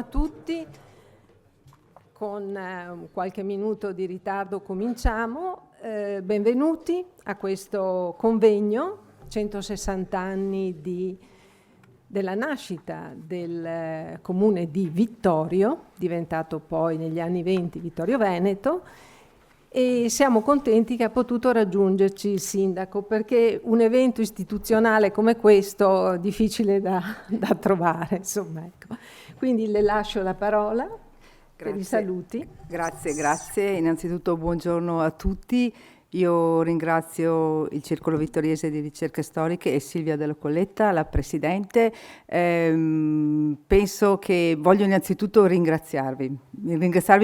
tutti. Con qualche minuto di ritardo cominciamo. Benvenuti a questo convegno, 160 anni della nascita del comune di Vittorio, diventato poi negli anni 20 Vittorio Veneto, e siamo contenti che ha potuto raggiungerci il sindaco, perché un evento istituzionale come questo è difficile da trovare, insomma, ecco. Quindi le lascio la parola. Per i saluti. Grazie. Innanzitutto buongiorno a tutti. Io ringrazio il Circolo Vittoriese di Ricerche Storiche e Silvia Della Colletta, la Presidente. Penso che voglio innanzitutto ringraziarvi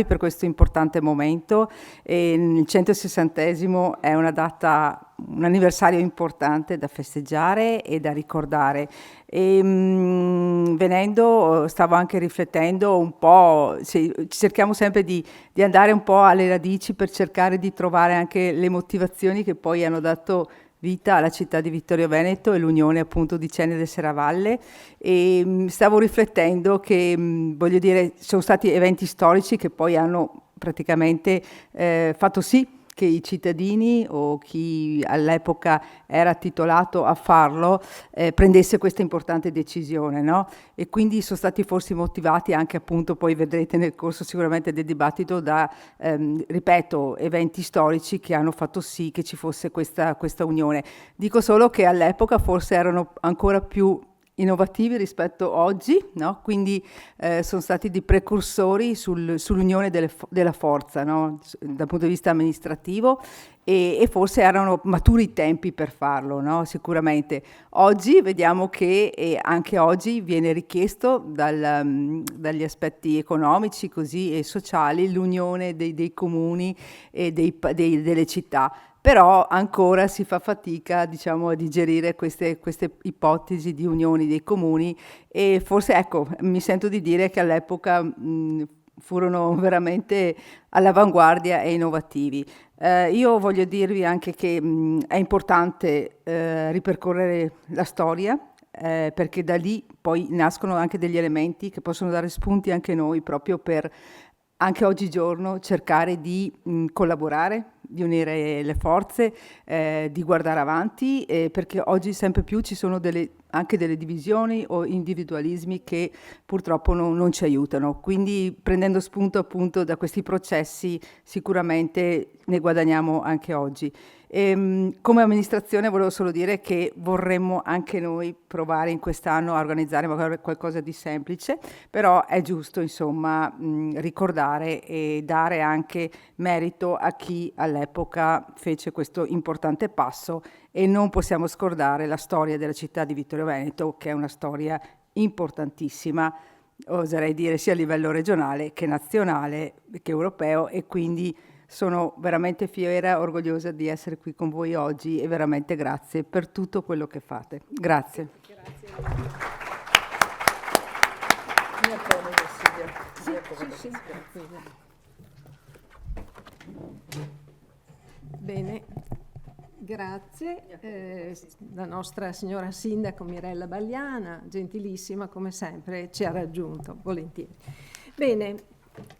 per questo importante momento. Il 160esimo è una data, un anniversario importante da festeggiare e da ricordare. Venendo, stavo anche riflettendo un po', cerchiamo sempre di andare un po' alle radici per cercare di trovare anche le motivazioni che poi hanno dato vita alla città di Vittorio Veneto e l'unione appunto di Ceneda e Serravalle. E stavo riflettendo che, voglio dire, sono stati eventi storici che poi hanno praticamente fatto sì che i cittadini o chi all'epoca era titolato a farlo prendesse questa importante decisione, no? E quindi sono stati forse motivati anche appunto, poi vedrete nel corso sicuramente del dibattito, da, ripeto, eventi storici che hanno fatto sì che ci fosse questa unione. Dico solo che all'epoca forse erano ancora più innovativi rispetto a oggi, no? Quindi sono stati dei precursori sull'unione della forza, no? Dal punto di vista amministrativo, e forse erano maturi i tempi per farlo, no? Sicuramente. Oggi vediamo che anche oggi viene richiesto dagli aspetti economici così, e sociali l'unione dei comuni e delle città. Però ancora si fa fatica, diciamo, a digerire queste ipotesi di unioni dei comuni, e forse, ecco, mi sento di dire che all'epoca furono veramente all'avanguardia e innovativi. Io voglio dirvi anche che è importante ripercorrere la storia, perché da lì poi nascono anche degli elementi che possono dare spunti anche noi, proprio per anche oggigiorno cercare di collaborare, di unire le forze, di guardare avanti, perché oggi sempre più ci sono anche delle divisioni o individualismi che purtroppo non ci aiutano. Quindi, prendendo spunto appunto da questi processi, sicuramente ne guadagniamo anche oggi. Come amministrazione volevo solo dire che vorremmo anche noi provare in quest'anno a organizzare magari qualcosa di semplice, però è giusto, insomma, ricordare e dare anche merito a chi all'epoca fece questo importante passo, e non possiamo scordare la storia della città di Vittorio Veneto, che è una storia importantissima, oserei dire sia a livello regionale che nazionale che europeo, e quindi sono veramente fiera e orgogliosa di essere qui con voi oggi, e veramente grazie per tutto quello che fate. Grazie. Bene, grazie. La nostra signora Sindaco Mirella Bagliana, gentilissima come sempre, ci ha raggiunto volentieri. Bene.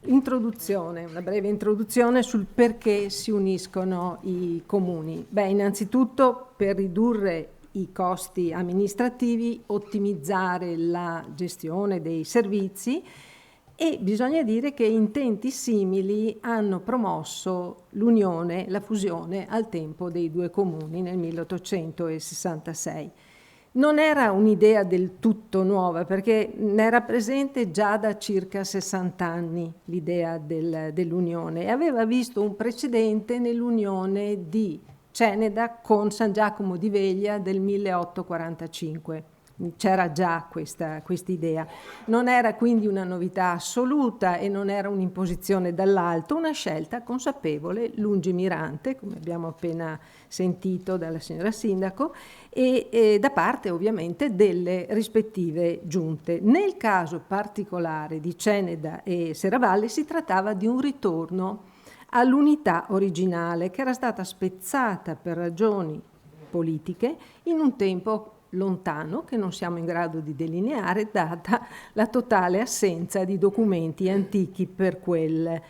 Una breve introduzione sul perché si uniscono i comuni. Innanzitutto per ridurre i costi amministrativi, ottimizzare la gestione dei servizi, e bisogna dire che intenti simili hanno promosso l'unione, la fusione al tempo dei due comuni nel 1866. Non era un'idea del tutto nuova, perché ne era presente già da circa 60 anni l'idea dell'unione, e aveva visto un precedente nell'unione di Ceneda con San Giacomo di Veglia del 1845. C'era già questa idea. Non era quindi una novità assoluta e non era un'imposizione dall'alto, una scelta consapevole, lungimirante, come abbiamo appena sentito dalla signora Sindaco, e da parte ovviamente delle rispettive giunte. Nel caso particolare di Ceneda e Serravalle si trattava di un ritorno all'unità originale, che era stata spezzata per ragioni politiche in un tempo lontano che non siamo in grado di delineare, data la totale assenza di documenti antichi per quel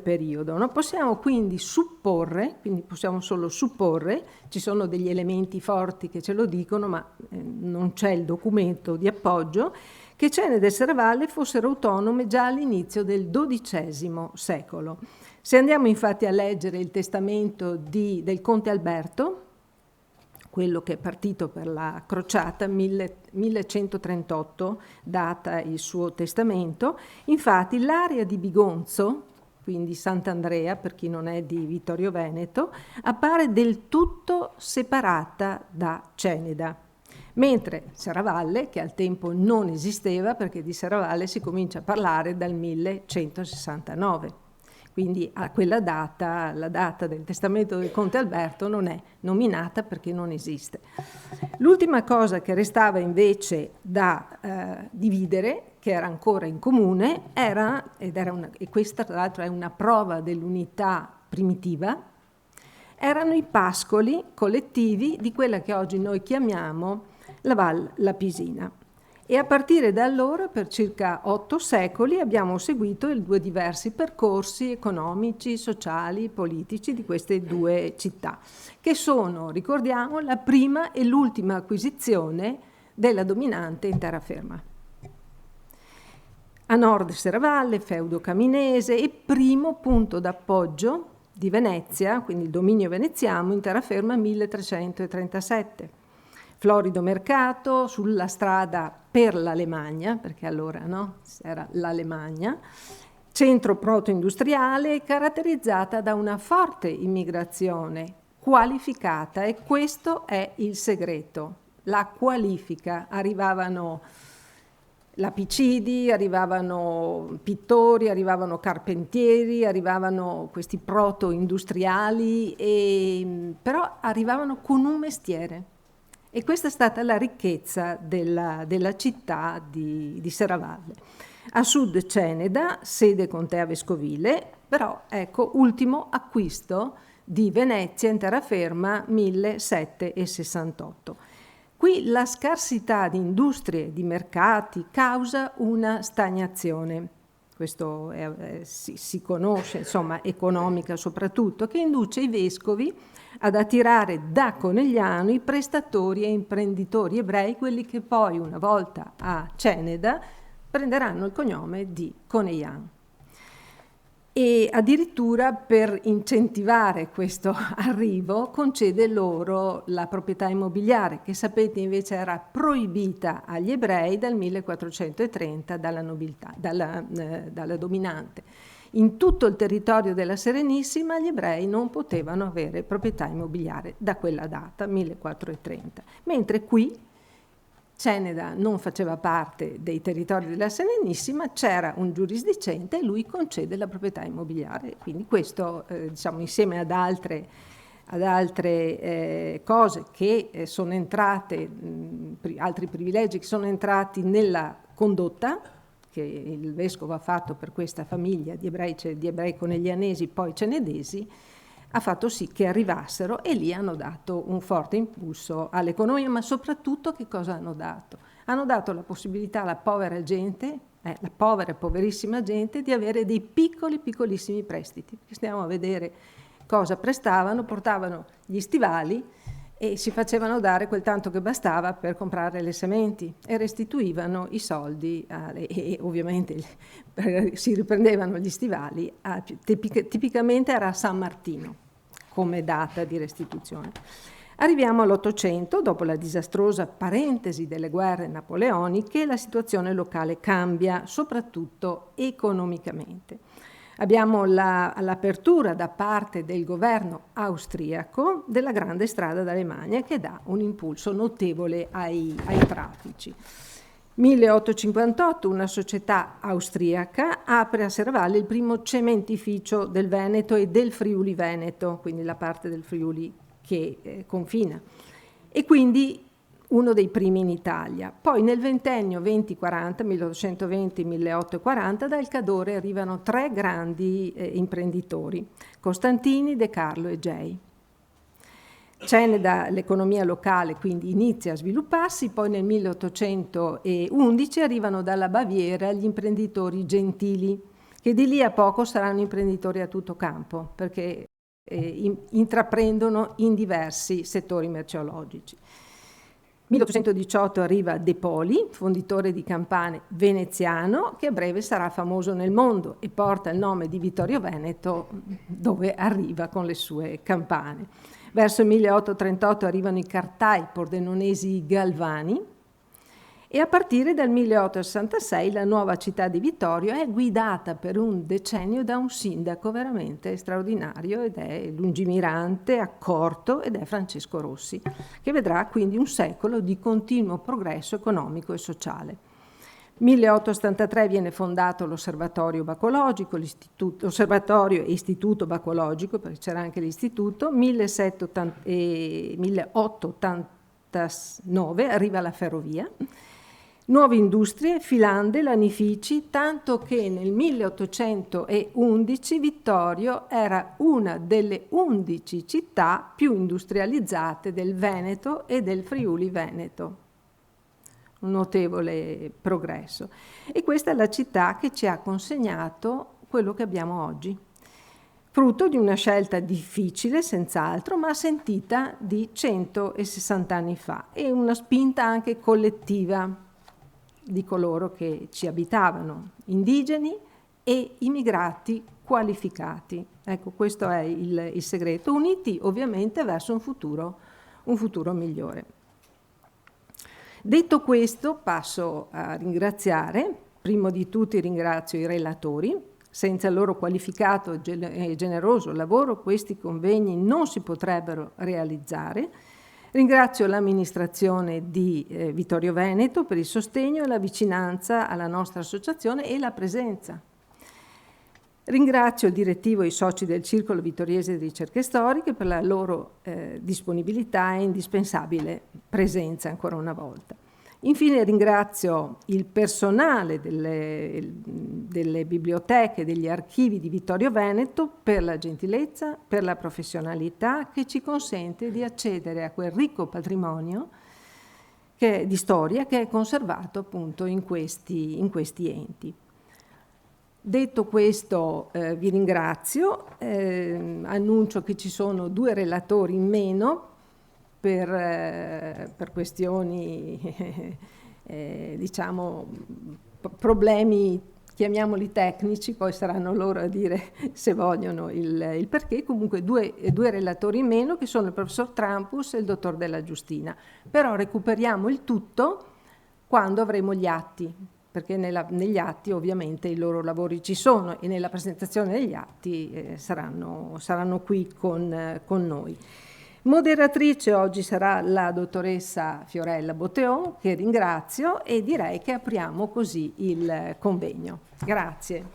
periodo. No? Possiamo quindi supporre, quindi possiamo solo supporre, ci sono degli elementi forti che ce lo dicono, ma non c'è il documento di appoggio, che Ceneda e Serravalle fossero autonome già all'inizio del XII secolo. Se andiamo infatti a leggere il testamento del conte Alberto, quello che è partito per la crociata, 1138 data il suo testamento, infatti l'area di Bigonzo, quindi Sant'Andrea per chi non è di Vittorio Veneto, appare del tutto separata da Ceneda, mentre Serravalle, che al tempo non esisteva, perché di Serravalle si comincia a parlare dal 1169. Quindi a quella data, la data del testamento del conte Alberto non è nominata perché non esiste. L'ultima cosa che restava invece da dividere, che era ancora in comune, e questa tra l'altro è una prova dell'unità primitiva, erano i pascoli collettivi di quella che oggi noi chiamiamo la Val Lapisina. E a partire da allora, per circa 8 secoli, abbiamo seguito i due diversi percorsi economici, sociali, politici di queste due città, che sono, ricordiamo, la prima e l'ultima acquisizione della dominante in terraferma. A nord Serravalle, feudo caminese e primo punto d'appoggio di Venezia, quindi il dominio veneziano in terraferma 1337. Florido mercato sulla strada per l'Alemagna, perché allora no, era l'Alemagna, centro proto-industriale caratterizzata da una forte immigrazione qualificata, e questo è il segreto, la qualifica. Arrivavano lapicidi, arrivavano pittori, arrivavano carpentieri, arrivavano questi proto-industriali, però arrivavano con un mestiere. E questa è stata la ricchezza della città di Serravalle. A sud Ceneda, sede contea vescovile, però ecco, ultimo acquisto di Venezia in terraferma 1768. Qui la scarsità di industrie e di mercati causa una stagnazione, questo si conosce, insomma, economica soprattutto, che induce i vescovi ad attirare da Conegliano i prestatori e imprenditori ebrei, quelli che poi una volta a Ceneda prenderanno il cognome di Conegliano. E addirittura per incentivare questo arrivo concede loro la proprietà immobiliare, che sapete invece era proibita agli ebrei dal 1430 dalla nobiltà, dalla dominante. In tutto il territorio della Serenissima gli ebrei non potevano avere proprietà immobiliare da quella data, 1430, mentre qui Ceneda non faceva parte dei territori della Serenissima, c'era un giurisdicente e lui concede la proprietà immobiliare. Quindi questo, diciamo, insieme ad altre cose che sono entrate, altri privilegi che sono entrati nella condotta che il vescovo ha fatto per questa famiglia di ebrei coneglianesi, poi cenedesi, ha fatto sì che arrivassero, e lì hanno dato un forte impulso all'economia, ma soprattutto che cosa hanno dato? Hanno dato la possibilità alla povera gente, la povera e poverissima gente, di avere dei piccolissimi prestiti. Stiamo a vedere cosa prestavano, portavano gli stivali e si facevano dare quel tanto che bastava per comprare le sementi e restituivano i soldi e ovviamente si riprendevano gli stivali. Tipicamente era San Martino come data di restituzione. Arriviamo all'Ottocento, dopo la disastrosa parentesi delle guerre napoleoniche, la situazione locale cambia, soprattutto economicamente. Abbiamo l'apertura da parte del governo austriaco della grande strada d'Alemagna, che dà un impulso notevole ai traffici. 1858 una società austriaca apre a Serravalle il primo cementificio del Veneto e del Friuli Veneto, quindi la parte del Friuli che confina, e quindi uno dei primi in Italia. Poi nel ventennio 20-40, 1820-1840, dal Cadore arrivano 3 grandi imprenditori, Costantini, De Carlo e Gei. Ceneda, l'economia locale quindi inizia a svilupparsi, poi nel 1811 arrivano dalla Baviera gli imprenditori gentili, che di lì a poco saranno imprenditori a tutto campo, perché intraprendono in diversi settori merceologici. 1818 arriva De Poli, fonditore di campane veneziano, che a breve sarà famoso nel mondo e porta il nome di Vittorio Veneto dove arriva con le sue campane. Verso il 1838 arrivano i cartai pordenonesi Galvani e a partire dal 1866 la nuova città di Vittorio è guidata per un decennio da un sindaco veramente straordinario ed è lungimirante, accorto, ed è Francesco Rossi, che vedrà quindi un secolo di continuo progresso economico e sociale. 1883 viene fondato l'Osservatorio Bacologico, l'Osservatorio e Istituto Bacologico, perché c'era anche l'istituto. 1889 arriva la ferrovia. Nuove industrie, filande, lanifici, tanto che nel 1811 Vittorio era una delle 11 città più industrializzate del Veneto e del Friuli Veneto. Un notevole progresso. E questa è la città che ci ha consegnato quello che abbiamo oggi, frutto di una scelta difficile, senz'altro, ma sentita di 160 anni fa, e una spinta anche collettiva di coloro che ci abitavano, indigeni e immigrati qualificati. Ecco, questo è il segreto, uniti ovviamente verso un futuro migliore. Detto questo, passo a ringraziare. Prima di tutti ringrazio i relatori. Senza il loro qualificato e generoso lavoro questi convegni non si potrebbero realizzare. Ringrazio l'amministrazione di Vittorio Veneto per il sostegno e la vicinanza alla nostra associazione e la presenza. Ringrazio il direttivo e i soci del Circolo Vittoriese di Ricerche Storiche per la loro disponibilità e indispensabile presenza ancora una volta. Infine ringrazio il personale delle biblioteche e degli archivi di Vittorio Veneto per la gentilezza, per la professionalità che ci consente di accedere a quel ricco patrimonio di storia che è conservato appunto in questi enti. Detto questo vi ringrazio, annuncio che ci sono 2 relatori in meno per questioni, diciamo, problemi, chiamiamoli tecnici, poi saranno loro a dire se vogliono il perché. Comunque due relatori in meno, che sono il professor Trampus e il dottor Della Giustina. Però recuperiamo il tutto quando avremo gli atti, perché negli atti ovviamente i loro lavori ci sono e nella presentazione degli atti saranno qui con noi. Moderatrice oggi sarà la dottoressa Fiorella Botteon, che ringrazio, e direi che apriamo così il convegno. Grazie.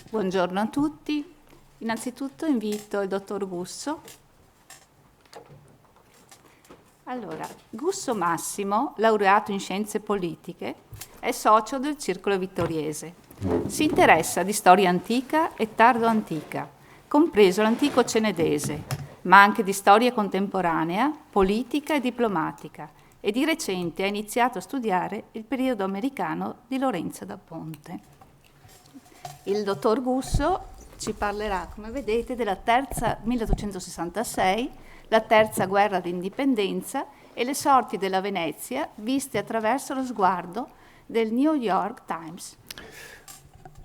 Buongiorno a tutti. Innanzitutto invito il dottor Gusso. Allora, Gusso Massimo, laureato in scienze politiche, è socio del Circolo Vittoriese. Si interessa di storia antica e tardo-antica, compreso l'antico cenedese, ma anche di storia contemporanea, politica e diplomatica, e di recente ha iniziato a studiare il periodo americano di Lorenzo da Ponte. Il dottor Gusso ci parlerà, come vedete, della terza 1866, la terza guerra d'indipendenza e le sorti della Venezia viste attraverso lo sguardo del New York Times.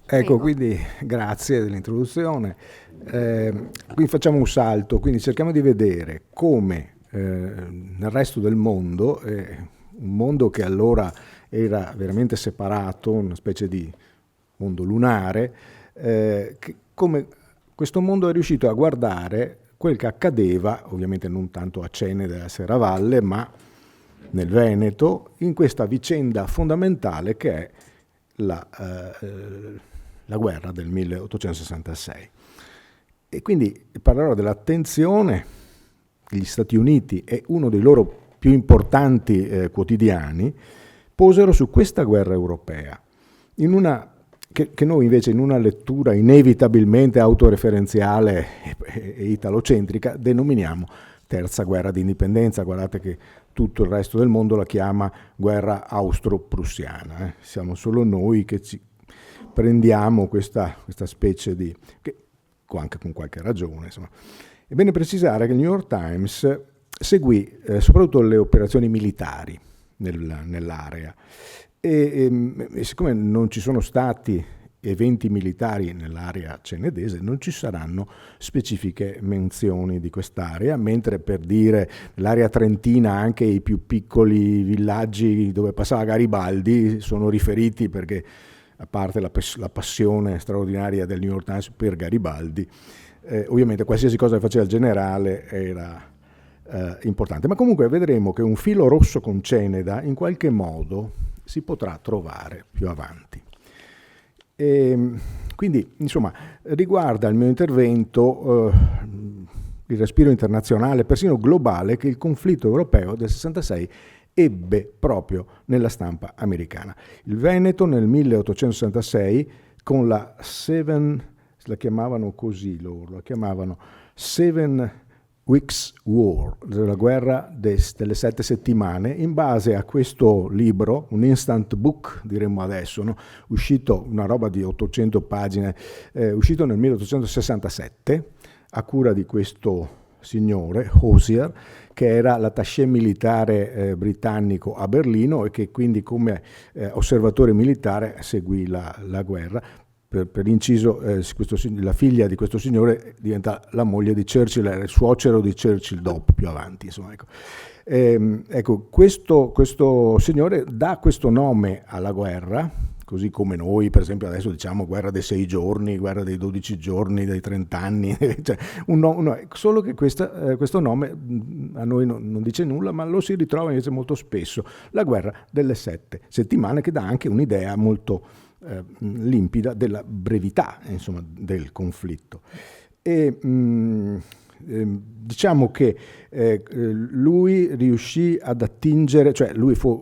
Ecco, quindi grazie dell'introduzione. Quindi facciamo un salto, quindi cerchiamo di vedere come nel resto del mondo, un mondo che allora era veramente separato, una specie di mondo lunare, come questo mondo è riuscito a guardare quel che accadeva, ovviamente non tanto a Ceneda e a Serravalle, ma nel Veneto, in questa vicenda fondamentale che è la guerra del 1866. E quindi parlerò dell'attenzione che gli Stati Uniti e uno dei loro più importanti quotidiani posero su questa guerra europea, che noi invece in una lettura inevitabilmente autoreferenziale e italocentrica denominiamo terza guerra d'indipendenza. Guardate che tutto il resto del mondo la chiama guerra austro-prussiana. Siamo solo noi che ci prendiamo questa specie di... anche con qualche ragione, insomma. È bene precisare che il New York Times seguì soprattutto le operazioni militari nell'area e siccome non ci sono stati eventi militari nell'area cenedese, non ci saranno specifiche menzioni di quest'area, mentre per dire l'area trentina anche i più piccoli villaggi dove passava Garibaldi sono riferiti, perché a parte la passione straordinaria del New York Times per Garibaldi, ovviamente qualsiasi cosa che faceva il generale era importante. Ma comunque vedremo che un filo rosso con Ceneda in qualche modo si potrà trovare più avanti. Quindi, insomma, riguarda il mio intervento il respiro internazionale, persino globale, che il conflitto europeo del 66 ebbe proprio nella stampa americana. Il Veneto nel 1866 con la chiamavano così loro, la chiamavano Seven Weeks War, la guerra delle 7 settimane, in base a questo libro, un instant book diremmo adesso, no? Uscito, una roba di 800 pagine, uscito nel 1867 a cura di questo signore, Hosier, che era l'attaché militare britannico a Berlino e che quindi come osservatore militare seguì la guerra. Per inciso, la figlia di questo signore diventa la moglie di Churchill, era il suocero di Churchill dopo, più avanti. Insomma, ecco, questo signore dà questo nome alla guerra, così come noi, per esempio, adesso diciamo guerra dei 6 giorni, guerra dei 12 giorni, dei 30 anni, cioè, solo che questo nome a noi non dice nulla, ma lo si ritrova invece molto spesso, la guerra delle 7 settimane, che dà anche un'idea molto limpida della brevità, insomma, del conflitto. E diciamo che lui riuscì ad attingere, cioè lui fu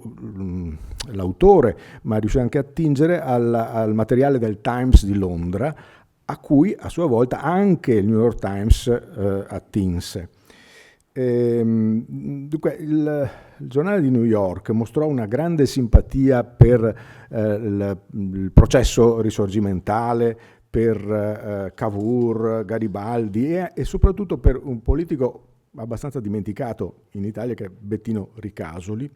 l'autore, ma riuscì anche a attingere al materiale del Times di Londra, a cui a sua volta anche il New York Times attinse. Dunque, il giornale di New York mostrò una grande simpatia per il processo risorgimentale, per Cavour, Garibaldi e soprattutto per un politico abbastanza dimenticato in Italia che è Bettino Ricasoli,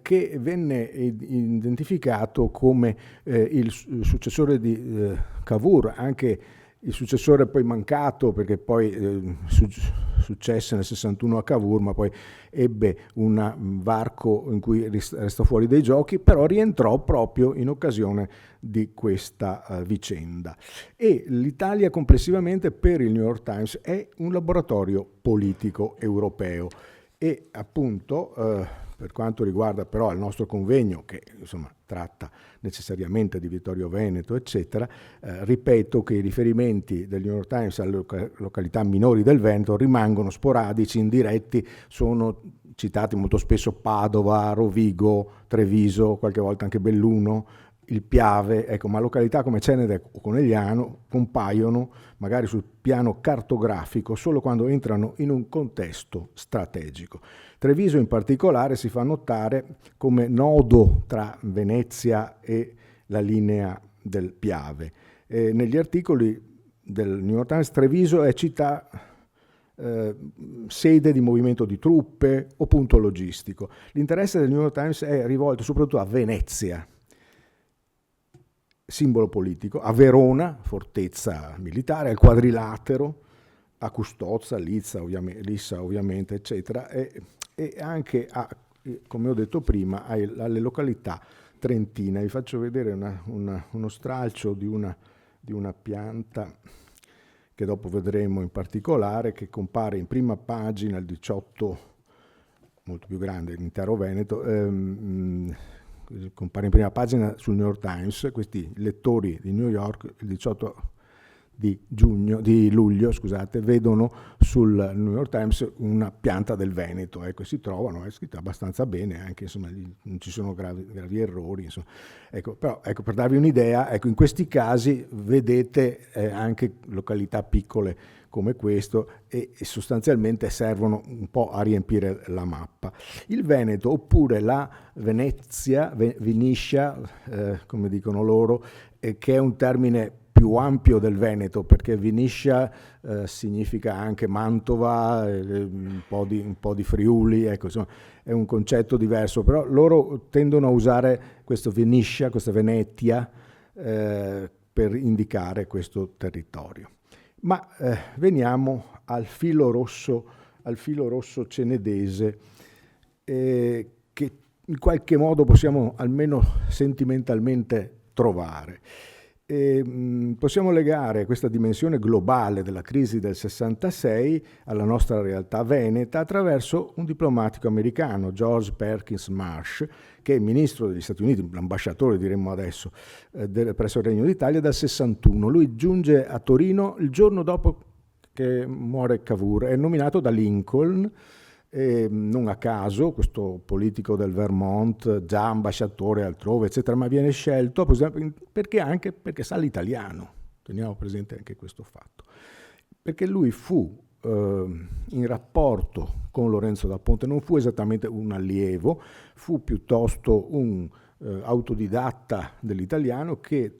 che venne identificato come il successore di Cavour, anche il successore poi mancato, perché poi successe nel 61 a Cavour, ma poi ebbe un varco in cui restò fuori dai giochi, però rientrò proprio in occasione di questa vicenda. E l'Italia complessivamente per il New York Times è un laboratorio politico europeo e appunto per quanto riguarda però il nostro convegno, che insomma tratta necessariamente di Vittorio Veneto, eccetera, ripeto che i riferimenti del New York Times alle località minori del Veneto rimangono sporadici, indiretti, sono citati molto spesso Padova, Rovigo, Treviso, qualche volta anche Belluno, il Piave, ecco, ma località come Ceneda o Conegliano compaiono magari sul piano cartografico solo quando entrano in un contesto strategico. Treviso in particolare si fa notare come nodo tra Venezia e la linea del Piave. Negli articoli del New York Times Treviso è città sede di movimento di truppe o punto logistico. L'interesse del New York Times è rivolto soprattutto a Venezia, simbolo politico, a Verona, fortezza militare, al Quadrilatero, a Custozza, Lissa ovviamente, eccetera, e anche come ho detto prima, alle località trentine. Vi faccio vedere uno stralcio di una pianta che dopo vedremo in particolare, che compare in prima pagina il 18, molto più grande, l'intero Veneto, compare in prima pagina sul New York Times. Questi lettori di New York il 18 di luglio, scusate, vedono sul New York Times una pianta del Veneto, ecco, si trovano, è scritto abbastanza bene, anche insomma non ci sono gravi errori, insomma. Ecco, però ecco, per darvi un'idea, ecco, in questi casi vedete anche località piccole come questo e sostanzialmente servono un po' a riempire la mappa. Il Veneto oppure la Venezia, Venetia, come dicono loro, che è un termine più ampio del Veneto, perché Venetia significa anche Mantova, un po' di Friuli, ecco, insomma, è un concetto diverso, però loro tendono a usare questo Venetia, questa Venetia, per indicare questo territorio. Ma veniamo al filo rosso cenedese, che in qualche modo possiamo almeno sentimentalmente trovare. Possiamo legare questa dimensione globale della crisi del 66 alla nostra realtà veneta attraverso un diplomatico americano, George Perkins Marsh, che è ministro degli Stati Uniti, l'ambasciatore diremmo adesso, presso il Regno d'Italia dal 61. Lui giunge a Torino il giorno dopo che muore Cavour, è nominato da Lincoln, non a caso, questo politico del Vermont, già ambasciatore altrove, eccetera, ma viene scelto perché sa l'italiano. Teniamo presente anche questo fatto. Perché lui fu in rapporto con Lorenzo da Ponte, non fu esattamente un allievo, fu piuttosto un autodidatta dell'italiano che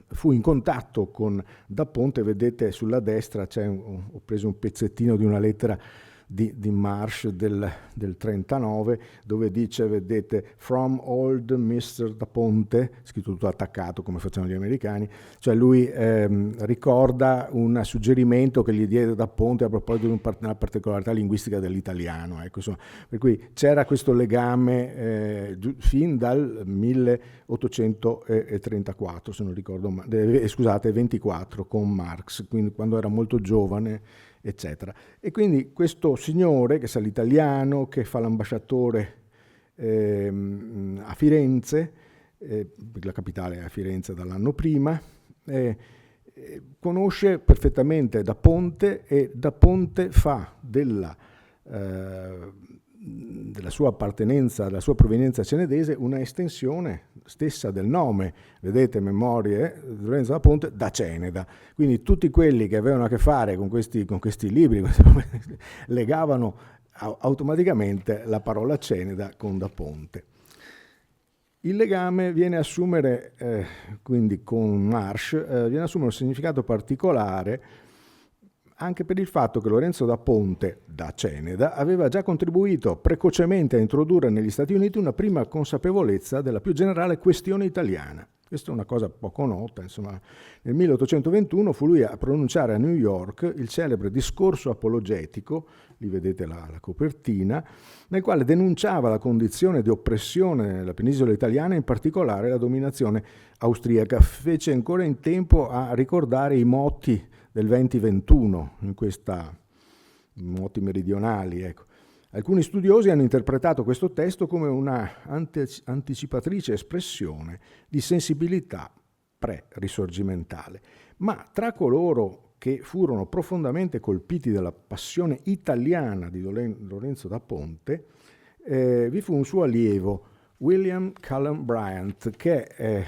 fu in contatto con da Ponte. Vedete sulla destra ho preso un pezzettino di una lettera di Marsh del 39, dove dice, vedete, from old Mr. da Ponte, scritto tutto attaccato come facevano gli americani, cioè lui ricorda un suggerimento che gli diede da Ponte a proposito di una particolarità linguistica dell'italiano, ecco, insomma, per cui c'era questo legame fin dal 1834, se non ricordo male, scusate, 24, con Marx, quindi quando era molto giovane, eccetera. E quindi questo signore che sa l'italiano, che fa l'ambasciatore a Firenze, la capitale è a Firenze dall'anno prima, conosce perfettamente da Ponte, e da Ponte fa della sua appartenenza, della sua provenienza cenedese, una estensione stessa del nome. Vedete, Memorie di Lorenzo da Ponte, da Ceneda. Quindi tutti quelli che avevano a che fare con questi libri legavano automaticamente la parola Ceneda con da Ponte. Il legame viene a assumere, quindi con Marsh, viene a assumere un significato particolare anche per il fatto che Lorenzo da Ponte, da Ceneda, aveva già contribuito precocemente a introdurre negli Stati Uniti una prima consapevolezza della più generale questione italiana. Questa è una cosa poco nota, insomma. Nel 1821 fu lui a pronunciare a New York il celebre discorso apologetico, lì vedete la copertina, nel quale denunciava la condizione di oppressione nella penisola italiana, in particolare la dominazione austriaca. Fece ancora in tempo a ricordare i motti del 2021, in questa moti meridionali, ecco. Alcuni studiosi hanno interpretato questo testo come una anticipatrice espressione di sensibilità pre-risorgimentale, ma tra coloro che furono profondamente colpiti dalla passione italiana di Lorenzo da Ponte vi fu un suo allievo, William Cullen Bryant, che è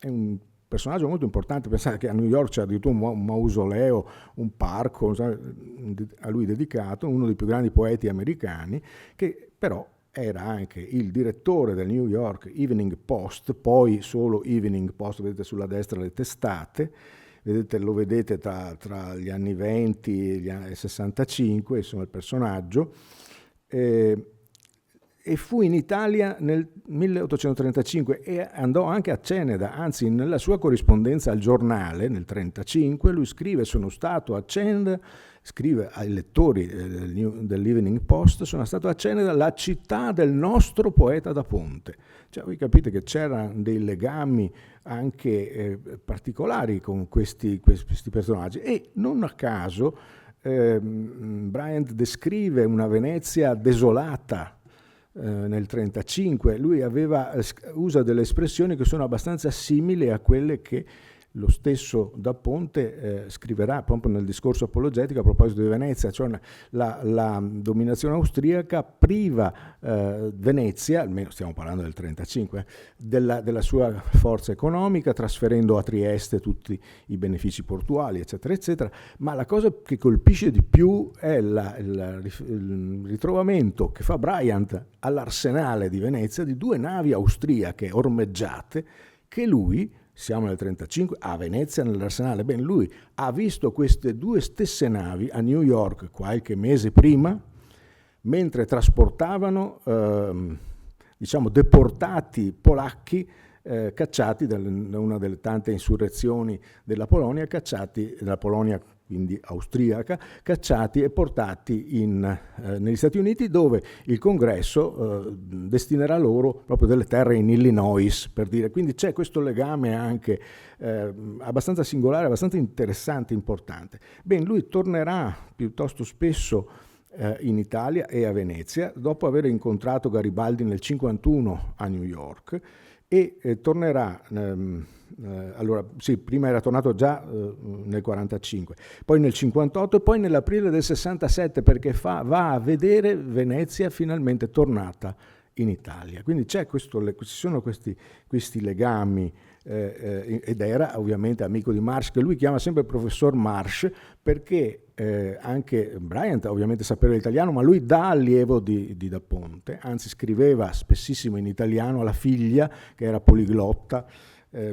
un personaggio molto importante. Pensate che a New York c'è addirittura un mausoleo, un parco a lui dedicato, uno dei più grandi poeti americani, che però era anche il direttore del New York Evening Post, poi solo Evening Post, vedete sulla destra le testate, lo vedete tra gli anni 20 e gli anni 65, insomma il personaggio, e fu in Italia nel 1835 e andò anche a Ceneda, anzi nella sua corrispondenza al giornale nel 1935 lui scrive: sono stato a Ceneda, scrive ai lettori dell'Evening Post, sono stato a Ceneda, la città del nostro poeta da Ponte. Cioè voi capite che c'erano dei legami anche particolari con questi personaggi, e non a caso Bryant descrive una Venezia desolata nel 1935. Lui usa delle espressioni che sono abbastanza simili a quelle che Lo stesso Da Ponte scriverà proprio nel discorso apologetico a proposito di Venezia, cioè la dominazione austriaca priva Venezia, almeno stiamo parlando del 1935, della sua forza economica, trasferendo a Trieste tutti i benefici portuali, eccetera, eccetera. Ma la cosa che colpisce di più è il ritrovamento che fa Bryant all'arsenale di Venezia di 2 navi austriache ormeggiate che lui, siamo nel 1935, a Venezia nell'arsenale, ben lui ha visto queste 2 stesse navi a New York qualche mese prima, mentre trasportavano deportati polacchi cacciati da una delle tante insurrezioni della Polonia, quindi austriaca, cacciati e portati negli Stati Uniti, dove il Congresso destinerà loro proprio delle terre in Illinois, per dire. Quindi c'è questo legame anche abbastanza singolare, abbastanza interessante, importante. Ben, lui tornerà piuttosto spesso in Italia e a Venezia, dopo aver incontrato Garibaldi nel 1951 a New York, e tornerà, prima era tornato già nel 1945, poi nel 1958 e poi nell'aprile del 1967, perché va a vedere Venezia finalmente tornata in Italia. Quindi ci sono questi legami, ed era ovviamente amico di Marsh, che lui chiama sempre professor Marsh, perché anche Bryant ovviamente sapeva l'italiano, ma lui da allievo di Da Ponte, anzi scriveva spessissimo in italiano alla figlia che era poliglotta.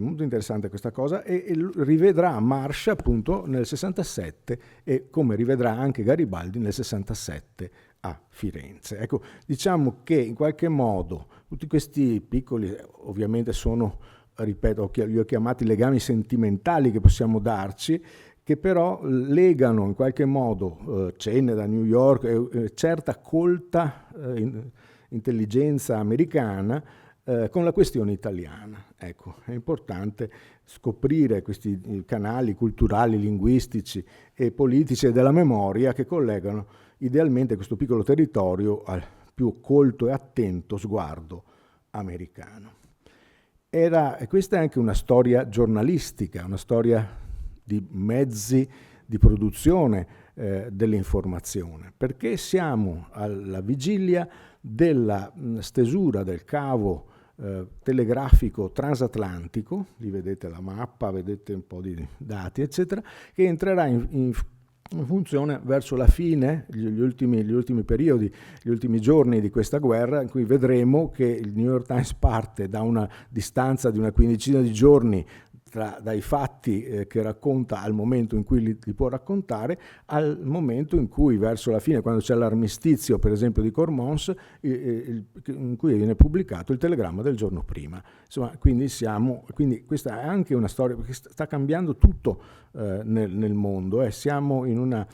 Molto interessante questa cosa, e rivedrà Marsh appunto nel 67, e come rivedrà anche Garibaldi nel 67 a Firenze. Ecco, diciamo che in qualche modo tutti questi piccoli, ovviamente sono, ripeto, li ho chiamati legami sentimentali che possiamo darci, che però legano in qualche modo cene da New York e certa colta intelligenza americana con la questione italiana. Ecco, è importante scoprire questi canali culturali, linguistici e politici e della memoria che collegano idealmente questo piccolo territorio al più colto e attento sguardo americano. Questa è anche una storia giornalistica, una storia di mezzi di produzione dell'informazione, perché siamo alla vigilia della stesura del cavo telegrafico transatlantico, lì vedete la mappa, vedete un po' di dati, eccetera, che entrerà in funzione verso la fine, gli ultimi periodi, gli ultimi giorni di questa guerra, in cui vedremo che il New York Times parte da una distanza di una quindicina di giorni dai fatti che racconta al momento in cui li può raccontare, al momento in cui, verso la fine, quando c'è l'armistizio per esempio di Cormons, in cui viene pubblicato il telegramma del giorno prima. Insomma, quindi questa è anche una storia, perché sta cambiando tutto nel mondo. Siamo in una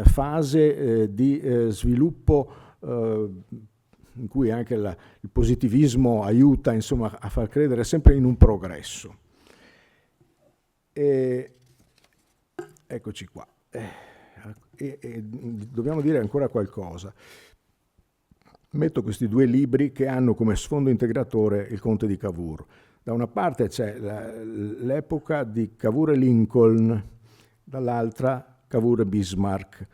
fase di sviluppo in cui anche il positivismo aiuta, insomma, a far credere sempre in un progresso. Eccoci qua. Dobbiamo dire ancora qualcosa. Metto questi 2 libri che hanno come sfondo integratore il Conte di Cavour. Da una parte c'è l'epoca di Cavour e Lincoln, dall'altra Cavour e Bismarck.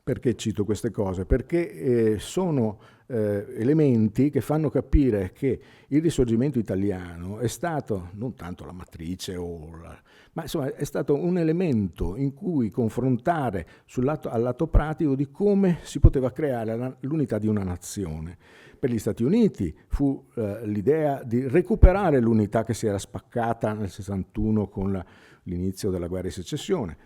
Perché cito queste cose? Perché sono elementi che fanno capire che il risorgimento italiano è stato non tanto la matrice, ma insomma è stato un elemento in cui confrontare al lato pratico di come si poteva creare l'unità di una nazione. Per gli Stati Uniti fu l'idea di recuperare l'unità che si era spaccata nel 61 con l'inizio della guerra di secessione.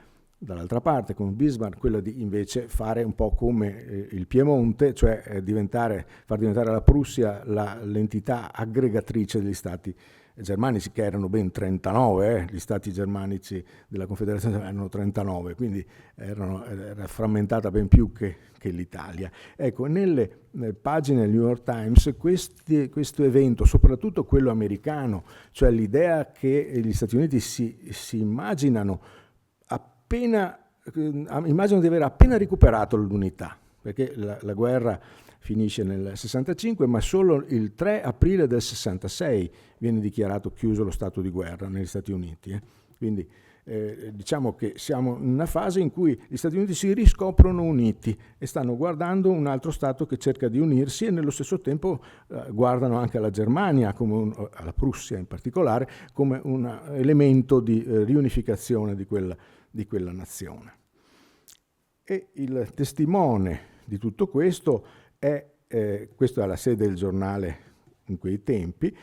Dall'altra parte, con Bismarck, quella di invece fare un po' come il Piemonte, cioè far diventare la Prussia l'entità aggregatrice degli stati germanici, che erano ben 39, gli stati germanici della Confederazione erano 39, quindi era frammentata ben più che l'Italia. Ecco, nelle pagine del New York Times questo evento, soprattutto quello americano, cioè l'idea che gli Stati Uniti si immaginano di aver appena recuperato l'unità, perché la guerra finisce nel 65, ma solo il 3 aprile del 66 viene dichiarato chiuso lo stato di guerra negli Stati Uniti. Quindi diciamo che siamo in una fase in cui gli Stati Uniti si riscoprono uniti e stanno guardando un altro Stato che cerca di unirsi, e nello stesso tempo guardano anche alla Germania, alla Prussia in particolare, come un elemento di riunificazione di quella nazione. E il testimone di tutto questo questa è la sede del giornale in quei tempi,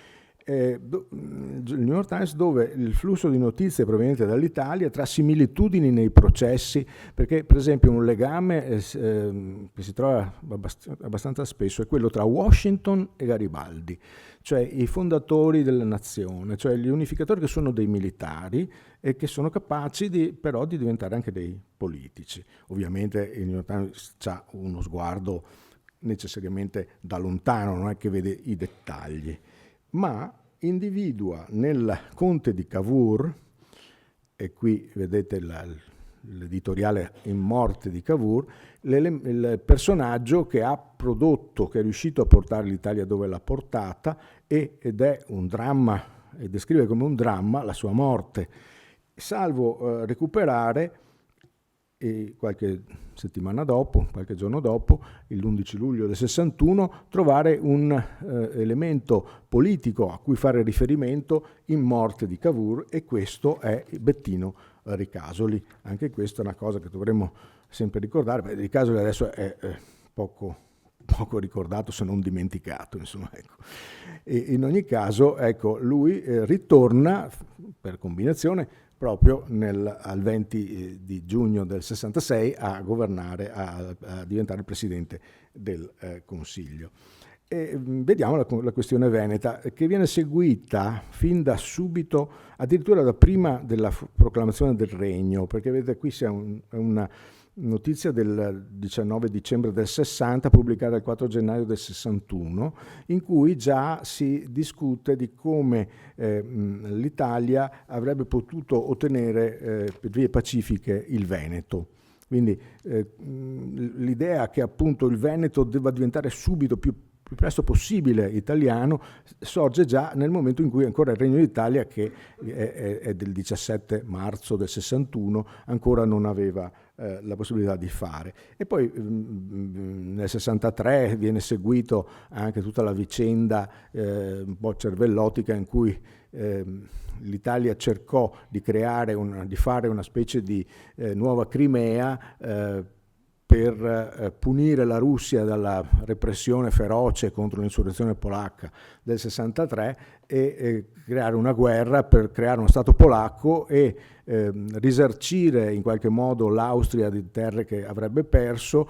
il New York Times, dove il flusso di notizie proveniente dall'Italia tra similitudini nei processi, perché per esempio un legame che si trova abbastanza spesso è quello tra Washington e Garibaldi, cioè i fondatori della nazione, cioè gli unificatori che sono dei militari e che sono capaci però di diventare anche dei politici. Ovviamente il New York Times ha uno sguardo necessariamente da lontano, non è che vede i dettagli, ma individua nel conte di Cavour, e qui vedete l'editoriale In morte di Cavour, il personaggio che ha prodotto, che è riuscito a portare l'Italia dove l'ha portata, ed è un dramma, e descrive come un dramma la sua morte, salvo recuperare qualche settimana dopo, qualche giorno dopo, l'11 luglio del 61, trovare un elemento politico a cui fare riferimento in morte di Cavour, e questo è Bettino Ricasoli. Anche questa è una cosa che dovremmo sempre ricordare, perché Ricasoli adesso è poco ricordato, se non dimenticato, insomma, ecco. E in ogni caso, ecco, lui ritorna per combinazione proprio al 20 di giugno del 66 a governare, a diventare il presidente del Consiglio. E vediamo la questione veneta, che viene seguita fin da subito, addirittura da prima della proclamazione del Regno, perché vedete qui c'è una notizia del 19 dicembre del 60, pubblicata il 4 gennaio del 61, in cui già si discute di come l'Italia avrebbe potuto ottenere per vie pacifiche il Veneto. Quindi l'idea che appunto il Veneto debba diventare subito più presto possibile italiano sorge già nel momento in cui ancora il Regno d'Italia, che è del 17 marzo del 61, ancora non aveva la possibilità di fare. E poi nel 63 viene seguito anche tutta la vicenda un po' cervellotica in cui l'Italia cercò di fare una specie di nuova Crimea per punire la Russia dalla repressione feroce contro l'insurrezione polacca del 63 e creare una guerra per creare uno Stato polacco e risarcire in qualche modo l'Austria di terre che avrebbe perso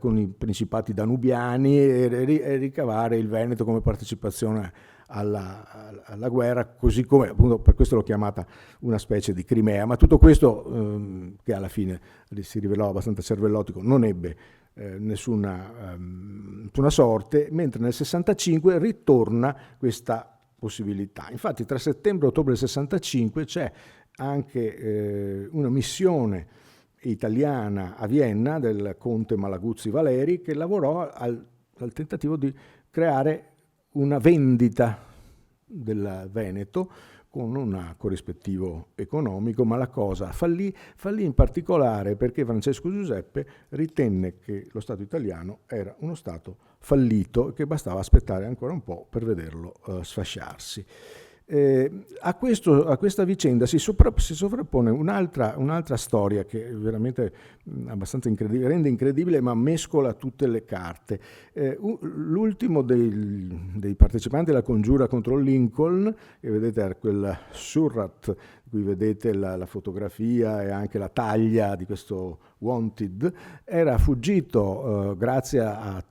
con i principati danubiani e ricavare il Veneto come partecipazione alla guerra, così come appunto per questo l'ho chiamata una specie di Crimea. Ma tutto questo, che alla fine si rivelò abbastanza cervellotico, non ebbe nessuna sorte, mentre nel 65 ritorna questa possibilità. Infatti tra settembre e ottobre del 65 c'è anche una missione italiana a Vienna del conte Malaguzzi Valeri, che lavorò al tentativo di creare una vendita del Veneto con un corrispettivo economico, ma la cosa fallì in particolare perché Francesco Giuseppe ritenne che lo Stato italiano era uno Stato fallito e che bastava aspettare ancora un po' per vederlo sfasciarsi. A questa vicenda si sovrappone un'altra storia che è veramente abbastanza incredibile, rende incredibile, ma mescola tutte le carte. L'ultimo dei partecipanti alla congiura contro Lincoln, che vedete è quel Surratt, qui vedete la fotografia e anche la taglia di questo wanted, era fuggito grazie a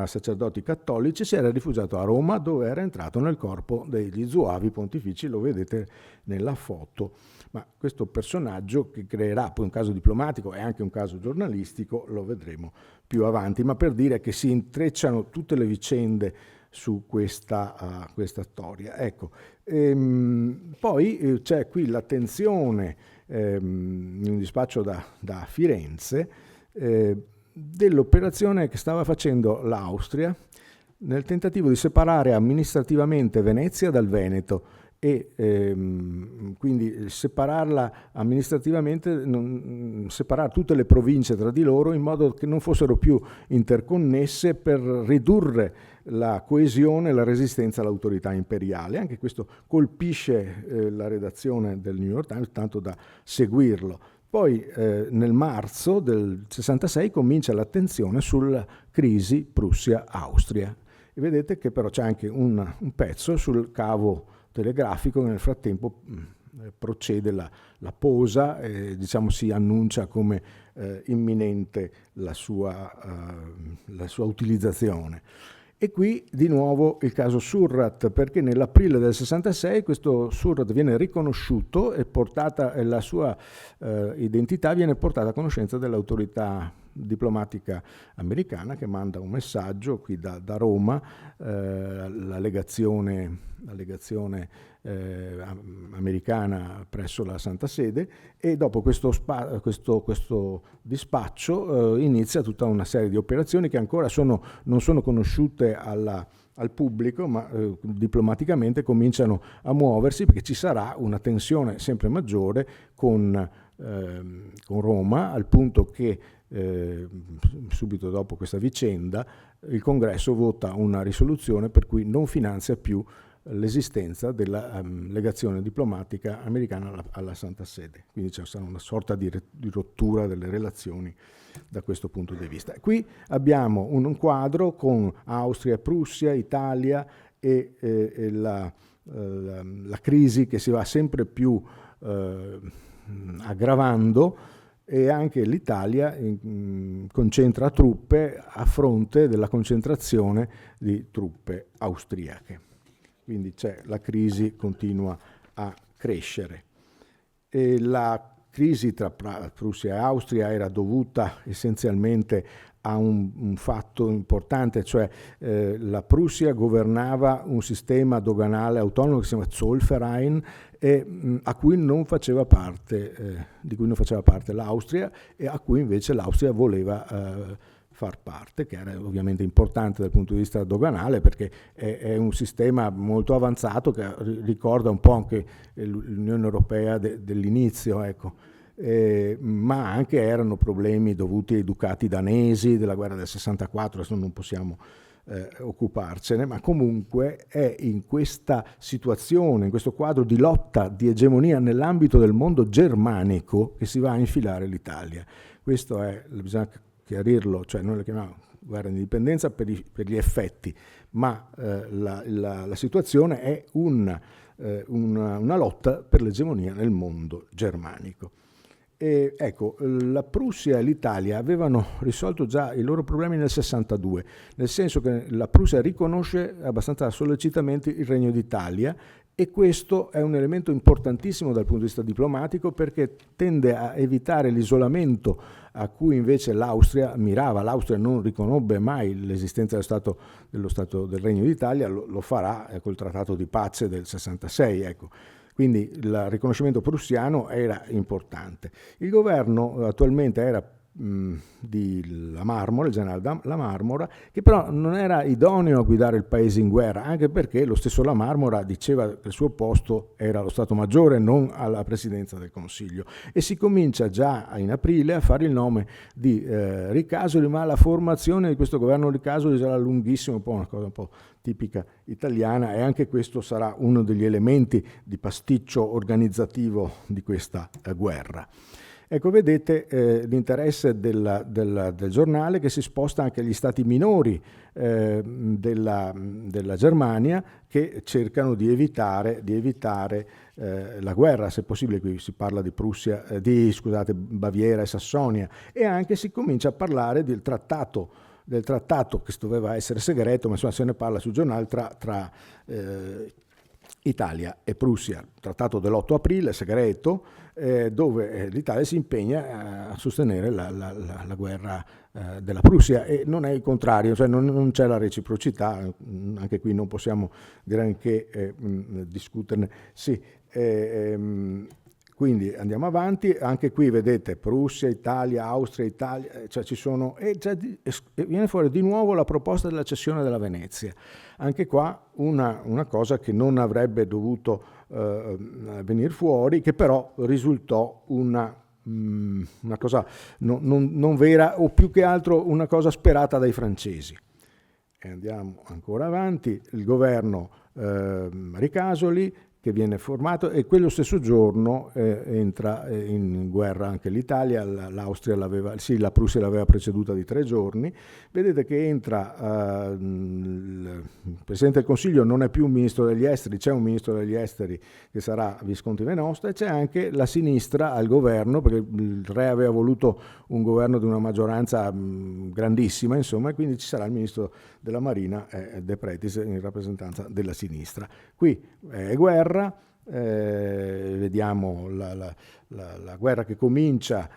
sacerdoti cattolici, si era rifugiato a Roma, dove era entrato nel corpo degli zuavi pontifici, lo vedete nella foto. Ma questo personaggio, che creerà poi un caso diplomatico e anche un caso giornalistico, lo vedremo più avanti, ma per dire che si intrecciano tutte le vicende su questa storia. Ecco. Poi c'è qui l'attenzione in un dispaccio da Firenze dell'operazione che stava facendo l'Austria nel tentativo di separare amministrativamente Venezia dal Veneto e quindi separarla amministrativamente, separare tutte le province tra di loro in modo che non fossero più interconnesse per ridurre la coesione e la resistenza all'autorità imperiale. Anche questo colpisce la redazione del New York Times tanto da seguirlo. Poi nel marzo del 66 comincia l'attenzione sulla crisi Prussia-Austria e vedete che però c'è anche un pezzo sul cavo telegrafico che nel frattempo procede la posa e diciamo si annuncia come imminente la sua utilizzazione. E qui di nuovo il caso Surratt, perché nell'aprile del 66 questo Surratt viene riconosciuto e la sua identità viene portata a conoscenza dell'autorità diplomatica americana, che manda un messaggio qui da Roma, la legazione americana presso la Santa Sede, e dopo questo dispaccio inizia tutta una serie di operazioni che ancora non sono conosciute al pubblico, ma diplomaticamente cominciano a muoversi, perché ci sarà una tensione sempre maggiore con Roma, al punto che subito dopo questa vicenda il Congresso vota una risoluzione per cui non finanzia più l'esistenza della legazione diplomatica americana alla Santa Sede. Quindi c'è stata una sorta di rottura delle relazioni da questo punto di vista. Qui abbiamo un quadro con Austria, Prussia, Italia e la crisi che si va sempre più aggravando, e anche l'Italia concentra truppe a fronte della concentrazione di truppe austriache. Quindi la crisi continua a crescere. E la crisi tra Prussia e Austria era dovuta essenzialmente a un fatto importante, cioè la Prussia governava un sistema doganale autonomo che si chiama Zollverein, a cui non faceva parte, di cui non faceva parte l'Austria, e a cui invece l'Austria voleva far parte, che era ovviamente importante dal punto di vista doganale, perché è un sistema molto avanzato che ricorda un po' anche l'Unione Europea dell'inizio, ecco. Ma anche erano problemi dovuti ai ducati danesi della guerra del 64, adesso non possiamo occuparcene, ma comunque è in questa situazione, in questo quadro di lotta, di egemonia nell'ambito del mondo germanico, che si va a infilare l'Italia. Questo bisogna chiarirlo, cioè noi lo chiamiamo guerra di indipendenza per gli effetti, ma la situazione è una lotta per l'egemonia nel mondo germanico. E ecco, la Prussia e l'Italia avevano risolto già i loro problemi nel 62, nel senso che la Prussia riconosce abbastanza sollecitamente il Regno d'Italia, e questo è un elemento importantissimo dal punto di vista diplomatico, perché tende a evitare l'isolamento a cui invece l'Austria mirava. L'Austria non riconobbe mai l'esistenza dello Stato del Regno d'Italia, lo farà col Trattato di pace del 66, ecco. Quindi il riconoscimento prussiano era importante. Il governo attualmente era di La Marmora, il generale La Marmora, che però non era idoneo a guidare il paese in guerra, anche perché lo stesso La Marmora diceva che il suo posto era allo Stato Maggiore, non alla Presidenza del Consiglio, e si comincia già in aprile a fare il nome di Ricasoli, ma la formazione di questo governo Ricasoli sarà lunghissimo, un po' una cosa un po' tipica italiana, e anche questo sarà uno degli elementi di pasticcio organizzativo di questa guerra. Ecco, vedete l'interesse del giornale, che si sposta anche agli stati minori della Germania, che cercano di evitare la guerra, se possibile. Qui si parla di Baviera e Sassonia, e anche si comincia a parlare del trattato che doveva essere segreto, ma insomma se ne parla sul giornale, tra Italia e Prussia, trattato dell'8 aprile, segreto, dove l'Italia si impegna a sostenere la guerra della Prussia, e non è il contrario, cioè non c'è la reciprocità. Anche qui non possiamo granché discuterne. Sì, Quindi andiamo avanti, anche qui vedete Prussia, Italia, Austria, Italia, cioè ci sono, e viene fuori di nuovo la proposta della cessione della Venezia. Anche qua una cosa che non avrebbe dovuto venire fuori, che però risultò una cosa non vera, o più che altro una cosa sperata dai francesi. E andiamo ancora avanti, il governo Ricasoli, che viene formato, e quello stesso giorno entra in guerra anche l'Italia, la Prussia l'aveva preceduta di 3 giorni. Vedete che entra il Presidente del Consiglio, non è più un ministro degli esteri, c'è un ministro degli esteri che sarà Visconti Venosta, e c'è anche la sinistra al governo, perché il re aveva voluto un governo di una maggioranza grandissima, insomma, e quindi ci sarà il ministro della Marina, De Pretis, in rappresentanza della sinistra. Qui è guerra. Vediamo la guerra che comincia,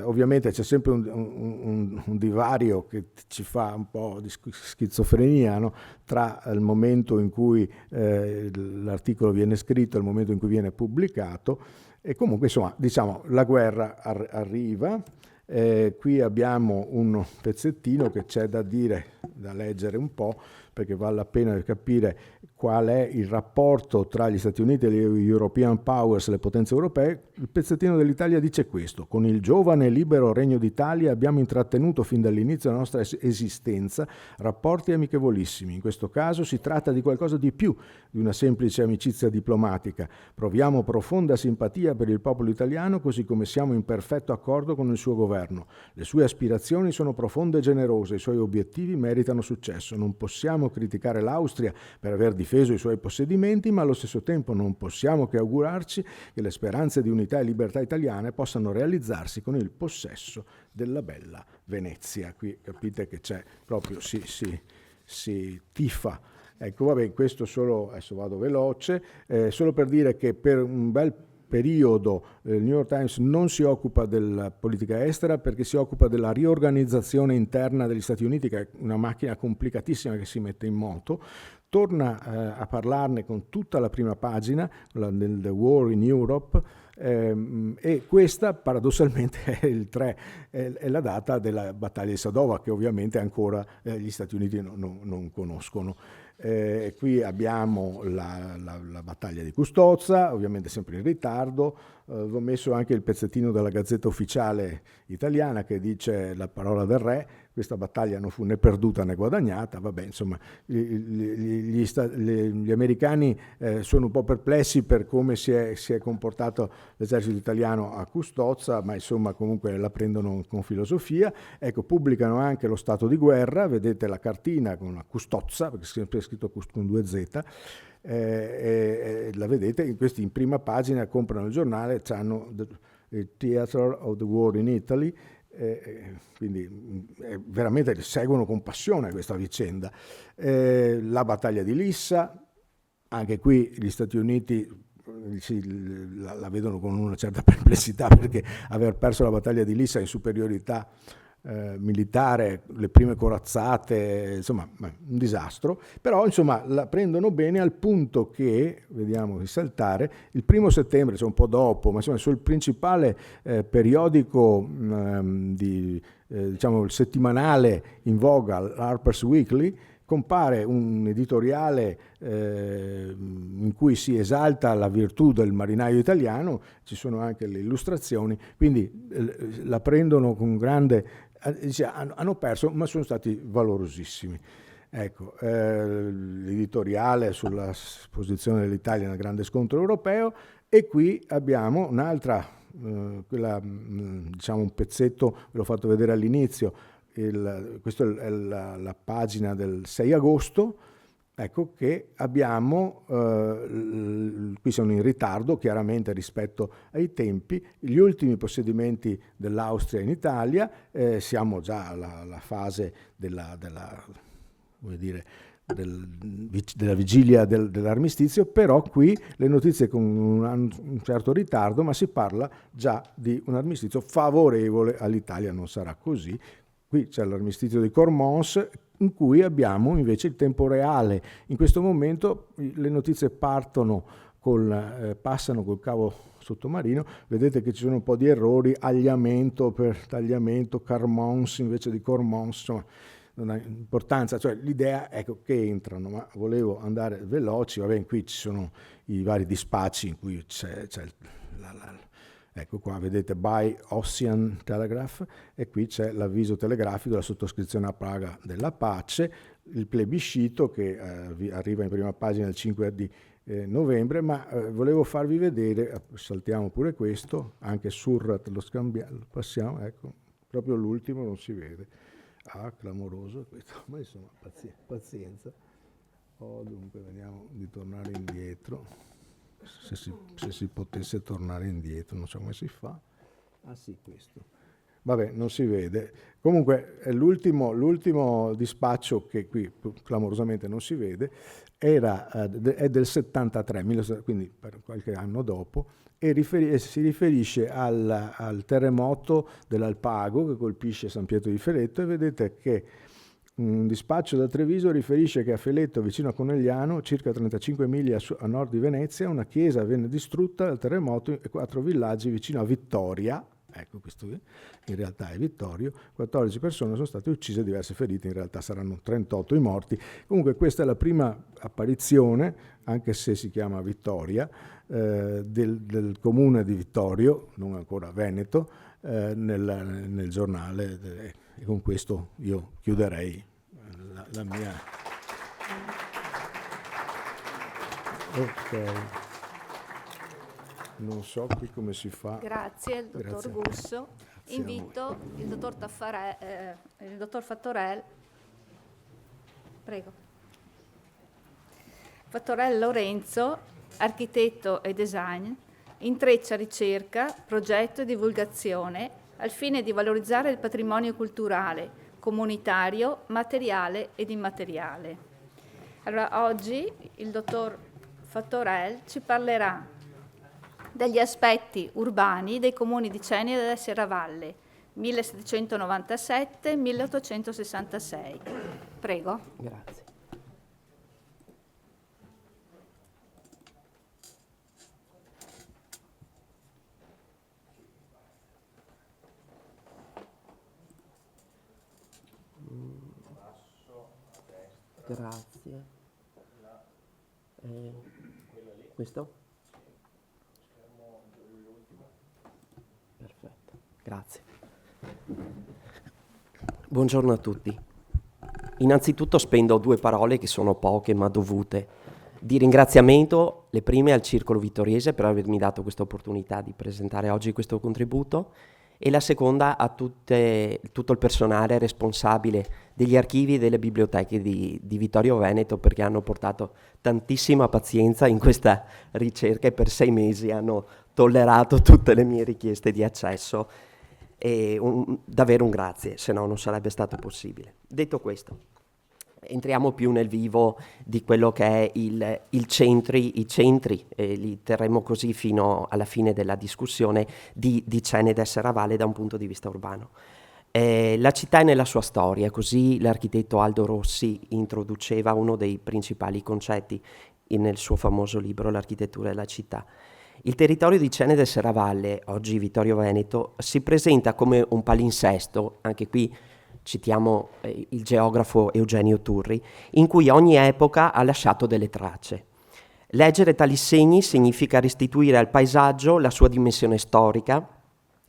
ovviamente c'è sempre un divario che ci fa un po' di schizofrenia, no? Tra il momento in cui l'articolo viene scritto e il momento in cui viene pubblicato, e comunque insomma diciamo la guerra arriva. Qui abbiamo un pezzettino che c'è da dire, da leggere un po', perché vale la pena capire qual è il rapporto tra gli Stati Uniti e le European Powers, le potenze europee. Il pezzettino dell'Italia dice questo: con il giovane e libero Regno d'Italia abbiamo intrattenuto fin dall'inizio della nostra esistenza rapporti amichevolissimi. In questo caso si tratta di qualcosa di più di una semplice amicizia diplomatica. Proviamo profonda simpatia per il popolo italiano, così come siamo in perfetto accordo con il suo governo. Le sue aspirazioni sono profonde e generose, i suoi obiettivi meritano successo. Non possiamo criticare l'Austria per aver difeso i suoi possedimenti, ma allo stesso tempo non possiamo che augurarci che le speranze di unità e libertà italiane possano realizzarsi con il possesso della bella Venezia. Qui capite che c'è proprio, si tifa. Ecco, vabbè, questo solo, adesso vado veloce, solo per dire che per un bel periodo il New York Times non si occupa della politica estera, perché si occupa della riorganizzazione interna degli Stati Uniti, che è una macchina complicatissima che si mette in moto. Torna a parlarne con tutta la prima pagina, del The War in Europe, e questa paradossalmente è la data della battaglia di Sadova, che ovviamente ancora gli Stati Uniti non conoscono. Qui abbiamo la battaglia di Custozza, ovviamente sempre in ritardo. Ho messo anche il pezzettino della Gazzetta Ufficiale italiana che dice la parola del re. Questa battaglia non fu né perduta né guadagnata. Vabbè, insomma, gli americani sono un po' perplessi per come si è comportato l'esercito italiano a Custozza, ma insomma comunque la prendono con filosofia. Ecco, pubblicano anche lo stato di guerra, vedete la cartina con la Custozza, perché è sempre scritto con 2 Z, la vedete, questi in prima pagina comprano il giornale, hanno il Theatre of the War in Italy, quindi veramente seguono con passione questa vicenda. La battaglia di Lissa, anche qui gli Stati Uniti la vedono con una certa perplessità, perché aver perso la battaglia di Lissa in superiorità militare, le prime corazzate, insomma un disastro, però insomma la prendono bene, al punto che, vediamo di saltare, il 1° settembre, cioè un po' dopo, ma insomma sul principale periodico diciamo il settimanale in voga, l'Harper's Weekly, compare un editoriale in cui si esalta la virtù del marinaio italiano, ci sono anche le illustrazioni, quindi la prendono con grande... hanno perso, ma sono stati valorosissimi. Ecco, l'editoriale sulla posizione dell'Italia nel grande scontro europeo, e qui abbiamo un'altra, diciamo un pezzetto, ve l'ho fatto vedere all'inizio, questa è la pagina del 6 agosto, ecco che abbiamo, qui sono in ritardo chiaramente rispetto ai tempi, gli ultimi possedimenti dell'Austria in Italia, siamo già alla fase della vigilia dell'armistizio, però qui le notizie con un certo ritardo, ma si parla già di un armistizio favorevole all'Italia, non sarà così. Qui c'è l'armistizio di Cormons, in cui abbiamo invece il tempo reale. In questo momento le notizie passano col cavo sottomarino, vedete che ci sono un po' di errori, agliamento per tagliamento, Carmons invece di Cormons, insomma non ha importanza, cioè l'idea è che entrano, ma volevo andare veloci, vabbè, qui ci sono i vari dispacci in cui c'è ecco qua, vedete by Ossian Telegraph, e qui c'è l'avviso telegrafico, la sottoscrizione a Praga della pace, il plebiscito che arriva in prima pagina il 5 di novembre, ma volevo farvi vedere, saltiamo pure questo, anche Surrat lo scambiamo, passiamo, ecco, proprio l'ultimo non si vede, clamoroso questo, ma insomma pazienza. Dunque vediamo di tornare indietro. Se si potesse tornare indietro, non so come si fa. Sì, questo. Vabbè, non si vede. Comunque l'ultimo dispaccio, che qui clamorosamente non si vede, è del 73, quindi per qualche anno dopo, e si riferisce al terremoto dell'Alpago che colpisce San Pietro di Feletto, e vedete che un dispaccio da Treviso riferisce che a Feletto, vicino a Conegliano, circa 35 miglia a nord di Venezia, una chiesa venne distrutta dal terremoto e 4 villaggi vicino a Vittoria, ecco questo qui, in realtà è Vittorio, 14 persone sono state uccise, diverse ferite, in realtà saranno 38 i morti. Comunque questa è la prima apparizione, anche se si chiama Vittoria, del comune di Vittorio, non ancora Veneto, nel giornale, e con questo io chiuderei la mia. Ok, non so qui come si fa. Grazie al dottor Gusso. Invito il dottor Fattorel, prego. Fattorel Lorenzo, architetto e design, intreccia ricerca, progetto e divulgazione al fine di valorizzare il patrimonio culturale, comunitario, materiale ed immateriale. Allora, oggi il dottor Fattorel ci parlerà degli aspetti urbani dei comuni di Ceneda e Serravalle, 1797-1866. Prego. Grazie. Grazie. Questo? Perfetto, grazie. Buongiorno a tutti. Innanzitutto spendo 2 parole che sono poche ma dovute. Di ringraziamento, le prime al Circolo Vittoriese per avermi dato questa opportunità di presentare oggi questo contributo, e la seconda a tutto il personale responsabile degli archivi e delle biblioteche di Vittorio Veneto, perché hanno portato tantissima pazienza in questa ricerca e per 6 mesi hanno tollerato tutte le mie richieste di accesso, e davvero un grazie, se no non sarebbe stato possibile. Detto questo, entriamo più nel vivo di quello che è i centri, e li terremo così fino alla fine della discussione, di Ceneda e Serravalle da un punto di vista urbano. La città è nella sua storia, così l'architetto Aldo Rossi introduceva uno dei principali concetti nel suo famoso libro L'architettura della città. Il territorio di Ceneda e Serravalle, oggi Vittorio Veneto, si presenta come un palinsesto, anche qui citiamo il geografo Eugenio Turri, in cui ogni epoca ha lasciato delle tracce. Leggere tali segni significa restituire al paesaggio la sua dimensione storica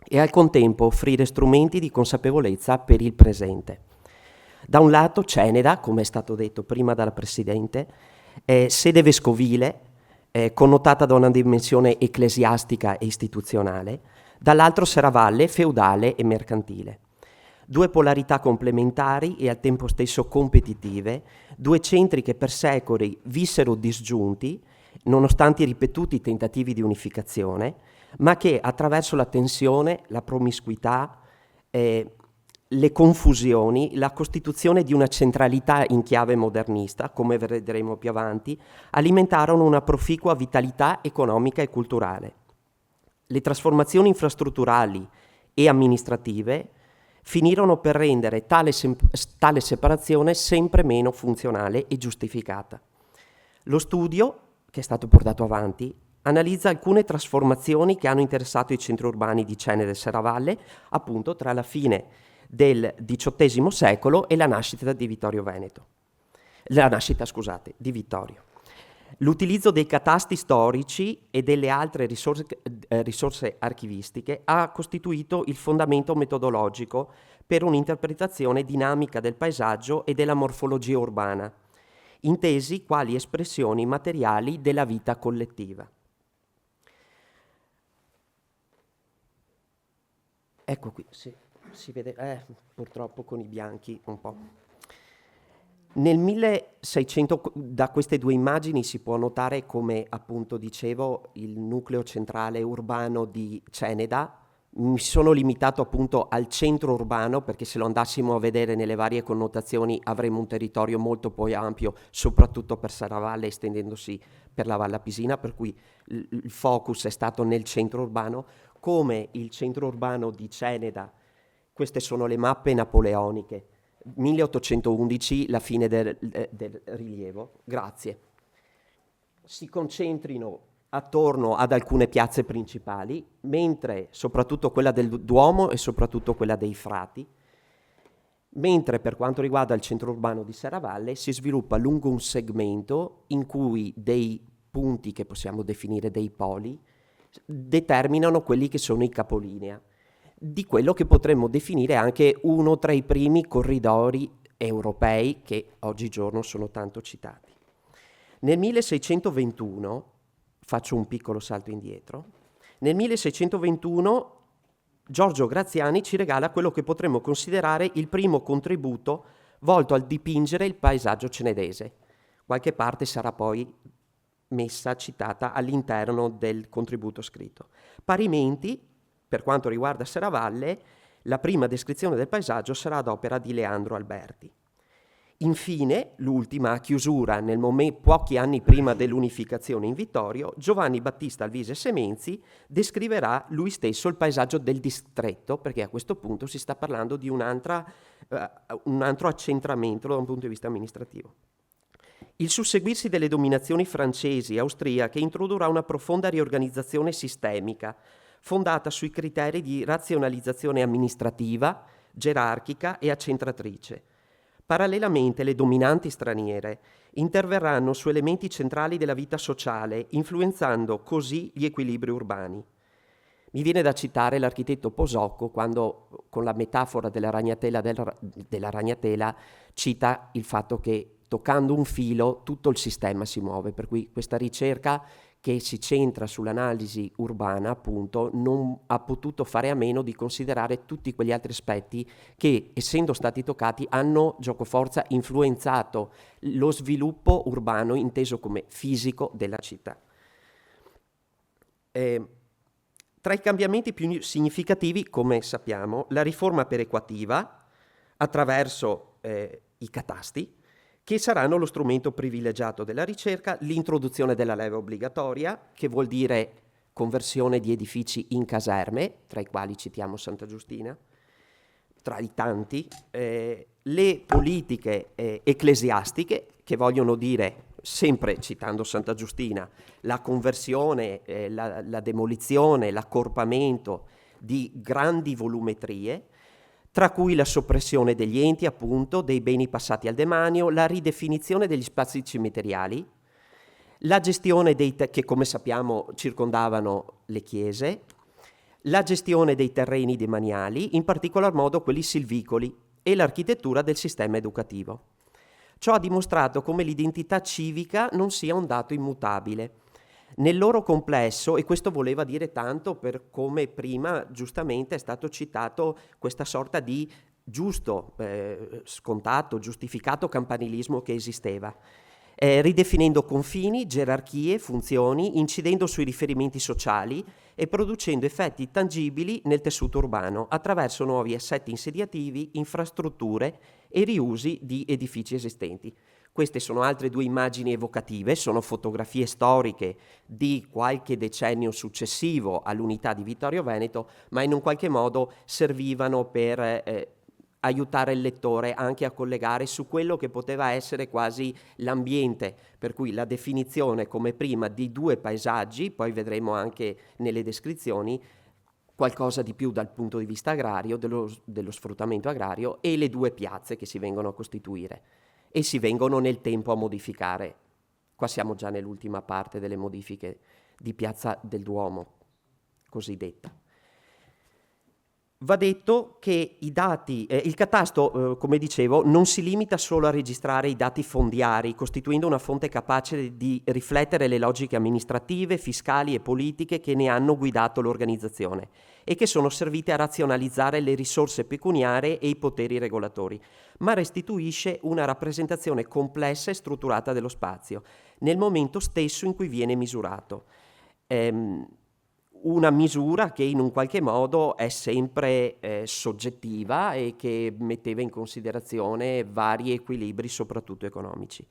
e al contempo offrire strumenti di consapevolezza per il presente. Da un lato Ceneda, come è stato detto prima dalla Presidente, è sede vescovile, connotata da una dimensione ecclesiastica e istituzionale, dall'altro Serravalle, feudale e mercantile. 2 polarità complementari e al tempo stesso competitive, 2 centri che per secoli vissero disgiunti, nonostante i ripetuti tentativi di unificazione, ma che attraverso la tensione, la promiscuità, le confusioni, la costituzione di una centralità in chiave modernista, come vedremo più avanti, alimentarono una proficua vitalità economica e culturale. Le trasformazioni infrastrutturali e amministrative finirono per rendere tale separazione sempre meno funzionale e giustificata. Lo studio, che è stato portato avanti, analizza alcune trasformazioni che hanno interessato i centri urbani di Ceneda e Serravalle, appunto tra la fine del XVIII secolo e la nascita di Vittorio Veneto. La nascita, scusate, di Vittorio. L'utilizzo dei catasti storici e delle altre risorse archivistiche ha costituito il fondamento metodologico per un'interpretazione dinamica del paesaggio e della morfologia urbana, intesi quali espressioni materiali della vita collettiva. Ecco qui, si vede, purtroppo con i bianchi un po'. Nel 1600, da queste due immagini si può notare come, appunto, dicevo, il nucleo centrale urbano di Ceneda. Mi sono limitato appunto al centro urbano perché se lo andassimo a vedere nelle varie connotazioni avremmo un territorio molto poi ampio, soprattutto per Serravalle estendendosi per la Valle Pisina, per cui il focus è stato nel centro urbano. Come il centro urbano di Ceneda, queste sono le mappe napoleoniche, 1811, la fine del rilievo, grazie. Si concentrino attorno ad alcune piazze principali, mentre soprattutto quella del Duomo e soprattutto quella dei Frati, mentre per quanto riguarda il centro urbano di Serravalle si sviluppa lungo un segmento in cui dei punti che possiamo definire dei poli determinano quelli che sono i capolinea di quello che potremmo definire anche uno tra i primi corridori europei che oggigiorno sono tanto citati. Nel 1621, faccio un piccolo salto indietro, nel 1621 Giorgio Graziani ci regala quello che potremmo considerare il primo contributo volto a dipingere il paesaggio cenedese. Qualche parte sarà poi messa, citata all'interno del contributo scritto. Parimenti, per quanto riguarda Serravalle, la prima descrizione del paesaggio sarà ad opera di Leandro Alberti. Infine, l'ultima, a chiusura, pochi anni prima dell'unificazione in Vittorio, Giovanni Battista Alvise Semenzi descriverà lui stesso il paesaggio del distretto, perché a questo punto si sta parlando di un altro accentramento da un punto di vista amministrativo. Il susseguirsi delle dominazioni francesi e austriache introdurrà una profonda riorganizzazione sistemica, fondata sui criteri di razionalizzazione amministrativa, gerarchica e accentratrice. Parallelamente le dominanti straniere interverranno su elementi centrali della vita sociale, influenzando così gli equilibri urbani. Mi viene da citare l'architetto Posocco quando, con la metafora della ragnatela, cita il fatto che toccando un filo tutto il sistema si muove, per cui questa ricerca che si centra sull'analisi urbana, appunto, non ha potuto fare a meno di considerare tutti quegli altri aspetti che, essendo stati toccati, hanno giocoforza influenzato lo sviluppo urbano inteso come fisico della città. Tra i cambiamenti più significativi, come sappiamo, la riforma perequativa attraverso i catasti, che saranno lo strumento privilegiato della ricerca, l'introduzione della leva obbligatoria, che vuol dire conversione di edifici in caserme, tra i quali citiamo Santa Giustina, tra i tanti, le politiche ecclesiastiche, che vogliono dire, sempre citando Santa Giustina, la conversione, la demolizione, l'accorpamento di grandi volumetrie, tra cui la soppressione degli enti, appunto, dei beni passati al demanio, la ridefinizione degli spazi cimiteriali, la gestione che, come sappiamo, circondavano le chiese, la gestione dei terreni demaniali, in particolar modo quelli silvicoli, e l'architettura del sistema educativo. Ciò ha dimostrato come l'identità civica non sia un dato immutabile. Nel loro complesso, e questo voleva dire tanto per come prima giustamente è stato citato questa sorta di giusto, scontato, giustificato campanilismo che esisteva, ridefinendo confini, gerarchie, funzioni, incidendo sui riferimenti sociali e producendo effetti tangibili nel tessuto urbano attraverso nuovi assetti insediativi, infrastrutture e riusi di edifici esistenti. Queste sono altre due immagini evocative, sono fotografie storiche di qualche decennio successivo all'unità di Vittorio Veneto, ma in un qualche modo servivano per aiutare il lettore anche a collegare su quello che poteva essere quasi l'ambiente, per cui la definizione come prima di 2 paesaggi, poi vedremo anche nelle descrizioni qualcosa di più dal punto di vista agrario, dello sfruttamento agrario, e le 2 piazze che si vengono a costituire e si vengono nel tempo a modificare. Qua siamo già nell'ultima parte delle modifiche di Piazza del Duomo, cosiddetta. Va detto che i dati, il catasto, come dicevo, non si limita solo a registrare i dati fondiari, costituendo una fonte capace di riflettere le logiche amministrative, fiscali e politiche che ne hanno guidato l'organizzazione e che sono servite a razionalizzare le risorse pecuniarie e i poteri regolatori, ma restituisce una rappresentazione complessa e strutturata dello spazio, nel momento stesso in cui viene misurato. Una misura che in un qualche modo è sempre soggettiva e che metteva in considerazione vari equilibri, soprattutto economici,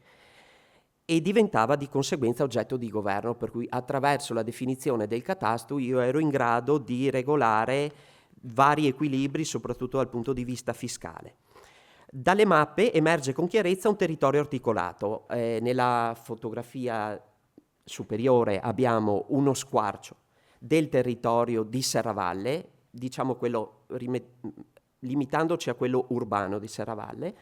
e diventava di conseguenza oggetto di governo, per cui attraverso la definizione del catasto io ero in grado di regolare vari equilibri, soprattutto dal punto di vista fiscale. Dalle mappe emerge con chiarezza un territorio articolato. Nella fotografia superiore abbiamo uno squarcio del territorio di Serravalle, diciamo quello limitandoci a quello urbano di Serravalle,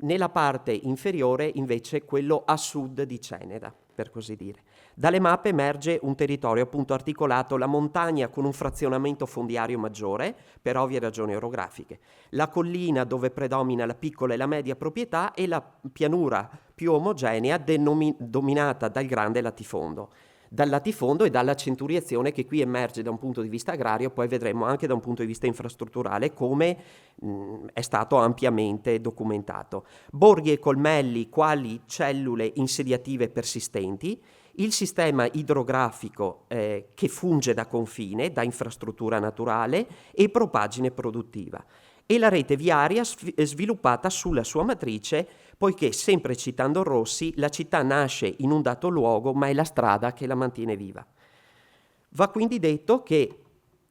nella parte inferiore invece quello a sud di Ceneda, per così dire. Dalle mappe emerge un territorio appunto articolato: la montagna con un frazionamento fondiario maggiore per ovvie ragioni orografiche, la collina dove predomina la piccola e la media proprietà e la pianura più omogenea dominata dal grande latifondo. Dal latifondo e dalla centuriazione che qui emerge da un punto di vista agrario, poi vedremo anche da un punto di vista infrastrutturale come è stato ampiamente documentato. Borghi e colmelli quali cellule insediative persistenti, il sistema idrografico che funge da confine, da infrastruttura naturale e propagine produttiva, e la rete viaria sviluppata sulla sua matrice, poiché, sempre citando Rossi, la città nasce in un dato luogo, ma è la strada che la mantiene viva. Va quindi detto che,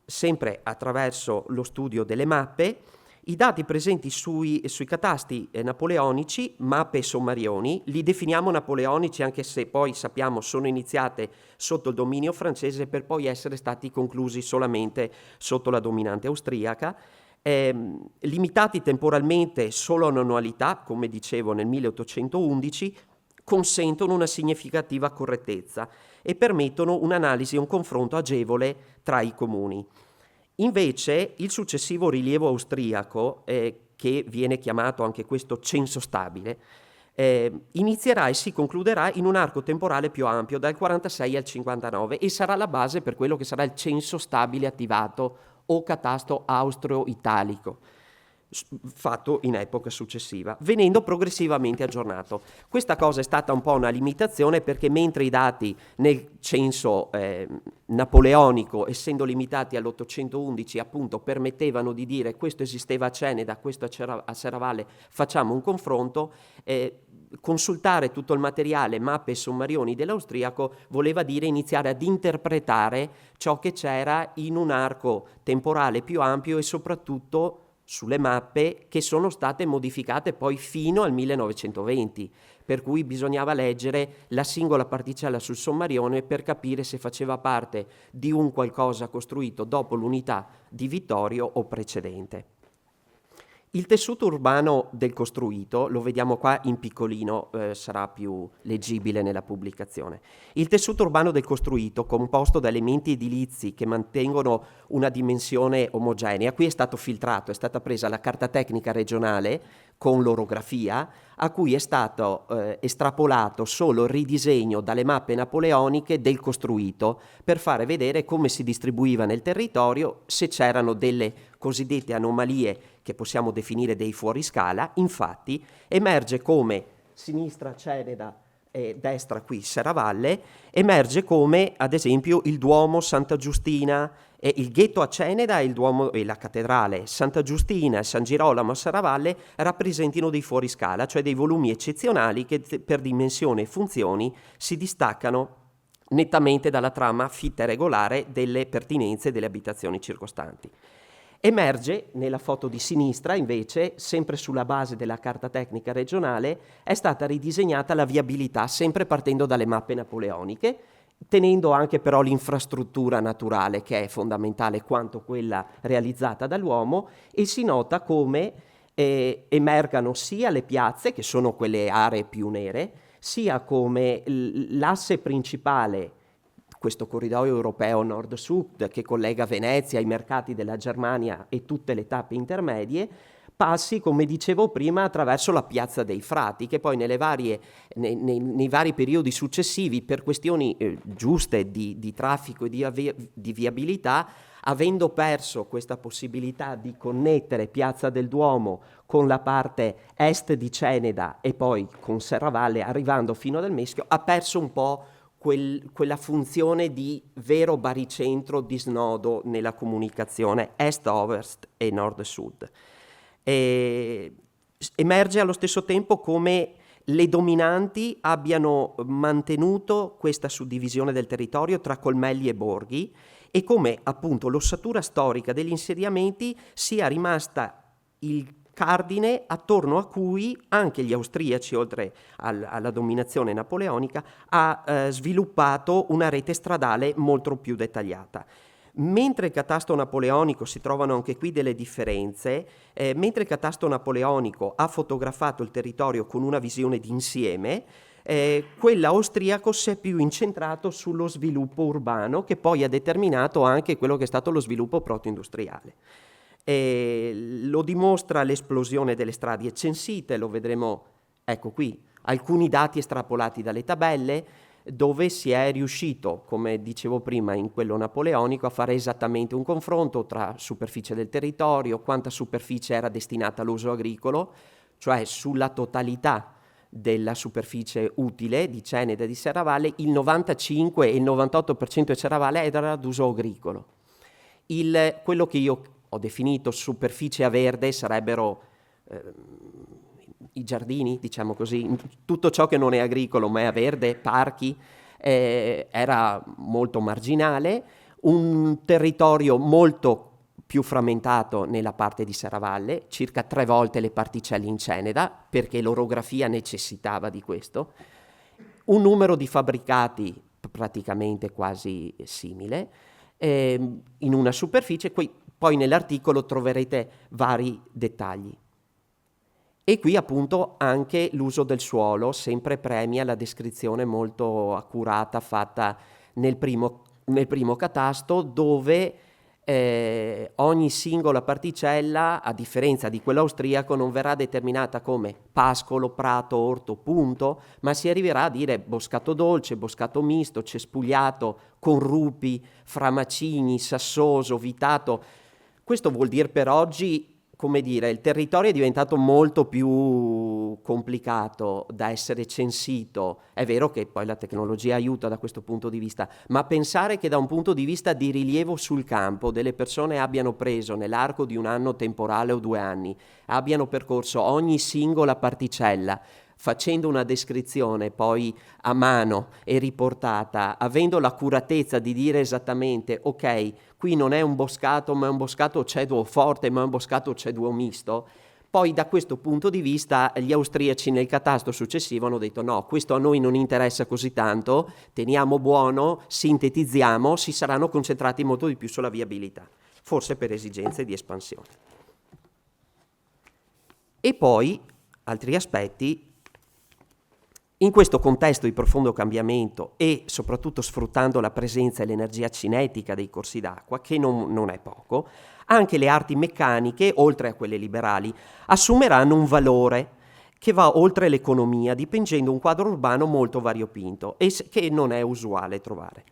sempre attraverso lo studio delle mappe, i dati presenti sui catasti napoleonici, mappe e sommarioni, li definiamo napoleonici anche se poi sappiamo sono iniziate sotto il dominio francese per poi essere stati conclusi solamente sotto la dominante austriaca, limitati temporalmente solo a un'annualità, come dicevo nel 1811, consentono una significativa correttezza e permettono un'analisi e un confronto agevole tra i comuni. Invece il successivo rilievo austriaco, che viene chiamato anche questo censo stabile, inizierà e si concluderà in un arco temporale più ampio, dal 46 al 59, e sarà la base per quello che sarà il censo stabile attivato o catasto austro-italico, fatto in epoca successiva, venendo progressivamente aggiornato. Questa cosa è stata un po' una limitazione, perché mentre i dati nel censo napoleonico, essendo limitati all'811, appunto permettevano di dire questo esisteva a Ceneda, questo a Serravalle, facciamo un confronto, consultare tutto il materiale, mappe e sommarioni dell'austriaco voleva dire iniziare ad interpretare ciò che c'era in un arco temporale più ampio e soprattutto sulle mappe che sono state modificate poi fino al 1920, per cui bisognava leggere la singola particella sul sommarione per capire se faceva parte di un qualcosa costruito dopo l'unità di Vittorio o precedente. Il tessuto urbano del costruito, lo vediamo qua in piccolino, sarà più leggibile nella pubblicazione. Il tessuto urbano del costruito, composto da elementi edilizi che mantengono una dimensione omogenea, qui è stato filtrato, è stata presa la carta tecnica regionale con l'orografia, a cui è stato estrapolato solo il ridisegno dalle mappe napoleoniche del costruito, per fare vedere come si distribuiva nel territorio, se c'erano delle cosiddette anomalie che possiamo definire dei fuoriscala. Infatti emerge come sinistra Ceneda e destra qui Serravalle, emerge come ad esempio il Duomo Santa Giustina, il ghetto a Ceneda e il Duomo e la cattedrale Santa Giustina e San Girolamo a Serravalle rappresentino dei fuoriscala, cioè dei volumi eccezionali che per dimensione e funzioni si distaccano nettamente dalla trama fitta e regolare delle pertinenze delle abitazioni circostanti. Emerge nella foto di sinistra, invece, sempre sulla base della carta tecnica regionale, è stata ridisegnata la viabilità, sempre partendo dalle mappe napoleoniche, tenendo anche però l'infrastruttura naturale, che è fondamentale quanto quella realizzata dall'uomo, e si nota come emergano sia le piazze, che sono quelle aree più nere, sia come l'asse principale, questo corridoio europeo nord-sud che collega Venezia ai mercati della Germania e tutte le tappe intermedie, passi, come dicevo prima, attraverso la Piazza dei Frati, che poi nei vari periodi successivi, per questioni giuste di traffico e di viabilità, avendo perso questa possibilità di connettere Piazza del Duomo con la parte est di Ceneda e poi con Serravalle, arrivando fino al Meschio, ha perso un po' quella funzione di vero baricentro di snodo nella comunicazione est-ovest e nord-sud. Emerge allo stesso tempo come le dominanti abbiano mantenuto questa suddivisione del territorio tra colmelli e borghi e come appunto l'ossatura storica degli insediamenti sia rimasta il cardine attorno a cui anche gli austriaci, oltre alla dominazione napoleonica, ha sviluppato una rete stradale molto più dettagliata. Mentre il catasto napoleonico, si trovano anche qui delle differenze, mentre il catasto napoleonico ha fotografato il territorio con una visione d'insieme, quello austriaco si è più incentrato sullo sviluppo urbano, che poi ha determinato anche quello che è stato lo sviluppo proto-industriale. Lo dimostra l'esplosione delle strade censite, lo vedremo, ecco qui, alcuni dati estrapolati dalle tabelle, dove si è riuscito, come dicevo prima in quello napoleonico, a fare esattamente un confronto tra superficie del territorio, quanta superficie era destinata all'uso agricolo, cioè sulla totalità della superficie utile di Ceneda e di Serravalle, il 95 e il 98% di Serravalle era ad uso agricolo. Quello che io ho definito superficie a verde sarebbero i giardini, diciamo così, tutto ciò che non è agricolo ma è a verde, parchi, era molto marginale, un territorio molto più frammentato nella parte di Serravalle, circa 3 volte le particelle in Ceneda, perché l'orografia necessitava di questo, un numero di fabbricati praticamente quasi simile, in una superficie, poi nell'articolo troverete vari dettagli. E qui appunto anche l'uso del suolo sempre premia la descrizione molto accurata fatta nel primo catasto, dove ogni singola particella, a differenza di quello austriaco, non verrà determinata come pascolo, prato, orto, punto, ma si arriverà a dire boscato dolce, boscato misto, cespugliato, con rupi, framacini, sassoso, vitato. Questo vuol dire per oggi, come dire, il territorio è diventato molto più complicato da essere censito. È vero che poi la tecnologia aiuta da questo punto di vista, ma pensare che da un punto di vista di rilievo sul campo delle persone abbiano preso nell'arco di un anno temporale o 2 anni, abbiano percorso ogni singola particella, facendo una descrizione poi a mano e riportata, avendo l'accuratezza di dire esattamente ok, qui non è un boscato ma è un boscato ceduo forte, ma è un boscato ceduo misto, poi da questo punto di vista gli austriaci nel catasto successivo hanno detto no, questo a noi non interessa così tanto, teniamo buono, sintetizziamo, si saranno concentrati molto di più sulla viabilità, forse per esigenze di espansione. E poi altri aspetti. In questo contesto di profondo cambiamento e soprattutto sfruttando la presenza e l'energia cinetica dei corsi d'acqua, che non è poco, anche le arti meccaniche, oltre a quelle liberali, assumeranno un valore che va oltre l'economia, dipingendo un quadro urbano molto variopinto e che non è usuale trovare.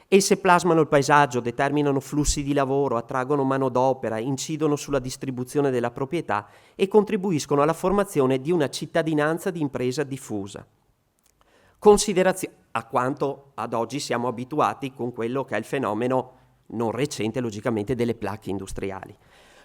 Esse plasmano il paesaggio, determinano flussi di lavoro, attraggono manodopera, incidono sulla distribuzione della proprietà e contribuiscono alla formazione di una cittadinanza di impresa diffusa. Considerazione a quanto ad oggi siamo abituati con quello che è il fenomeno non recente, logicamente, delle placche industriali.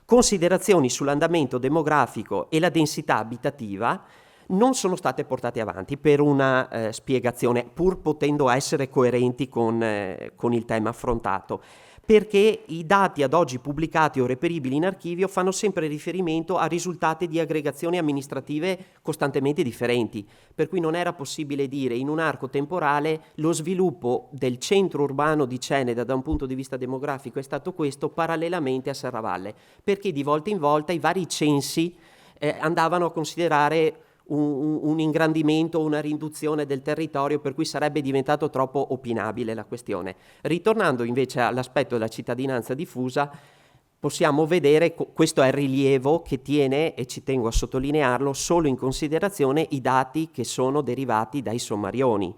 Considerazioni sull'andamento demografico e la densità abitativa non sono state portate avanti per una spiegazione, pur potendo essere coerenti con il tema affrontato, perché i dati ad oggi pubblicati o reperibili in archivio fanno sempre riferimento a risultati di aggregazioni amministrative costantemente differenti, per cui non era possibile dire in un arco temporale lo sviluppo del centro urbano di Ceneda da un punto di vista demografico è stato questo parallelamente a Serravalle, perché di volta in volta i vari censi andavano a considerare un ingrandimento, una riduzione del territorio, per cui sarebbe diventato troppo opinabile la questione. Ritornando invece all'aspetto della cittadinanza diffusa, possiamo vedere, questo è il rilievo che tiene, e ci tengo a sottolinearlo, solo in considerazione i dati che sono derivati dai sommarioni,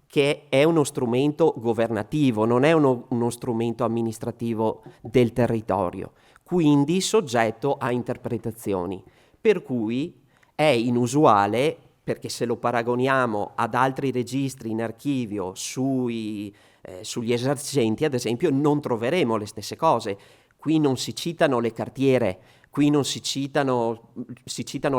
che è uno strumento governativo, non è uno strumento amministrativo del territorio, quindi soggetto a interpretazioni. Per cui è inusuale, perché se lo paragoniamo ad altri registri in archivio sugli esercenti, ad esempio, non troveremo le stesse cose. Qui non si citano le cartiere, qui non si citano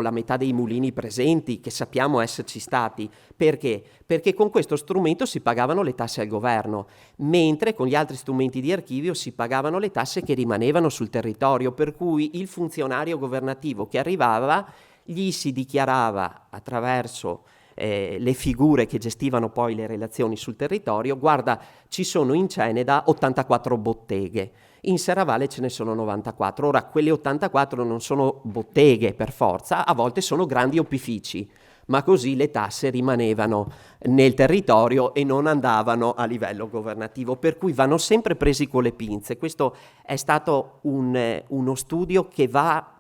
la metà dei mulini presenti, che sappiamo esserci stati. Perché? Perché con questo strumento si pagavano le tasse al governo, mentre con gli altri strumenti di archivio si pagavano le tasse che rimanevano sul territorio, per cui il funzionario governativo che arrivava gli si dichiarava attraverso le figure che gestivano poi le relazioni sul territorio: guarda, ci sono in Ceneda 84 botteghe, in Serravalle ce ne sono 94. Ora, quelle 84 non sono botteghe per forza, a volte sono grandi opifici, ma così le tasse rimanevano nel territorio e non andavano a livello governativo, per cui vanno sempre presi con le pinze. Questo è stato uno studio che va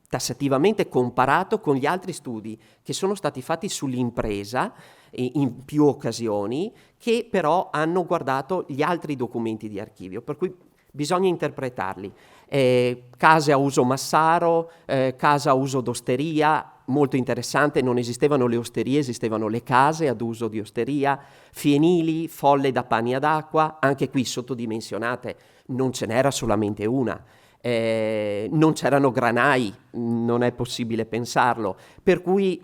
tassativamente comparato con gli altri studi che sono stati fatti sull'impresa in più occasioni, che però hanno guardato gli altri documenti di archivio, per cui bisogna interpretarli. Case a uso massaro, casa a uso d'osteria, molto interessante, non esistevano le osterie, esistevano le case ad uso di osteria, fienili, folle da pani ad acqua, anche qui sottodimensionate, non ce n'era solamente una. Non c'erano granai, non è possibile pensarlo, per cui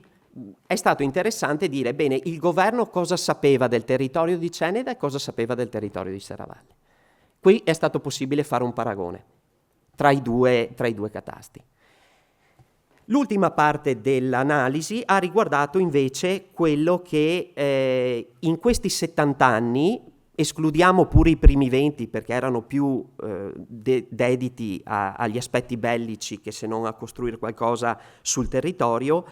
è stato interessante dire, bene, il governo cosa sapeva del territorio di Ceneda e cosa sapeva del territorio di Serravalle. Qui è stato possibile fare un paragone tra i due catasti. L'ultima parte dell'analisi ha riguardato invece quello che in questi 70 anni, escludiamo pure i primi 20 perché erano più dediti agli aspetti bellici che se non a costruire qualcosa sul territorio,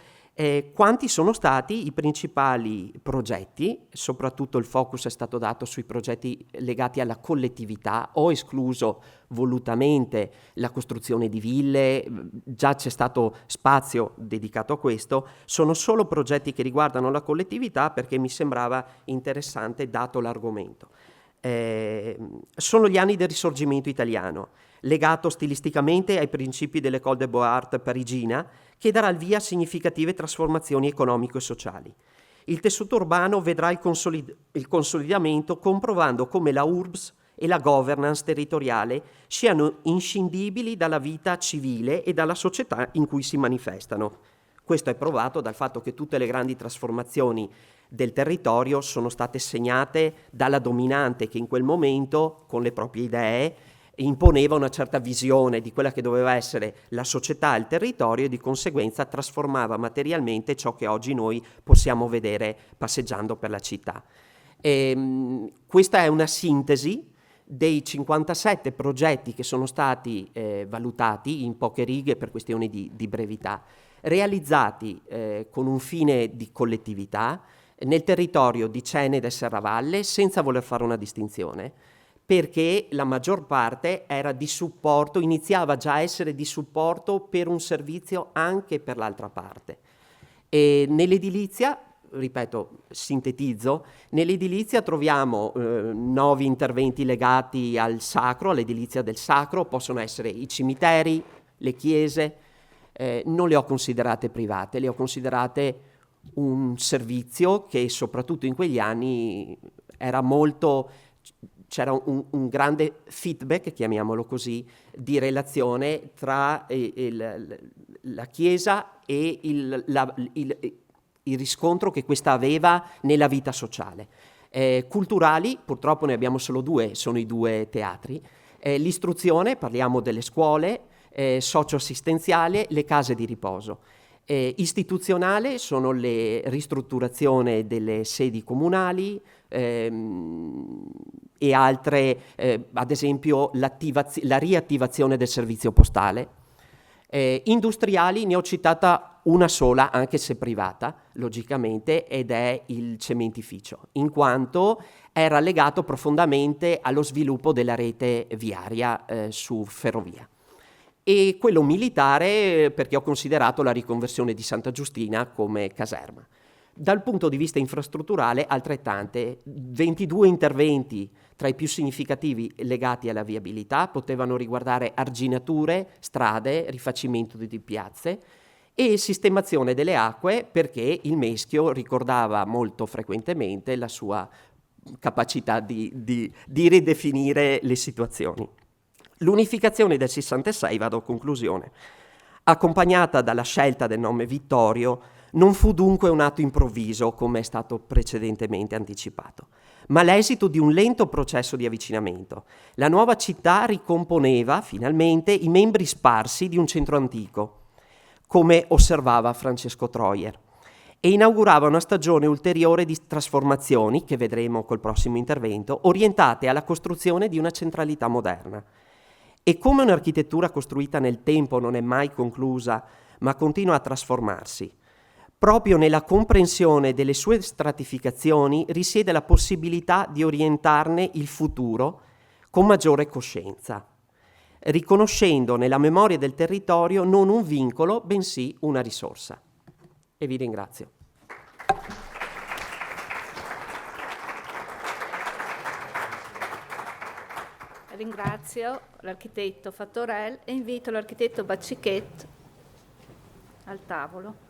quanti sono stati i principali progetti. Soprattutto il focus è stato dato sui progetti legati alla collettività. Ho escluso volutamente la costruzione di ville, già c'è stato spazio dedicato a questo. Sono solo progetti che riguardano la collettività perché mi sembrava interessante dato l'argomento. Sono gli anni del Risorgimento italiano, legato stilisticamente ai principi dell'École des Beaux-Arts parigina, che darà il via a significative trasformazioni economiche e sociali. Il tessuto urbano vedrà il consolidamento, comprovando come la URBS e la governance territoriale siano inscindibili dalla vita civile e dalla società in cui si manifestano. Questo è provato dal fatto che tutte le grandi trasformazioni del territorio sono state segnate dalla dominante che in quel momento, con le proprie idee, imponeva una certa visione di quella che doveva essere la società e il territorio, e di conseguenza trasformava materialmente ciò che oggi noi possiamo vedere passeggiando per la città. Questa è una sintesi dei 57 progetti che sono stati valutati in poche righe per questioni di brevità, realizzati con un fine di collettività nel territorio di Ceneda e Serravalle, senza voler fare una distinzione, perché la maggior parte era di supporto, iniziava già a essere di supporto per un servizio anche per l'altra parte. E nell'edilizia, ripeto, sintetizzo, nell'edilizia troviamo 9 interventi legati al sacro, all'edilizia del sacro, possono essere i cimiteri, le chiese, non le ho considerate private, le ho considerate un servizio che soprattutto in quegli anni era molto... c'era un grande feedback, chiamiamolo così, di relazione tra la Chiesa e il riscontro che questa aveva nella vita sociale. culturali, purtroppo ne abbiamo solo 2, sono i 2 teatri, l'istruzione, parliamo delle scuole, socioassistenziale, le case di riposo. Istituzionale sono le ristrutturazione delle sedi comunali e altre, ad esempio la riattivazione del servizio postale. Industriali ne ho citata una sola, anche se privata, logicamente, ed è il cementificio, in quanto era legato profondamente allo sviluppo della rete viaria su ferrovia. E quello militare perché ho considerato la riconversione di Santa Giustina come caserma. Dal punto di vista infrastrutturale altrettante, 22 interventi tra i più significativi legati alla viabilità potevano riguardare arginature, strade, rifacimento di piazze e sistemazione delle acque, perché il Meschio ricordava molto frequentemente la sua capacità di ridefinire le situazioni. L'unificazione del 66, vado a conclusione, accompagnata dalla scelta del nome Vittorio, non fu dunque un atto improvviso, come è stato precedentemente anticipato, ma l'esito di un lento processo di avvicinamento. La nuova città ricomponeva, finalmente, i membri sparsi di un centro antico, come osservava Francesco Troyer, e inaugurava una stagione ulteriore di trasformazioni, che vedremo col prossimo intervento, orientate alla costruzione di una centralità moderna. E come un'architettura costruita nel tempo non è mai conclusa, ma continua a trasformarsi, proprio nella comprensione delle sue stratificazioni risiede la possibilità di orientarne il futuro con maggiore coscienza, riconoscendo nella memoria del territorio non un vincolo, bensì una risorsa. E vi ringrazio. Ringrazio l'architetto Fattorel e invito l'architetto Baccichet al tavolo.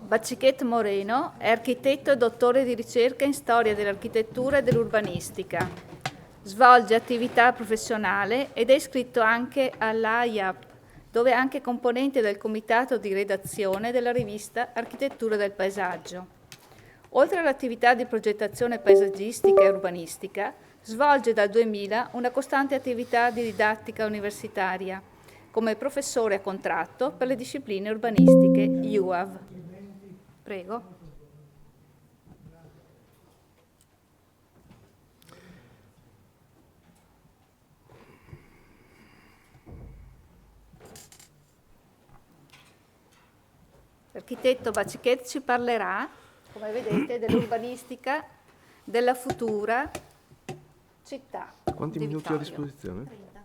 Baccichet Moreno è architetto e dottore di ricerca in storia dell'architettura e dell'urbanistica. Svolge attività professionale ed è iscritto anche all'AIAP, dove è anche componente del comitato di redazione della rivista Architettura del Paesaggio. Oltre all'attività di progettazione paesaggistica e urbanistica, svolge dal 2000 una costante attività di didattica universitaria, come professore a contratto per le discipline urbanistiche UAV. Prego. L'architetto Baccichet ci parlerà, come vedete, dell'urbanistica della futura città. Quanti di minuti ho a Vittorio? disposizione? 30.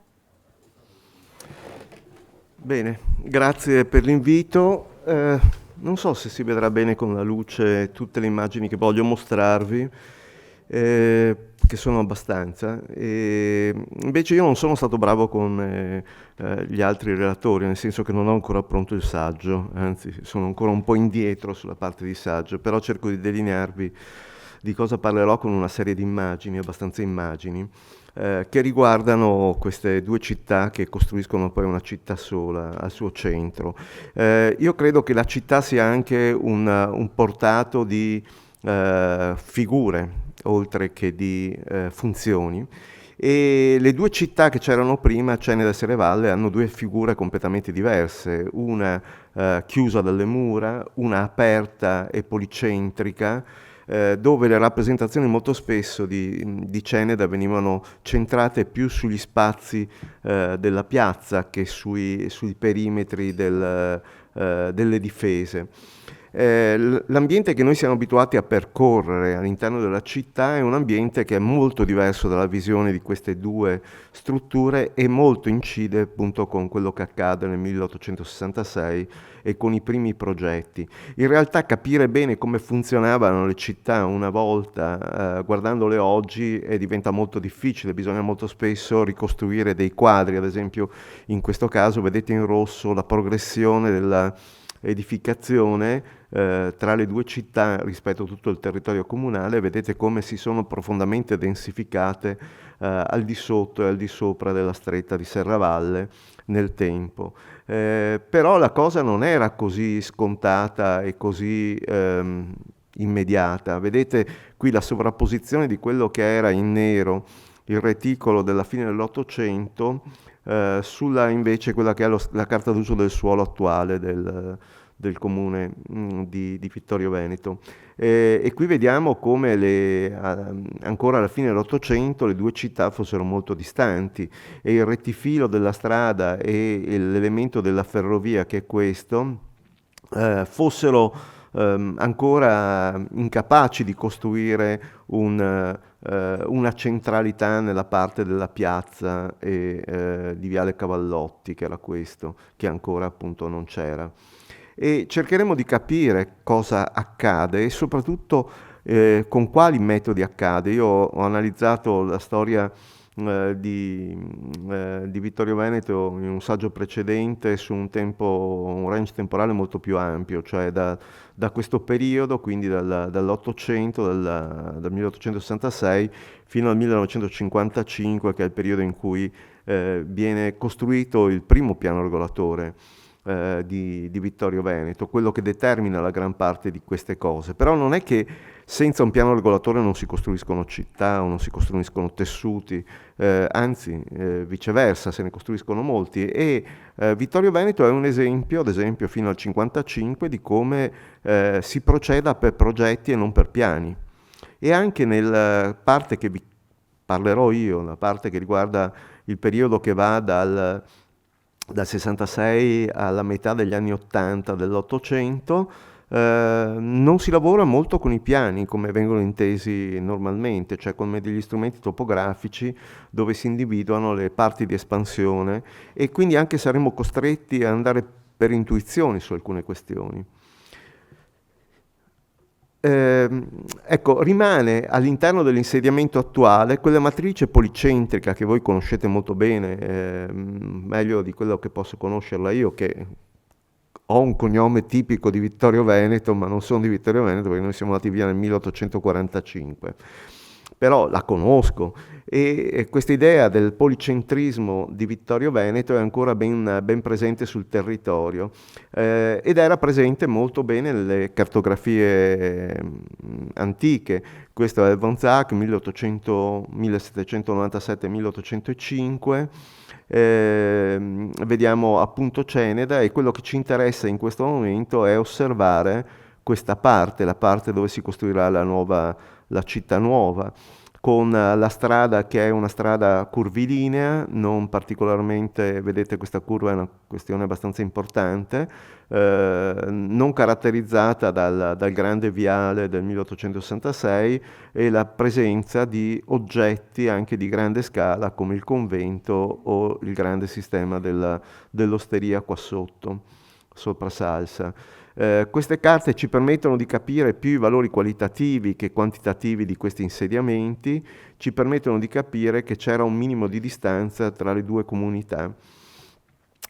Bene, grazie per l'invito. Non so se si vedrà bene con la luce tutte le immagini che voglio mostrarvi, che sono abbastanza. Invece io non sono stato bravo con gli altri relatori, nel senso che non ho ancora pronto il saggio, anzi sono ancora un po' indietro sulla parte di saggio, però cerco di delinearvi di cosa parlerò con una serie di immagini, abbastanza immagini, che riguardano queste 2 città che costruiscono poi una città sola al suo centro. Io credo che la città sia anche un portato di figure, oltre che di funzioni, e le 2 città che c'erano prima, Ceneda e Serravalle, hanno 2 figure completamente diverse, una chiusa dalle mura, una aperta e policentrica, dove le rappresentazioni molto spesso di Ceneda venivano centrate più sugli spazi della piazza che sui perimetri delle difese. L'ambiente che noi siamo abituati a percorrere all'interno della città è un ambiente che è molto diverso dalla visione di queste 2 strutture e molto incide appunto con quello che accade nel 1866 e con i primi progetti. In realtà capire bene come funzionavano le città una volta, guardandole oggi, diventa molto difficile, bisogna molto spesso ricostruire dei quadri. Ad esempio in questo caso vedete in rosso la progressione edificazione tra le due città rispetto a tutto il territorio comunale. Vedete come si sono profondamente densificate al di sotto e al di sopra della stretta di Serravalle nel tempo. Però la cosa non era così scontata e così immediata. Vedete qui la sovrapposizione di quello che era in nero il reticolo della fine dell'Ottocento sulla invece quella che è la carta d'uso del suolo attuale del comune di Vittorio Veneto. E qui vediamo come ancora alla fine dell'Ottocento le due città fossero molto distanti e il rettifilo della strada e l'elemento della ferrovia, che è questo, fossero ancora incapaci di costruire una centralità nella parte della piazza e di Viale Cavallotti, che era questo, che ancora appunto non c'era. E cercheremo di capire cosa accade e soprattutto con quali metodi accade. Io ho analizzato la storia di Vittorio Veneto in un saggio precedente su un range temporale molto più ampio, cioè da questo periodo, quindi dall'Ottocento, dal 1866 fino al 1955, che è il periodo in cui viene costruito il primo piano regolatore di Vittorio Veneto, quello che determina la gran parte di queste cose. Però non è che senza un piano regolatore non si costruiscono città o non si costruiscono tessuti, anzi viceversa, se ne costruiscono molti, e Vittorio Veneto è un esempio, ad esempio fino al 55, di come si proceda per progetti e non per piani. E anche nella parte che vi parlerò io, la parte che riguarda il periodo che va dal 66 alla metà degli anni 80 dell'Ottocento, non si lavora molto con i piani come vengono intesi normalmente, cioè con degli strumenti topografici dove si individuano le parti di espansione, e quindi anche saremo costretti ad andare per intuizioni su alcune questioni. Ecco, rimane all'interno dell'insediamento attuale quella matrice policentrica che voi conoscete molto bene, meglio di quello che posso conoscerla io, che ho un cognome tipico di Vittorio Veneto, ma non sono di Vittorio Veneto perché noi siamo andati via nel 1845. Però la conosco, e questa idea del policentrismo di Vittorio Veneto è ancora ben presente sul territorio, ed era presente molto bene nelle cartografie antiche. Questo è Von Zach, 1797-1805, vediamo appunto Ceneda, e quello che ci interessa in questo momento è osservare questa parte, la parte dove si costruirà la città nuova, con la strada che è una strada curvilinea, non particolarmente, vedete questa curva è una questione abbastanza importante, non caratterizzata dal grande viale del 1866 e la presenza di oggetti anche di grande scala come il convento o il grande sistema dell'osteria qua sopra Salsa. Queste carte ci permettono di capire più i valori qualitativi che quantitativi di questi insediamenti, ci permettono di capire che c'era un minimo di distanza tra le due comunità.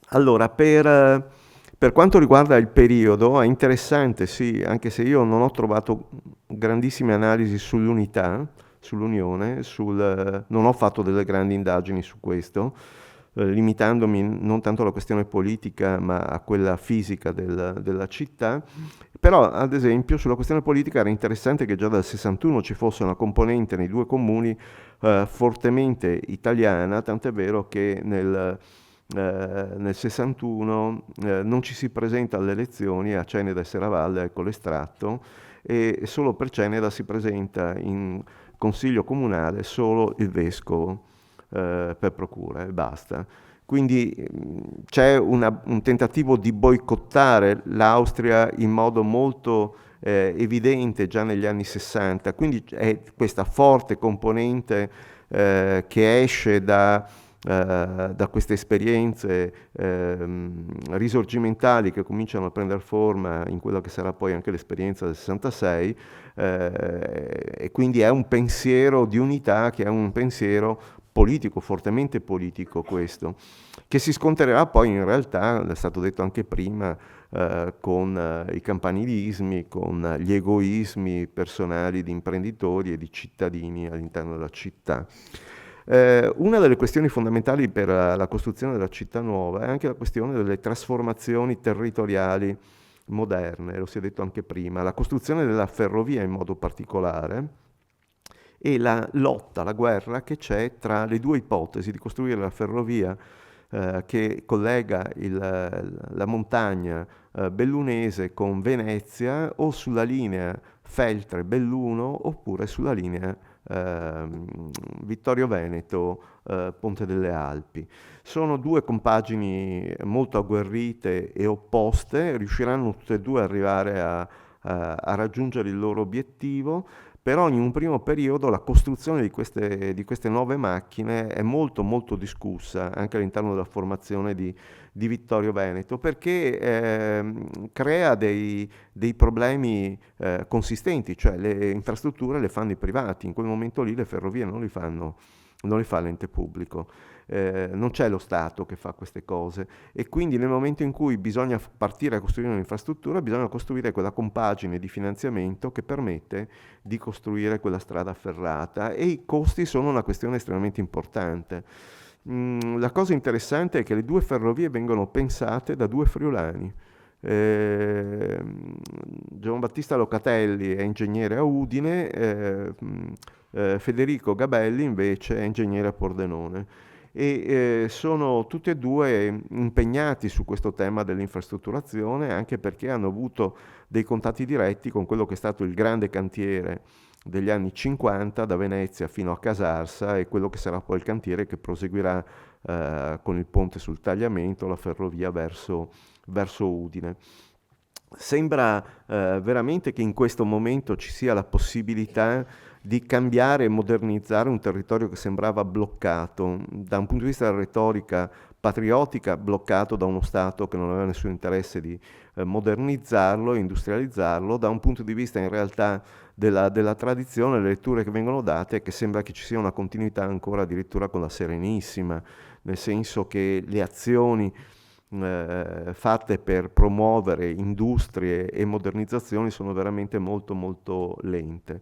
Allora, per quanto riguarda il periodo, è interessante, sì, anche se io non ho trovato grandissime analisi sull'unità, sull'unione, non ho fatto delle grandi indagini su questo, limitandomi non tanto alla questione politica ma a quella fisica della città. Però ad esempio sulla questione politica era interessante che già dal 61 ci fosse una componente nei due comuni fortemente italiana, tant'è vero che nel 61 non ci si presenta alle elezioni a Ceneda e Serravalle, ecco l'estratto, e solo per Ceneda si presenta in consiglio comunale solo il vescovo per procura e basta. Quindi c'è un tentativo di boicottare l'Austria in modo molto evidente già negli anni 60, quindi è questa forte componente che esce da queste esperienze risorgimentali che cominciano a prendere forma in quella che sarà poi anche l'esperienza del 66, e quindi è un pensiero di unità che è un pensiero politico, fortemente politico questo, che si scontrerà poi in realtà, è stato detto anche prima, con i campanilismi, con gli egoismi personali di imprenditori e di cittadini all'interno della città. Una delle questioni fondamentali per la costruzione della città nuova è anche la questione delle trasformazioni territoriali moderne, lo si è detto anche prima, la costruzione della ferrovia in modo particolare e la lotta, la guerra che c'è tra le due ipotesi di costruire la ferrovia che collega la montagna bellunese con Venezia o sulla linea Feltre-Belluno oppure sulla linea Vittorio Veneto, Ponte delle Alpi. Sono due compagini molto agguerrite e opposte, riusciranno tutte e due ad arrivare a raggiungere il loro obiettivo, però in un primo periodo la costruzione di queste nuove macchine è molto molto discussa anche all'interno della formazione di Vittorio Veneto, perché crea dei problemi consistenti, cioè le infrastrutture le fanno i privati, in quel momento lì le ferrovie non le fa l'ente pubblico. Non c'è lo Stato che fa queste cose e quindi nel momento in cui bisogna partire a costruire un'infrastruttura bisogna costruire quella compagine di finanziamento che permette di costruire quella strada ferrata e i costi sono una questione estremamente importante. La cosa interessante è che le due ferrovie vengono pensate da due friulani. Giambattista Locatelli è ingegnere a Udine, Federico Gabelli invece è ingegnere a Pordenone e sono tutti e due impegnati su questo tema dell'infrastrutturazione anche perché hanno avuto dei contatti diretti con quello che è stato il grande cantiere degli anni 50 da Venezia fino a Casarsa e quello che sarà poi il cantiere che proseguirà con il ponte sul Tagliamento, la ferrovia verso Udine. Sembra veramente che in questo momento ci sia la possibilità di cambiare e modernizzare un territorio che sembrava bloccato, da un punto di vista della retorica patriottica, bloccato da uno Stato che non aveva nessun interesse di modernizzarlo, industrializzarlo, da un punto di vista in realtà della tradizione, le letture che vengono date è che sembra che ci sia una continuità ancora addirittura con la Serenissima, nel senso che le azioni fatte per promuovere industrie e modernizzazioni sono veramente molto molto lente.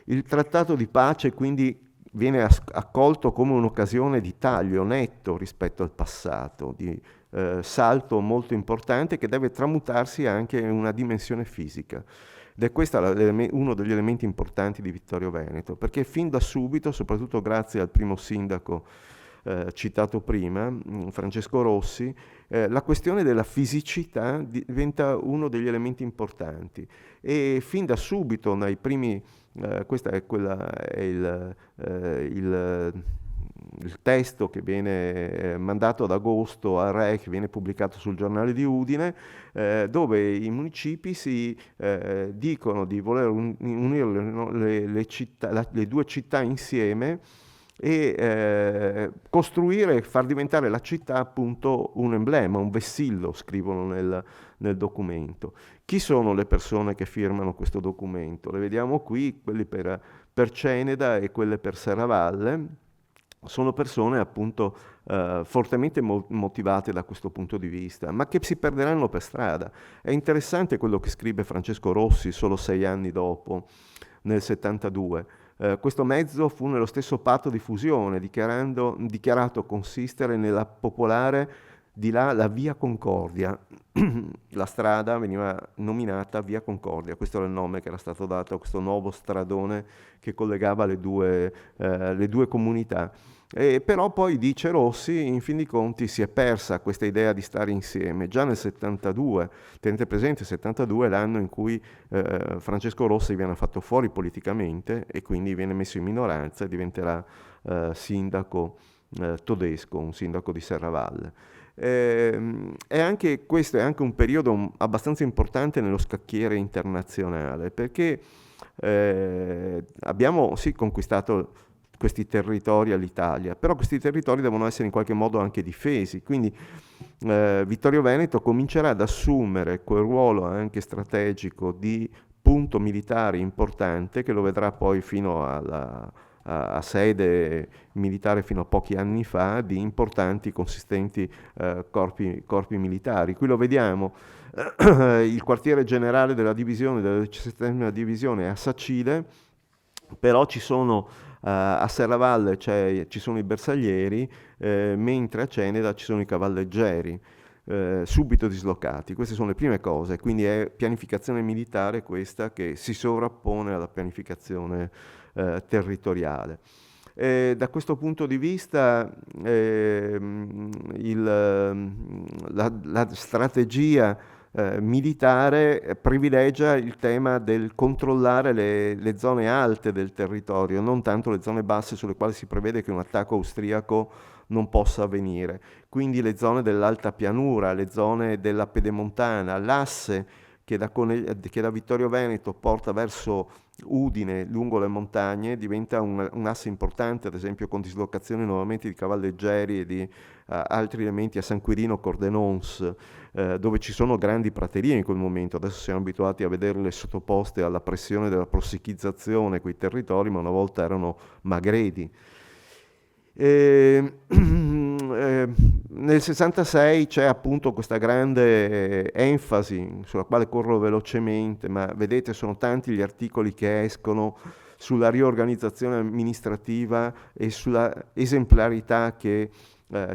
Il trattato di pace quindi viene accolto come un'occasione di taglio netto rispetto al passato, di salto molto importante che deve tramutarsi anche in una dimensione fisica. Ed è questo uno degli elementi importanti di Vittorio Veneto, perché fin da subito, soprattutto grazie al primo sindaco citato prima, Francesco Rossi, la questione della fisicità diventa uno degli elementi importanti e fin da subito nei primi questo è il testo che viene mandato ad agosto al Re, che viene pubblicato sul giornale di Udine, dove i municipi si dicono di voler unire le due città insieme e costruire e far diventare la città appunto un emblema, un vessillo, scrivono nel documento. Chi sono le persone che firmano questo documento? Le vediamo qui, quelli per Ceneda e quelle per Serravalle. Sono persone appunto fortemente motivate da questo punto di vista, ma che si perderanno per strada. È interessante quello che scrive Francesco Rossi solo 6 anni dopo, nel 72. Questo mezzo fu nello stesso patto di fusione, dichiarato consistere nella popolare di là la Via Concordia. La strada veniva nominata Via Concordia, questo era il nome che era stato dato a questo nuovo stradone che collegava le due comunità. Però poi, dice Rossi, in fin dei conti si è persa questa idea di stare insieme. Già nel 72, tenete presente, il 72 è l'anno in cui Francesco Rossi viene fatto fuori politicamente e quindi viene messo in minoranza e diventerà sindaco tedesco, un sindaco di Serravalle. Questo è anche un periodo abbastanza importante nello scacchiere internazionale, perché abbiamo sì conquistato questi territori all'Italia, però questi territori devono essere in qualche modo anche difesi, quindi Vittorio Veneto comincerà ad assumere quel ruolo anche strategico di punto militare importante che lo vedrà poi fino a sede militare fino a pochi anni fa di importanti, consistenti corpi militari. Qui lo vediamo, il quartiere generale della divisione, della 17ª divisione è a Sacile, però ci sono a Serravalle ci sono i bersaglieri, mentre a Ceneda ci sono i cavalleggeri. Subito dislocati. Queste sono le prime cose, quindi è pianificazione militare questa che si sovrappone alla pianificazione territoriale. Da questo punto di vista la strategia militare privilegia il tema del controllare le zone alte del territorio, non tanto le zone basse sulle quali si prevede che un attacco austriaco non possa avvenire. Quindi le zone dell'alta pianura, le zone della Pedemontana, l'asse che da Vittorio Veneto porta verso Udine lungo le montagne diventa un asse importante, ad esempio con dislocazioni nuovamente di cavalleggeri e di altri elementi a San Quirino Cordenons, dove ci sono grandi praterie in quel momento. Adesso siamo abituati a vederle sottoposte alla pressione della prossichizzazione quei territori, ma una volta erano magredi. Nel 66 c'è appunto questa grande enfasi sulla quale corro velocemente, ma vedete sono tanti gli articoli che escono sulla riorganizzazione amministrativa e sulla esemplarità che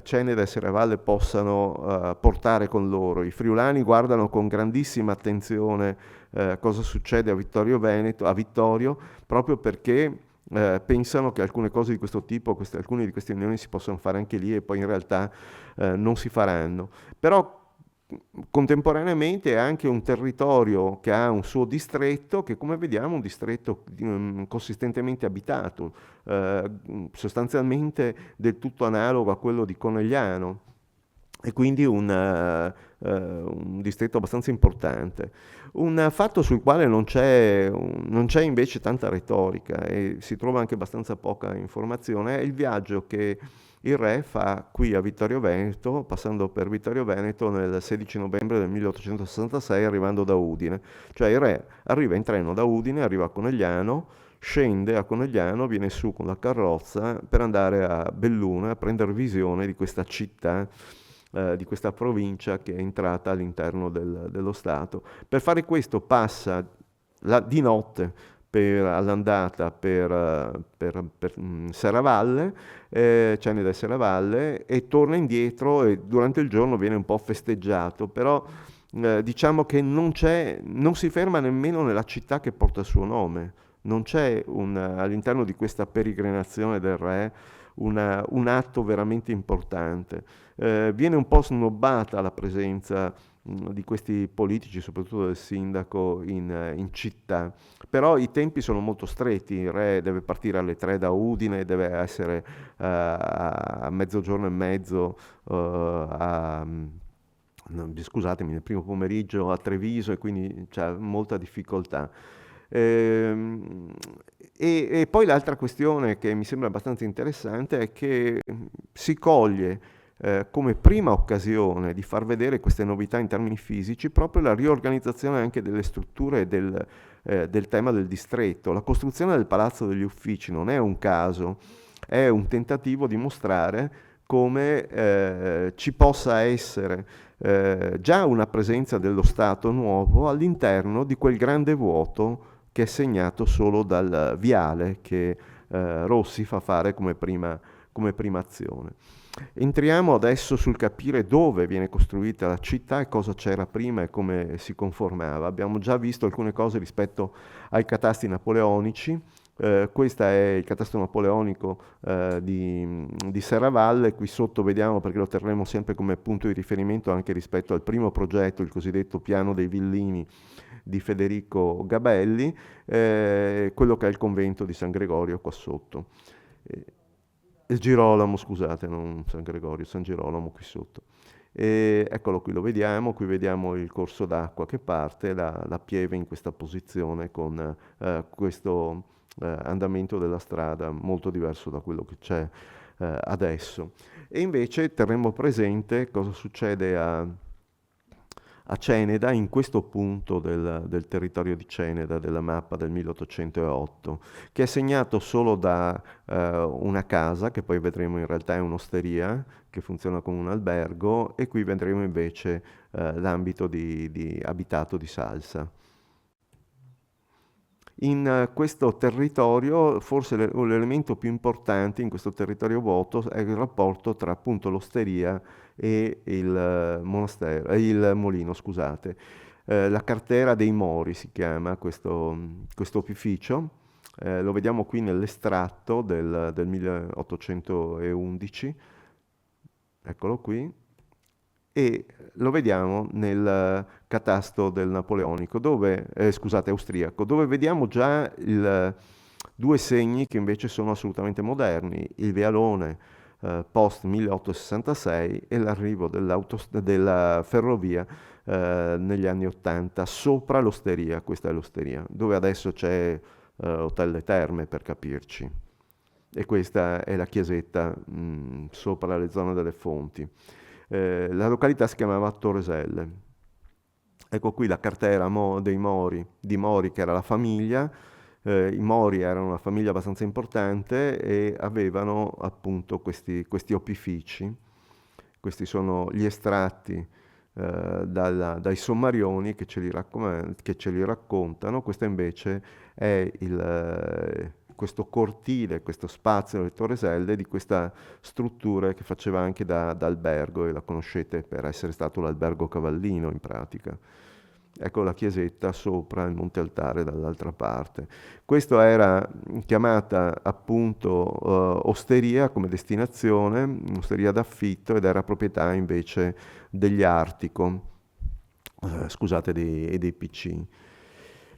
Ceneda e Serravalle possano portare con loro. I friulani guardano con grandissima attenzione cosa succede a Vittorio Veneto, a Vittorio, proprio perché pensano che alcune cose di questo tipo, alcune di queste unioni si possono fare anche lì e poi in realtà non si faranno. Però contemporaneamente è anche un territorio che ha un suo distretto che, come vediamo, è un distretto consistentemente abitato, sostanzialmente del tutto analogo a quello di Conegliano, e quindi un distretto abbastanza importante. Un fatto sul quale non c'è invece tanta retorica e si trova anche abbastanza poca informazione è il viaggio che il re fa qui a Vittorio Veneto, passando per Vittorio Veneto nel 16 novembre del 1866, arrivando da Udine. Cioè il re arriva in treno da Udine, arriva a Conegliano, scende a Conegliano, viene su con la carrozza per andare a Belluno a prendere visione di questa città, di questa provincia che è entrata all'interno dello Stato. Per fare questo passa di notte all'andata per Serravalle, Ceneda e Serravalle, e torna indietro e durante il giorno viene un po' festeggiato, però diciamo che non si ferma nemmeno nella città che porta il suo nome, non c'è all'interno di questa peregrinazione del re un atto veramente importante. Viene un po' snobbata la presenza di questi politici, soprattutto del sindaco in città, però i tempi sono molto stretti. Il re deve partire alle 3 da Udine, deve essere a mezzogiorno e mezzo scusatemi, nel primo pomeriggio a Treviso, e quindi c'è molta difficoltà. E poi l'altra questione che mi sembra abbastanza interessante è che si coglie come prima occasione di far vedere queste novità in termini fisici proprio la riorganizzazione anche delle strutture del tema del distretto. La costruzione del Palazzo degli Uffici non è un caso, è un tentativo di mostrare come ci possa essere già una presenza dello Stato nuovo all'interno di quel grande vuoto che è segnato solo dal viale che Rossi fa fare come prima azione. Entriamo adesso sul capire dove viene costruita la città e cosa c'era prima e come si conformava. Abbiamo già visto alcune cose rispetto ai catasti napoleonici. Questo è il catasto napoleonico di Serravalle. Qui sotto vediamo, perché lo terremo sempre come punto di riferimento anche rispetto al primo progetto, il cosiddetto piano dei villini di Federico Gabelli, quello che è il convento di San Gregorio qua sotto. Girolamo, scusate, non San Gregorio, San Girolamo qui sotto. Eccolo qui, lo vediamo, qui vediamo il corso d'acqua che parte, la pieve in questa posizione con questo andamento della strada molto diverso da quello che c'è adesso. E invece terremo presente cosa succede a a Ceneda, in questo punto del territorio di Ceneda, della mappa del 1808, che è segnato solo da una casa, che poi vedremo in realtà è un'osteria, che funziona come un albergo, e qui vedremo invece l'ambito di abitato di Salsa. In questo territorio, forse l'elemento più importante in questo territorio vuoto è il rapporto tra appunto l'osteria e il monastero, il molino, scusate. La cartera dei Mori si chiama questo opificio, lo vediamo qui nell'estratto del 1811, eccolo qui, e lo vediamo nel catasto del napoleonico, austriaco, dove vediamo già due segni che invece sono assolutamente moderni, il vialone post 1866 e l'arrivo della ferrovia negli anni 80 sopra l'osteria, questa è l'osteria, dove adesso c'è Hotel Le Terme, per capirci, e questa è la chiesetta sopra le zone delle fonti. La località si chiamava Torreselle. Ecco qui la cartera di Mori, che era la famiglia. I Mori erano una famiglia abbastanza importante e avevano appunto questi opifici. Questi sono gli estratti dai sommarioni che ce li raccontano. Questo invece è questo cortile, questo spazio nelle Torreselle di questa struttura che faceva anche da albergo, e la conoscete per essere stato l'albergo Cavallino in pratica. Ecco la chiesetta sopra, il Monte Altare dall'altra parte. Questa era chiamata appunto osteria come destinazione, un'osteria d'affitto, ed era proprietà invece degli Artico, dei PC.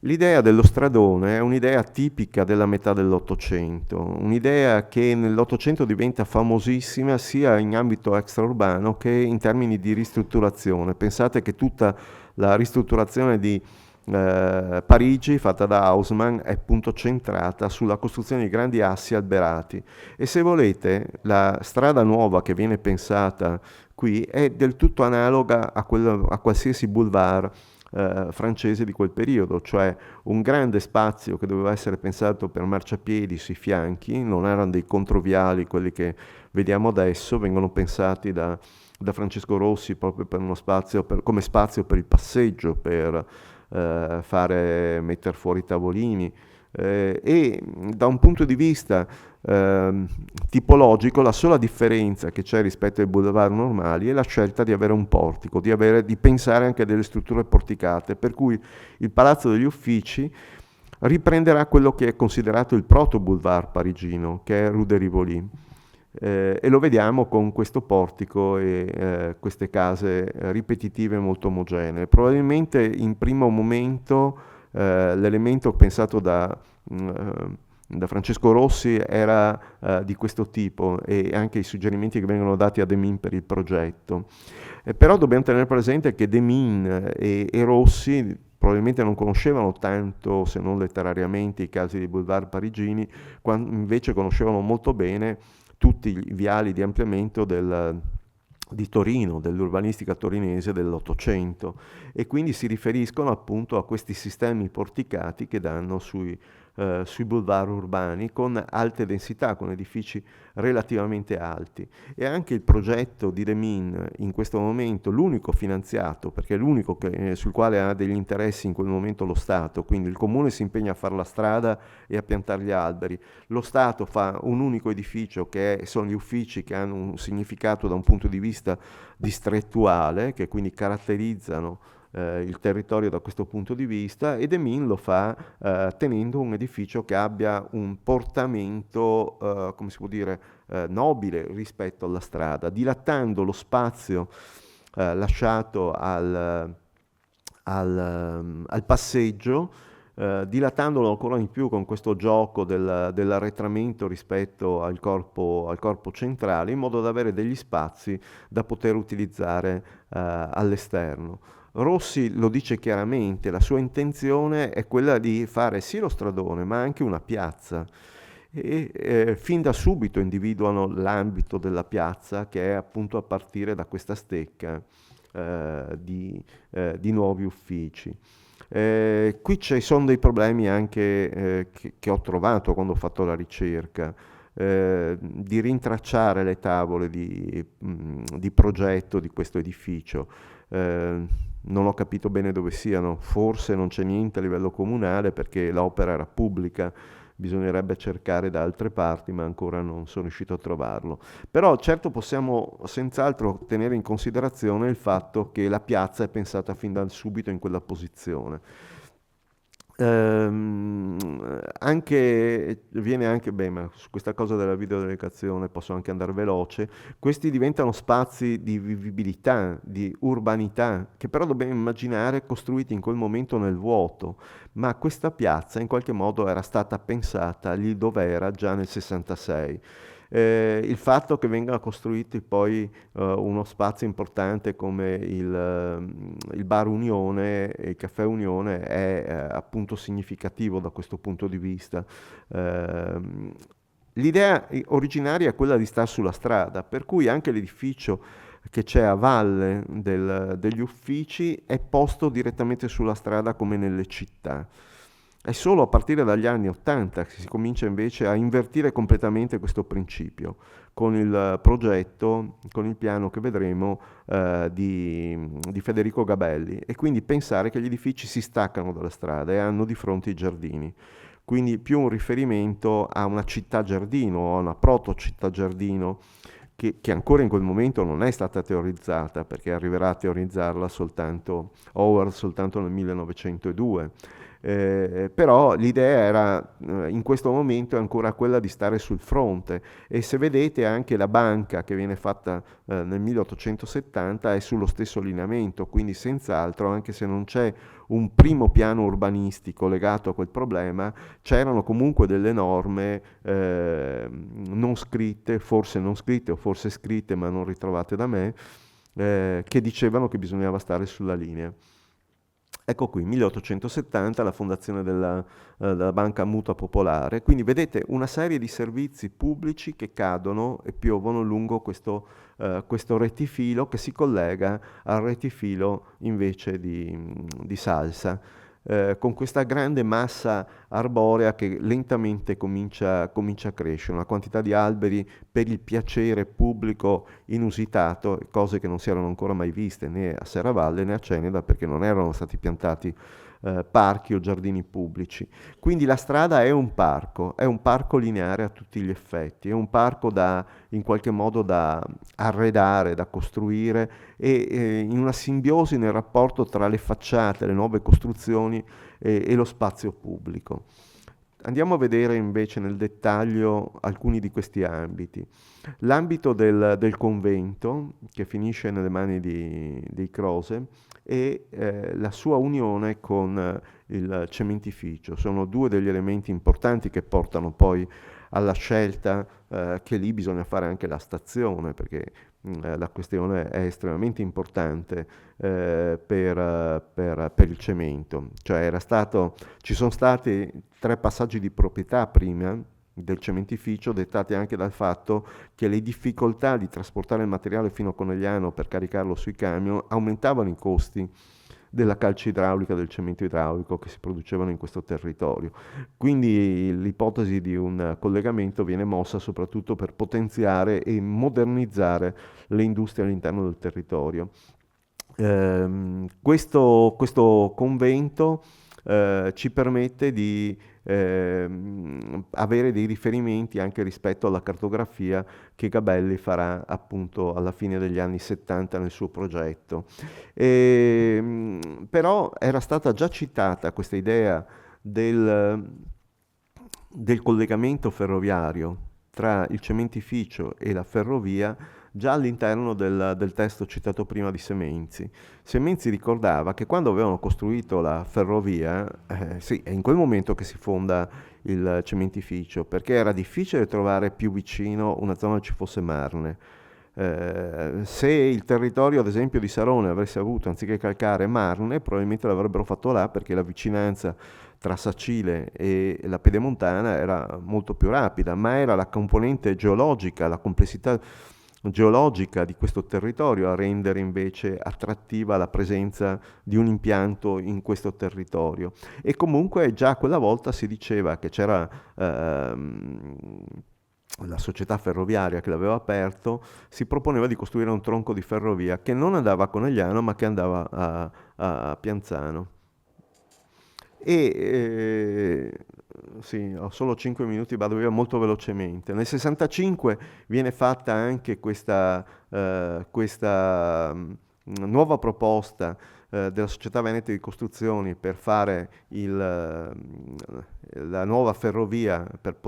L'idea dello stradone è un'idea tipica della metà dell'Ottocento, un'idea che nell'Ottocento diventa famosissima sia in ambito extraurbano che in termini di ristrutturazione. Pensate che tutta la ristrutturazione di Parigi, fatta da Haussmann, è appunto centrata sulla costruzione di grandi assi alberati. E se volete, la strada nuova che viene pensata qui è del tutto analoga a qualsiasi boulevard francese di quel periodo, cioè un grande spazio che doveva essere pensato per marciapiedi sui fianchi, non erano dei controviali quelli che vediamo adesso, vengono pensati da Francesco Rossi proprio per uno spazio, come spazio per il passeggio, per mettere fuori i tavolini, e da un punto di vista tipologico la sola differenza che c'è rispetto ai boulevard normali è la scelta di avere un portico, di pensare anche a delle strutture porticate, per cui il Palazzo degli Uffici riprenderà quello che è considerato il proto-boulevard parigino, che è Rue de Rivoli, e lo vediamo con questo portico e queste case ripetitive molto omogenee. Probabilmente in primo momento l'elemento pensato da Francesco Rossi era di questo tipo, e anche i suggerimenti che vengono dati a Demin per il progetto. Però dobbiamo tenere presente che Demin e Rossi probabilmente non conoscevano tanto, se non letterariamente, i casi dei boulevard parigini, quando invece conoscevano molto bene tutti i viali di ampliamento di Torino, dell'urbanistica torinese dell'Ottocento, e quindi si riferiscono appunto a questi sistemi porticati che danno sui boulevard urbani con alte densità, con edifici relativamente alti. E anche il progetto di Demin in questo momento, l'unico finanziato, perché è l'unico sul quale ha degli interessi in quel momento lo Stato, quindi il Comune si impegna a fare la strada e a piantare gli alberi, lo Stato fa un unico edificio che sono gli uffici, che hanno un significato da un punto di vista distrettuale, che quindi caratterizzano il territorio da questo punto di vista, e Demin lo fa tenendo un edificio che abbia un portamento, come si può dire, nobile rispetto alla strada, dilatando lo spazio lasciato al passeggio, dilatandolo ancora di più con questo gioco dell'arretramento rispetto al corpo centrale, in modo da avere degli spazi da poter utilizzare all'esterno. Rossi lo dice chiaramente, la sua intenzione è quella di fare sì lo stradone, ma anche una piazza, e fin da subito individuano l'ambito della piazza, che è appunto a partire da questa stecca di nuovi uffici. Qui ci sono dei problemi anche che ho trovato quando ho fatto la ricerca, di rintracciare le tavole di progetto di questo edificio. Non ho capito bene dove siano, forse non c'è niente a livello comunale perché l'opera era pubblica, bisognerebbe cercare da altre parti, ma ancora non sono riuscito a trovarlo. Però certo possiamo senz'altro tenere in considerazione il fatto che la piazza è pensata fin da subito in quella posizione. Viene anche, ma su questa cosa della videodelegazione posso anche andare veloce, questi diventano spazi di vivibilità, di urbanità, che però dobbiamo immaginare costruiti in quel momento nel vuoto, ma questa piazza in qualche modo era stata pensata lì dove era già nel 66. Il fatto che venga costruito poi uno spazio importante come il Bar Unione e il Caffè Unione è appunto significativo da questo punto di vista. L'idea originaria è quella di stare sulla strada, per cui anche l'edificio che c'è a valle degli uffici è posto direttamente sulla strada come nelle città. È solo a partire dagli anni '80 che si comincia invece a invertire completamente questo principio, con il progetto, con il piano che vedremo di Federico Gabelli, e quindi pensare che gli edifici si staccano dalla strada e hanno di fronte i giardini. Quindi più un riferimento a una città giardino, a una proto città giardino, che ancora in quel momento non è stata teorizzata, perché arriverà a teorizzarla Howard soltanto nel 1902. Però l'idea era in questo momento è ancora quella di stare sul fronte, e se vedete anche la banca che viene fatta nel 1870 è sullo stesso lineamento, quindi senz'altro, anche se non c'è un primo piano urbanistico legato a quel problema, c'erano comunque delle norme non scritte, forse non scritte o forse scritte ma non ritrovate da me, che dicevano che bisognava stare sulla linea. Ecco qui, 1870, la fondazione della Banca Mutua Popolare. Quindi vedete una serie di servizi pubblici che cadono e piovono lungo questo rettifilo che si collega al rettifilo invece di Salsa, con questa grande massa arborea che lentamente comincia a crescere, una quantità di alberi per il piacere pubblico inusitato, cose che non si erano ancora mai viste né a Serravalle né a Ceneda, perché non erano stati piantati parchi o giardini pubblici. Quindi la strada è un parco lineare a tutti gli effetti, è un parco in qualche modo da arredare, da costruire, e in una simbiosi nel rapporto tra le facciate, le nuove costruzioni e lo spazio pubblico. Andiamo a vedere invece nel dettaglio alcuni di questi ambiti. L'ambito del convento, che finisce nelle mani dei Croce, e la sua unione con il cementificio. Sono due degli elementi importanti che portano poi alla scelta che lì bisogna fare anche la stazione, perché la questione è estremamente importante per il cemento. Cioè ci sono stati 3 passaggi di proprietà prima del cementificio, dettati anche dal fatto che le difficoltà di trasportare il materiale fino a Conegliano per caricarlo sui camion aumentavano i costi della calce idraulica, del cemento idraulico che si producevano in questo territorio. Quindi l'ipotesi di un collegamento viene mossa soprattutto per potenziare e modernizzare le industrie all'interno del territorio. Questo convento ci permette di avere dei riferimenti anche rispetto alla cartografia che Gabelli farà appunto alla fine degli anni 70 nel suo progetto. Però era stata già citata questa idea del collegamento ferroviario tra il cementificio e la ferrovia già all'interno del testo citato prima di Semenzi. Semenzi ricordava che quando avevano costruito la ferrovia, sì, è in quel momento che si fonda il cementificio, perché era difficile trovare più vicino una zona dove ci fosse Marne. Se il territorio, ad esempio, di Sarone avesse avuto, anziché calcare, Marne, probabilmente l'avrebbero fatto là, perché la vicinanza tra Sacile e la Pedemontana era molto più rapida, ma era la componente geologica, la complessità geologica di questo territorio a rendere invece attrattiva la presenza di un impianto in questo territorio. E comunque già quella volta si diceva che c'era la società ferroviaria che l'aveva aperto, si proponeva di costruire un tronco di ferrovia che non andava a Conegliano ma che andava a Pianzano. Sì, ho solo 5 minuti, vado via molto velocemente. Nel 65 viene fatta anche questa nuova proposta della Società Veneta di Costruzioni per fare la nuova ferrovia, per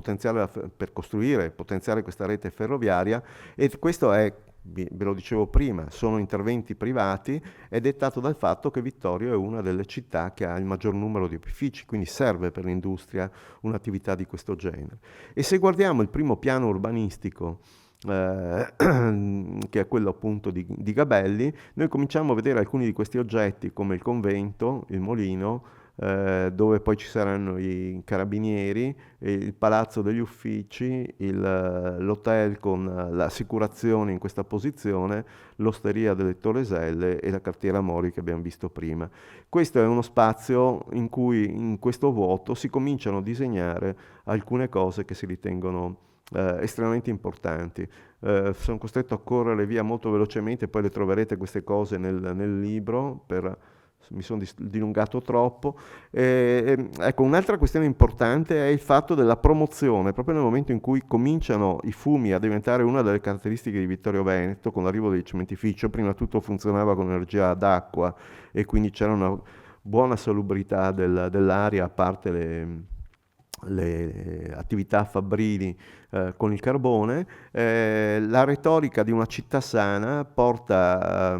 costruire e potenziare questa rete ferroviaria, e questo è, ve lo dicevo prima, sono interventi privati, è dettato dal fatto che Vittorio è una delle città che ha il maggior numero di opifici, quindi serve per l'industria un'attività di questo genere. E se guardiamo il primo piano urbanistico, che è quello appunto di Gabelli, noi cominciamo a vedere alcuni di questi oggetti come il convento, il molino, dove poi ci saranno i carabinieri, il palazzo degli uffici, l'hotel con l'assicurazione in questa posizione, l'osteria delle Toreselle e la cartiera Mori che abbiamo visto prima. Questo è uno spazio in cui in questo vuoto si cominciano a disegnare alcune cose che si ritengono estremamente importanti. Sono costretto a correre via molto velocemente, poi le troverete queste cose nel libro, mi sono dilungato troppo. Ecco, un'altra questione importante è il fatto della promozione, proprio nel momento in cui cominciano i fumi a diventare una delle caratteristiche di Vittorio Veneto, con l'arrivo del cementificio. Prima tutto funzionava con energia d'acqua e quindi c'era una buona salubrità dell'aria, a parte le attività fabbrili con il carbone. La retorica di una città sana porta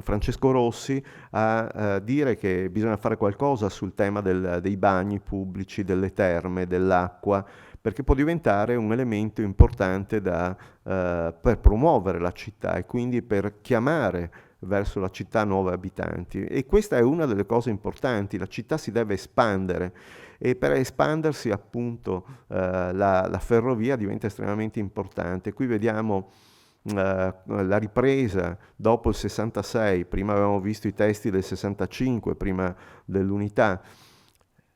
Francesco Rossi a dire che bisogna fare qualcosa sul tema dei bagni pubblici, delle terme, dell'acqua, perché può diventare un elemento importante per promuovere la città e quindi per chiamare verso la città nuovi abitanti. E questa è una delle cose importanti: la città si deve espandere, e per espandersi appunto la ferrovia diventa estremamente importante. Qui vediamo la ripresa dopo il 66, prima avevamo visto i testi del 65, prima dell'unità.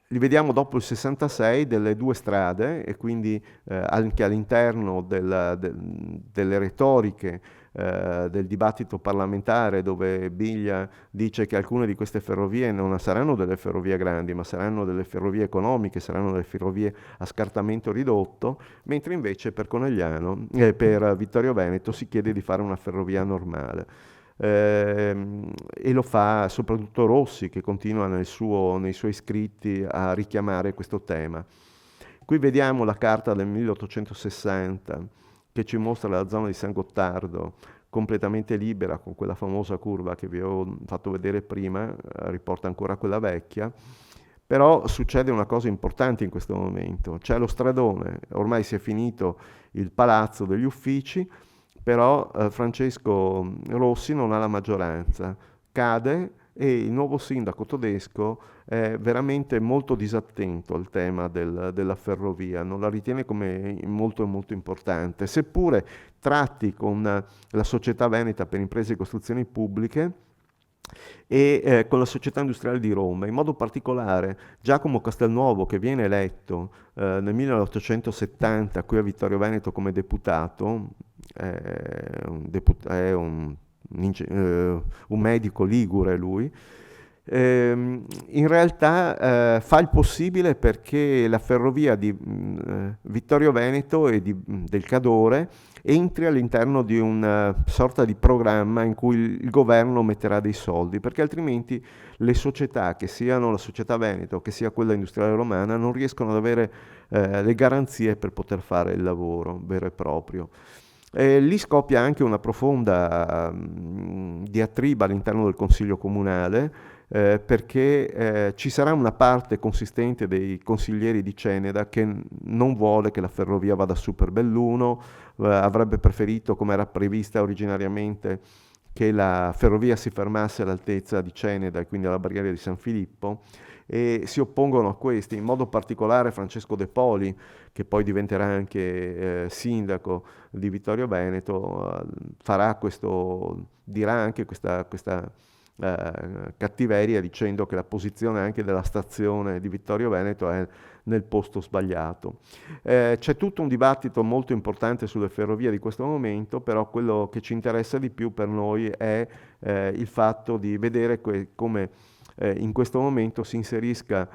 Li vediamo dopo il 66 delle due strade, e quindi anche all'interno delle retoriche del dibattito parlamentare, dove Biglia dice che alcune di queste ferrovie non saranno delle ferrovie grandi, ma saranno delle ferrovie economiche, saranno delle ferrovie a scartamento ridotto, mentre invece per per Vittorio Veneto si chiede di fare una ferrovia normale. E lo fa soprattutto Rossi, che continua nei suoi scritti a richiamare questo tema. Qui vediamo la carta del 1860 che ci mostra la zona di San Gottardo completamente libera, con quella famosa curva che vi avevo fatto vedere prima, riporta ancora quella vecchia. Però succede una cosa importante in questo momento: c'è lo stradone, ormai si è finito il palazzo degli uffici, però Francesco Rossi non ha la maggioranza, cade, e il nuovo sindaco Todesco è veramente molto disattento al tema della ferrovia, non la ritiene come molto molto importante, seppure tratti con la Società Veneta per Imprese e Costruzioni Pubbliche e con la Società Industriale di Roma. In modo particolare Giacomo Castelnuovo, che viene eletto nel 1870 qui a Vittorio Veneto come deputato, è un medico ligure lui, in realtà fa il possibile perché la ferrovia di Vittorio Veneto e del Cadore entri all'interno di una sorta di programma in cui il governo metterà dei soldi, perché altrimenti le società, che siano la Società Veneto che sia quella industriale romana, non riescono ad avere le garanzie per poter fare il lavoro vero e proprio. Lì scoppia anche una profonda diatriba all'interno del Consiglio Comunale, perché ci sarà una parte consistente dei consiglieri di Ceneda che non vuole che la ferrovia vada su per Belluno, avrebbe preferito, come era prevista originariamente, che la ferrovia si fermasse all'altezza di Ceneda e quindi alla barriera di San Filippo, e si oppongono a questi, in modo particolare Francesco De Poli, che poi diventerà anche sindaco di Vittorio Veneto, dirà anche questa cattiveria, dicendo che la posizione anche della stazione di Vittorio Veneto è nel posto sbagliato. C'è tutto un dibattito molto importante sulle ferrovie di questo momento, però quello che ci interessa di più per noi è il fatto di vedere come in questo momento si inserisca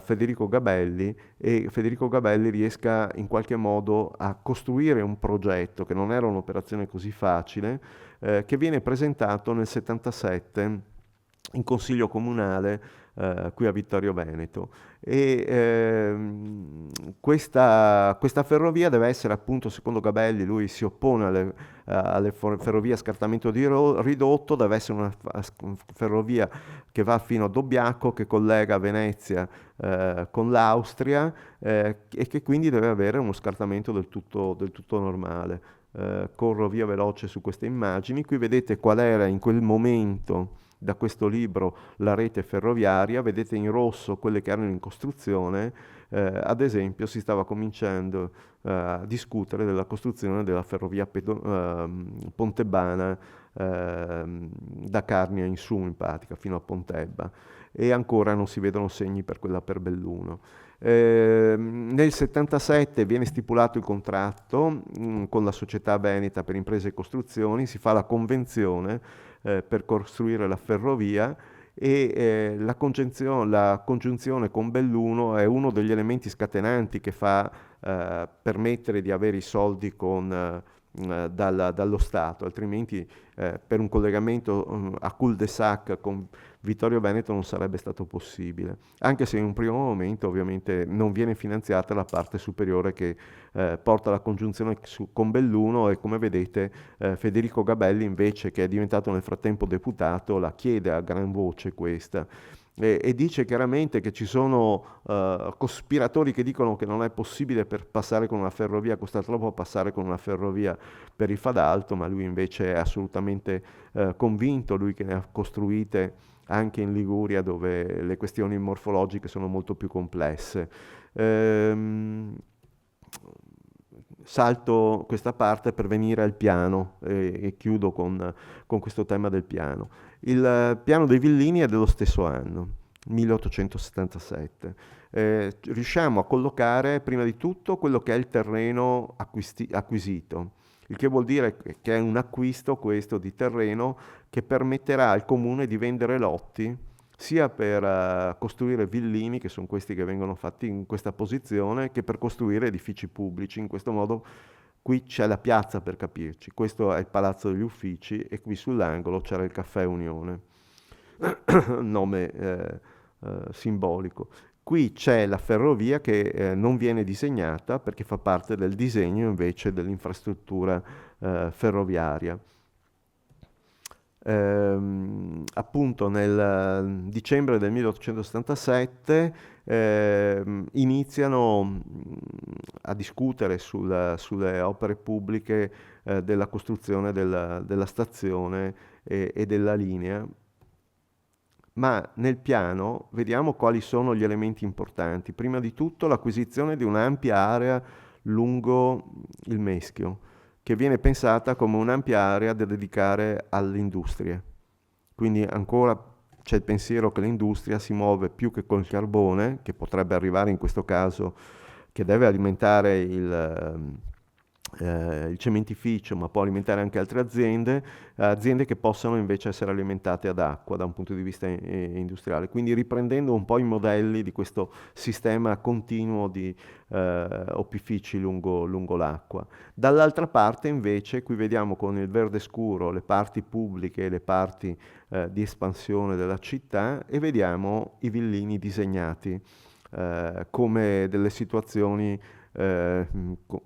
Federico Gabelli, e Federico Gabelli riesca in qualche modo a costruire un progetto, che non era un'operazione così facile, che viene presentato nel 77 in Consiglio Comunale qui a Vittorio Veneto, e questa ferrovia deve essere, appunto, secondo Gabelli, lui si oppone alle ferrovie a scartamento ridotto, deve essere una ferrovia che va fino a Dobbiaco, che collega Venezia con l'Austria, e che quindi deve avere uno scartamento del tutto normale. Corro via veloce su queste immagini. Qui vedete qual era in quel momento, da questo libro, la rete ferroviaria. Vedete in rosso quelle che erano in costruzione. Ad esempio si stava cominciando a discutere della costruzione della ferrovia Pontebana da Carnia in su, in pratica, fino a Pontebba, e ancora non si vedono segni per quella per Belluno. Nel 77 viene stipulato il contratto con la Società Veneta per Imprese e Costruzioni, si fa la convenzione per costruire la ferrovia, e la congiunzione con Belluno è uno degli elementi scatenanti che fa permettere di avere i soldi dallo Stato, altrimenti per un collegamento a cul-de-sac con Vittorio Veneto non sarebbe stato possibile, anche se in un primo momento ovviamente non viene finanziata la parte superiore che porta alla congiunzione con Belluno, e come vedete Federico Gabelli, invece, che è diventato nel frattempo deputato, la chiede a gran voce questa. E dice chiaramente che ci sono cospiratori che dicono che non è possibile per passare con una ferrovia, costa troppo passare con una ferrovia per il Fadalto, ma lui invece è assolutamente convinto, lui che ne ha costruite anche in Liguria, dove le questioni morfologiche sono molto più complesse. Salto questa parte per venire al piano, e chiudo con questo tema del piano. Il piano dei Villini è dello stesso anno, 1877. Riusciamo a collocare prima di tutto quello che è il terreno acquisito, il che vuol dire che è un acquisto questo di terreno che permetterà al comune di vendere lotti sia per costruire villini, che sono questi che vengono fatti in questa posizione, che per costruire edifici pubblici. In questo modo qui c'è la piazza, per capirci, questo è il Palazzo degli Uffici, e qui sull'angolo c'era il Caffè Unione, nome simbolico. Qui c'è la ferrovia che non viene disegnata perché fa parte del disegno invece dell'infrastruttura ferroviaria. Appunto nel dicembre del 1877 iniziano a discutere sulle opere pubbliche della costruzione della stazione e della linea, ma nel piano vediamo quali sono gli elementi importanti. Prima di tutto l'acquisizione di un'ampia area lungo il Meschio, che viene pensata come un'ampia area da dedicare all'industria. Quindi ancora c'è il pensiero che l'industria si muove più che col carbone, che potrebbe arrivare in questo caso, che deve alimentare il cementificio, ma può alimentare anche altre aziende che possano invece essere alimentate ad acqua da un punto di vista industriale. Quindi riprendendo un po' i modelli di questo sistema continuo di opifici lungo l'acqua. Dall'altra parte invece qui vediamo con il verde scuro le parti pubbliche e le parti di espansione della città, e vediamo i villini disegnati come delle situazioni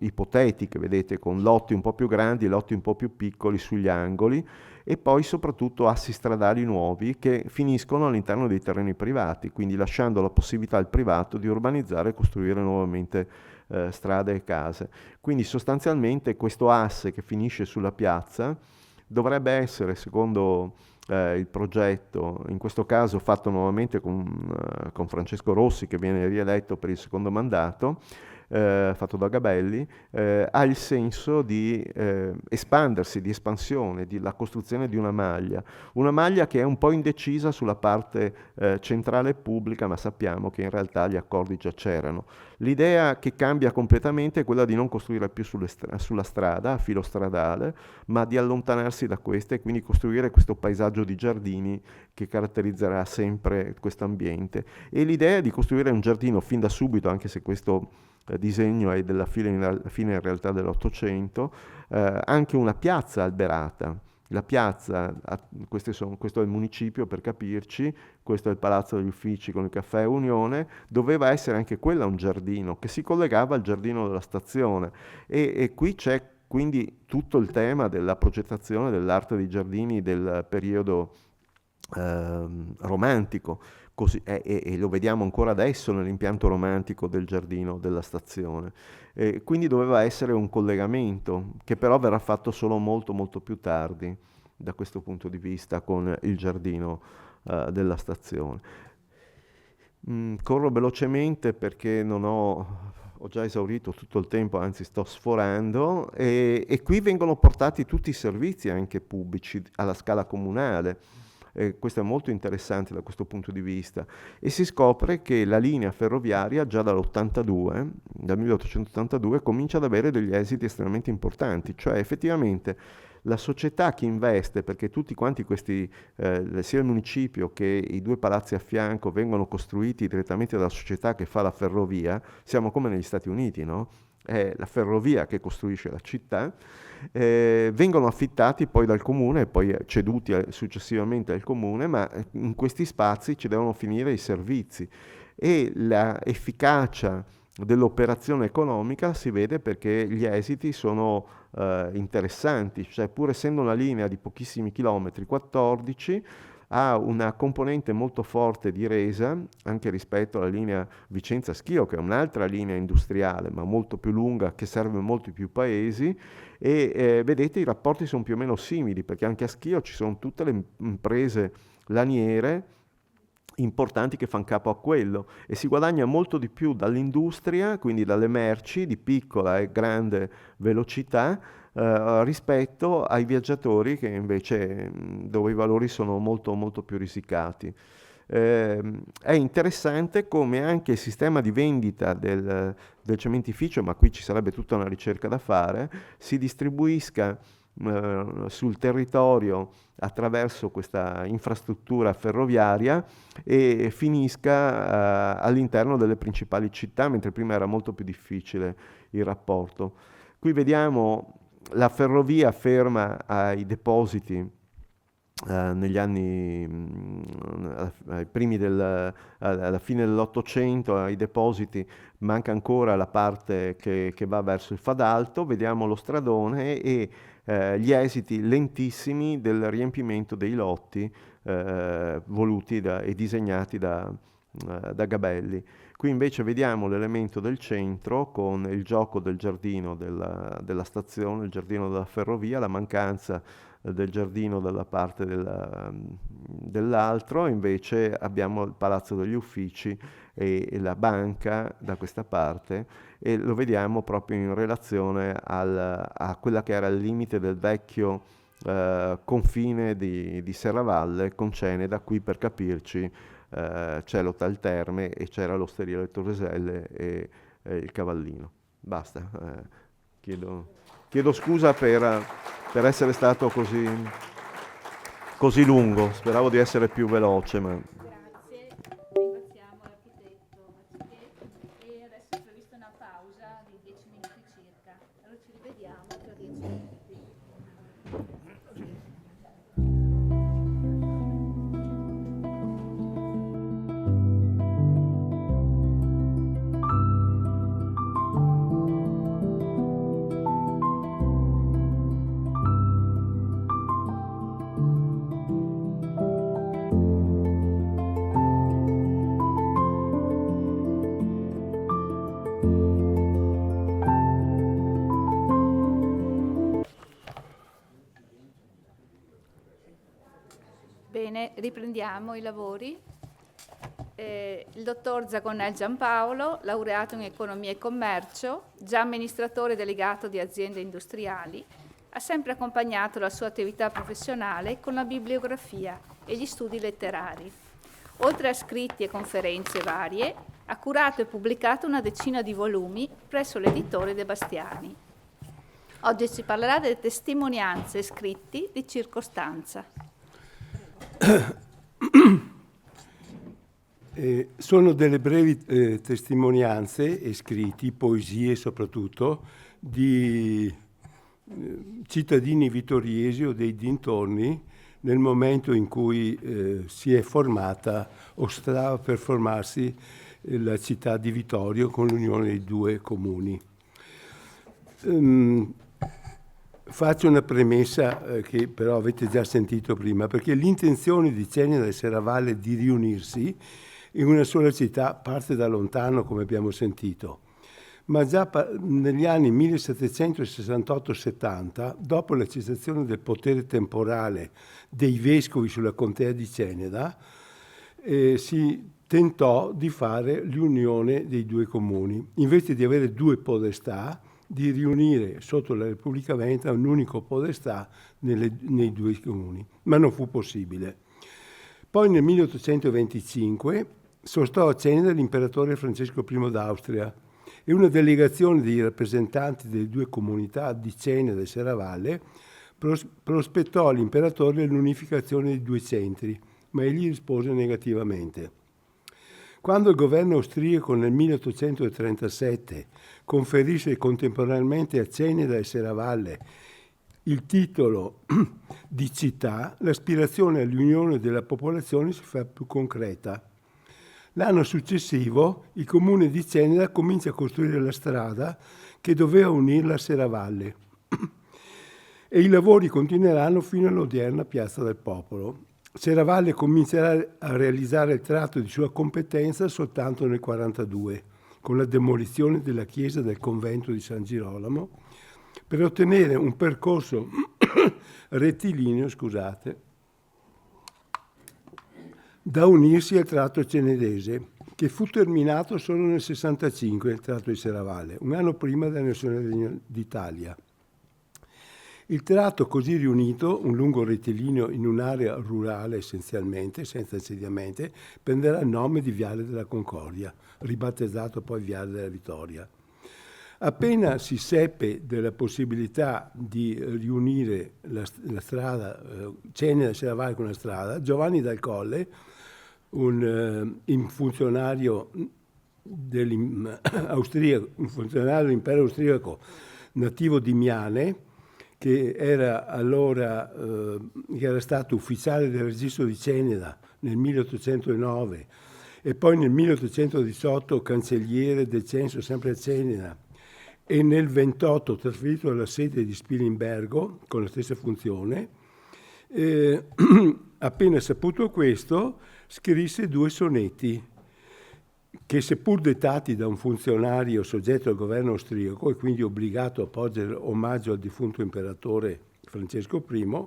ipotetiche, vedete, con lotti un po' più grandi, lotti un po' più piccoli sugli angoli, e poi soprattutto assi stradali nuovi che finiscono all'interno dei terreni privati, quindi lasciando la possibilità al privato di urbanizzare e costruire nuovamente strade e case. Quindi sostanzialmente questo asse che finisce sulla piazza dovrebbe essere, secondo il progetto, in questo caso fatto nuovamente con Francesco Rossi, che viene rieletto per il secondo mandato, fatto da Gabelli, ha il senso di espandersi, di espansione, di la costruzione di una maglia che è un po' indecisa sulla parte centrale pubblica, ma sappiamo che in realtà gli accordi già c'erano. L'idea che cambia completamente è quella di non costruire più sulla strada, a filo stradale, ma di allontanarsi da queste e quindi costruire questo paesaggio di giardini che caratterizzerà sempre questo ambiente. E l'idea è di costruire un giardino fin da subito, anche se questo disegno è della fine in realtà dell'Ottocento, anche una piazza alberata. La piazza, questo è il municipio per capirci, questo è il Palazzo degli Uffici con il Caffè Unione, doveva essere anche quella un giardino che si collegava al giardino della stazione e qui c'è quindi tutto il tema della progettazione dell'arte dei giardini del periodo romantico. Così, e lo vediamo ancora adesso nell'impianto romantico del giardino della stazione. Quindi doveva essere un collegamento che però verrà fatto solo molto molto più tardi da questo punto di vista con il giardino della stazione. Corro velocemente perché ho già esaurito tutto il tempo, anzi sto sforando, e qui vengono portati tutti i servizi anche pubblici alla scala comunale. Questo è molto interessante da questo punto di vista, e si scopre che la linea ferroviaria già dal 1882 comincia ad avere degli esiti estremamente importanti, cioè effettivamente la società che investe, perché tutti quanti questi, sia il municipio che i due palazzi a fianco vengono costruiti direttamente dalla società che fa la ferrovia, siamo come negli Stati Uniti, no? È la ferrovia che costruisce la città, vengono affittati poi dal comune e poi ceduti successivamente al comune, ma in questi spazi ci devono finire i servizi e l'efficacia dell'operazione economica si vede perché gli esiti sono interessanti, cioè pur essendo una linea di pochissimi chilometri, 14, ha una componente molto forte di resa anche rispetto alla linea Vicenza-Schio, che è un'altra linea industriale ma molto più lunga, che serve molti più paesi, e vedete i rapporti sono più o meno simili, perché anche a Schio ci sono tutte le imprese laniere importanti che fanno capo a quello, e si guadagna molto di più dall'industria, quindi dalle merci di piccola e grande velocità, rispetto ai viaggiatori che invece dove i valori sono molto molto più risicati. È interessante come anche il sistema di vendita del cementificio, ma qui ci sarebbe tutta una ricerca da fare, si distribuisca sul territorio attraverso questa infrastruttura ferroviaria e finisca all'interno delle principali città, mentre prima era molto più difficile il rapporto. Qui vediamo la ferrovia ferma ai depositi negli anni alla fine dell'Ottocento, ai depositi manca ancora la parte che va verso il Fadalto, vediamo lo stradone e gli esiti lentissimi del riempimento dei lotti voluti e disegnati da Gabelli. Qui invece vediamo l'elemento del centro con il gioco del giardino della stazione, il giardino della ferrovia, la mancanza del giardino dalla parte dell'altro, invece abbiamo il Palazzo degli Uffici e la banca da questa parte, e lo vediamo proprio in relazione a quella che era il limite del vecchio confine di Serravalle con Ceneda. Qui, per capirci, c'è l'Hotel Terme e c'era l'Osteria del Torreselle e il Cavallino. Basta, chiedo scusa per essere stato così lungo, speravo di essere più veloce, ma... Grazie, ringraziamo l'architetto Mazzucchetti e adesso è prevista una pausa di 10 minuti circa. Allora ci rivediamo tra 10 minuti. Bene, riprendiamo i lavori. Il dottor Zagonel Giampaolo, laureato in Economia e Commercio, già amministratore delegato di aziende industriali, ha sempre accompagnato la sua attività professionale con la bibliografia e gli studi letterari. Oltre a scritti e conferenze varie, ha curato e pubblicato una decina di volumi presso l'editore De Bastiani. Oggi ci parlerà delle testimonianze e scritti di circostanza. Sono delle brevi testimonianze e scritti, poesie soprattutto, di cittadini vittoriesi o dei dintorni nel momento in cui si è formata o stava per formarsi la città di Vittorio con l'unione dei due comuni. Faccio una premessa che però avete già sentito prima, perché l'intenzione di Ceneda e Serravalle di riunirsi in una sola città parte da lontano, come abbiamo sentito. Ma già negli anni 1768-70, dopo la cessazione del potere temporale dei vescovi sulla contea di Ceneda, si tentò di fare l'unione dei due comuni. Invece di avere due podestà, di riunire sotto la Repubblica Veneta un unico podestà nei due comuni, ma non fu possibile. Poi nel 1825 sostò a Ceneda l'imperatore Francesco I d'Austria e una delegazione di rappresentanti delle due comunità di Ceneda e Serravalle prospettò all'imperatore l'unificazione dei due centri, ma egli rispose negativamente. Quando il governo austriaco nel 1837 conferisce contemporaneamente a Ceneda e Serravalle il titolo di città, l'aspirazione all'unione della popolazione si fa più concreta. L'anno successivo il comune di Ceneda comincia a costruire la strada che doveva unirla a Serravalle e i lavori continueranno fino all'odierna Piazza del Popolo. Serravalle comincerà a realizzare il tratto di sua competenza soltanto nel 1942, con la demolizione della chiesa del convento di San Girolamo, per ottenere un percorso rettilineo, da unirsi al tratto cenedese, che fu terminato solo nel 1965, il tratto di Serravalle, un anno prima dell'annessione d'Italia. Il tratto così riunito, un lungo rettilineo in un'area rurale essenzialmente, senza insediamenti, prenderà il nome di Viale della Concordia, ribattezzato poi Viale della Vittoria. Appena si seppe della possibilità di riunire la strada Ceneda e Serravalle con la strada, Giovanni dal Colle, un funzionario dell'impero austriaco nativo di Miane, che era allora che era stato ufficiale del registro di Ceneda nel 1809 e poi nel 1818 cancelliere del censo sempre a Ceneda e nel 28 trasferito alla sede di Spilimbergo con la stessa funzione. Appena saputo questo, scrisse 2 sonetti che, seppur dettati da un funzionario soggetto al governo austriaco e quindi obbligato a porgere omaggio al defunto imperatore Francesco I,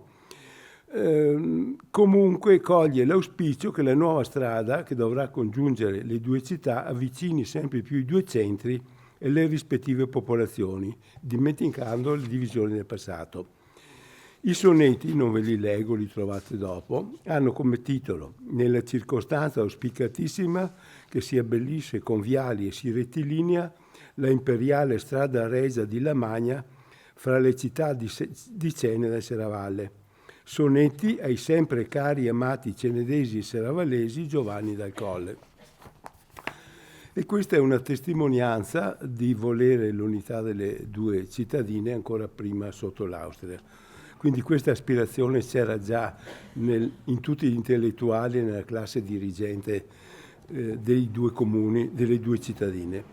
comunque coglie l'auspicio che la nuova strada che dovrà congiungere le due città avvicini sempre più i due centri e le rispettive popolazioni, dimenticando le divisioni del passato. I sonetti, non ve li leggo, li trovate dopo, hanno come titolo «Nella circostanza auspicatissima che si abbellisce con viali e si rettilinea la imperiale strada regia di Lamagna fra le città di Ceneda e Serravalle». Sonetti ai sempre cari e amati cenedesi e serravallesi Giovanni dal Colle. E questa è una testimonianza di volere l'unità delle due cittadine ancora prima sotto l'Austria. Quindi questa aspirazione c'era già in tutti gli intellettuali e nella classe dirigente dei due comuni, delle due cittadine.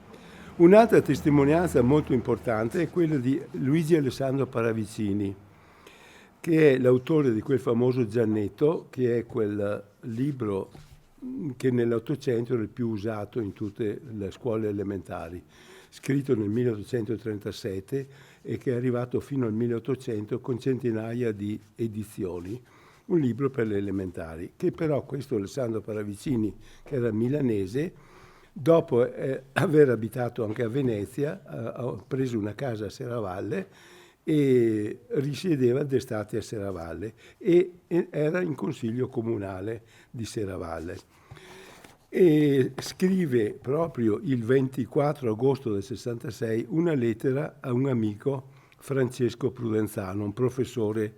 Un'altra testimonianza molto importante è quella di Luigi Alessandro Paravicini, che è l'autore di quel famoso Giannetto, che è quel libro che nell'Ottocento era il più usato in tutte le scuole elementari, scritto nel 1837 e che è arrivato fino al 1800 con centinaia di edizioni un libro per le elementari, che però questo Alessandro Paravicini, che era milanese, dopo aver abitato anche a Venezia, ha preso una casa a Serravalle e risiedeva d'estate a Serravalle e era in consiglio comunale di Serravalle. E scrive proprio il 24 agosto del 66 una lettera a un amico, Francesco Prudenzano, un professore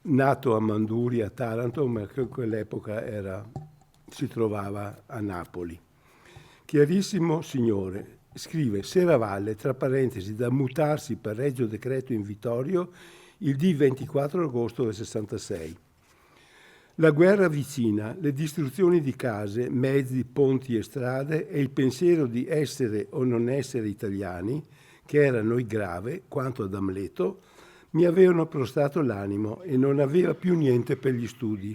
nato a Manduria, a Taranto, ma che in quell'epoca si trovava a Napoli. Chiarissimo signore, scrive Serravalle, tra parentesi, da mutarsi per regio decreto in Vittorio il D 24 agosto del 66. La guerra vicina, le distruzioni di case, mezzi, ponti e strade e il pensiero di essere o non essere italiani, che era a noi grave, quanto ad Amleto, mi avevano prostrato l'animo e non aveva più niente per gli studi.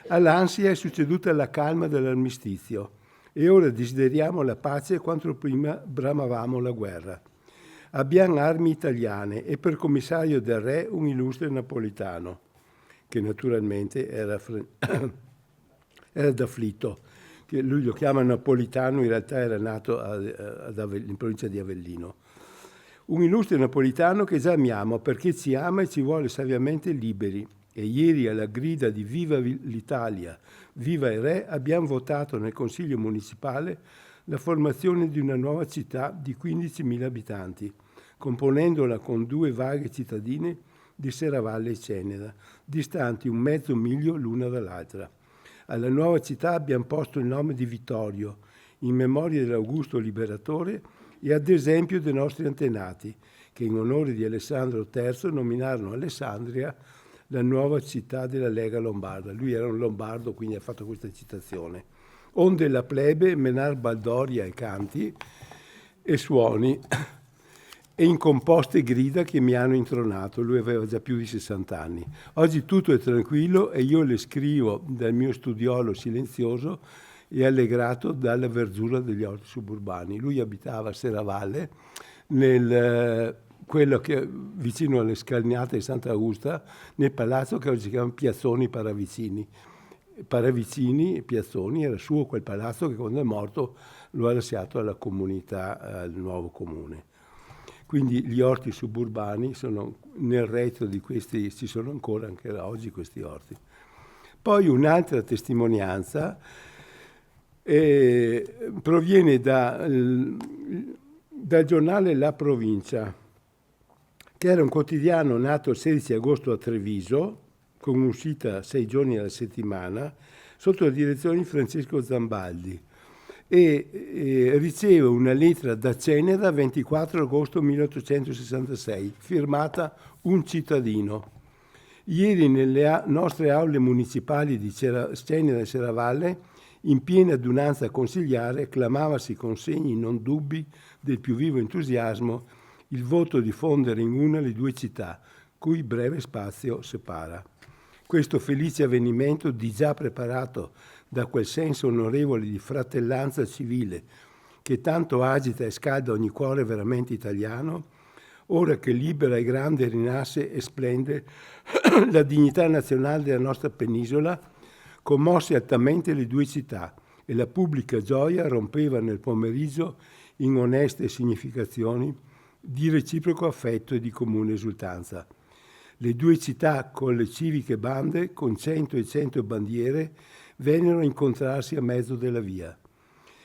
All'ansia è succeduta la calma dell'armistizio e ora desideriamo la pace quanto prima bramavamo la guerra. Abbiamo armi italiane e per commissario del re un illustre napolitano, che naturalmente era d'Afflitto, che lui lo chiama napolitano, in realtà era nato in provincia di Avellino. Un illustre napolitano che già amiamo perché ci ama e ci vuole saviamente liberi. E ieri alla grida di Viva l'Italia, Viva il Re, abbiamo votato nel Consiglio Municipale la formazione di una nuova città di 15.000 abitanti, componendola con 2 vaghe cittadine di Serravalle e Ceneda, distanti un mezzo miglio l'una dall'altra. Alla nuova città abbiamo posto il nome di Vittorio, in memoria dell'Augusto Liberatore e ad esempio dei nostri antenati, che in onore di Alessandro III nominarono Alessandria la nuova città della Lega Lombarda. Lui era un lombardo, quindi ha fatto questa citazione. Onde la plebe menar baldoria e canti e suoni e in composte grida che mi hanno intronato. Lui aveva già più di 60 anni. Oggi tutto è tranquillo e io le scrivo dal mio studiolo silenzioso e allegrato dalla verdura degli orti suburbani. Lui abitava a Serravalle, quello che vicino alle scalinate di Sant'Augusta, nel palazzo che oggi si chiama Piazzoni Paravicini. Paravicini e Piazzoni era suo quel palazzo che quando è morto lo ha lasciato alla comunità, al nuovo comune. Quindi gli orti suburbani sono nel retro di questi, ci sono ancora anche oggi questi orti. Poi un'altra testimonianza proviene dal giornale La Provincia, che era un quotidiano nato il 16 agosto a Treviso, con uscita 6 giorni alla settimana, sotto la direzione di Francesco Zambaldi, e riceve una lettera da Ceneda 24 agosto 1866, firmata Un cittadino. Ieri nelle nostre aule municipali di Ceneda e Serravalle, in piena adunanza consigliare, clamavasi con segni non dubbi del più vivo entusiasmo il voto di fondere in una le 2 città, cui breve spazio separa. Questo felice avvenimento, di già preparato da quel senso onorevole di fratellanza civile che tanto agita e scalda ogni cuore veramente italiano, ora che libera e grande rinasce e splende la dignità nazionale della nostra penisola, commosse altamente le 2 città e la pubblica gioia rompeva nel pomeriggio in oneste significazioni di reciproco affetto e di comune esultanza. Le 2 città con le civiche bande, con 100 e 100 bandiere, vennero a incontrarsi a mezzo della via,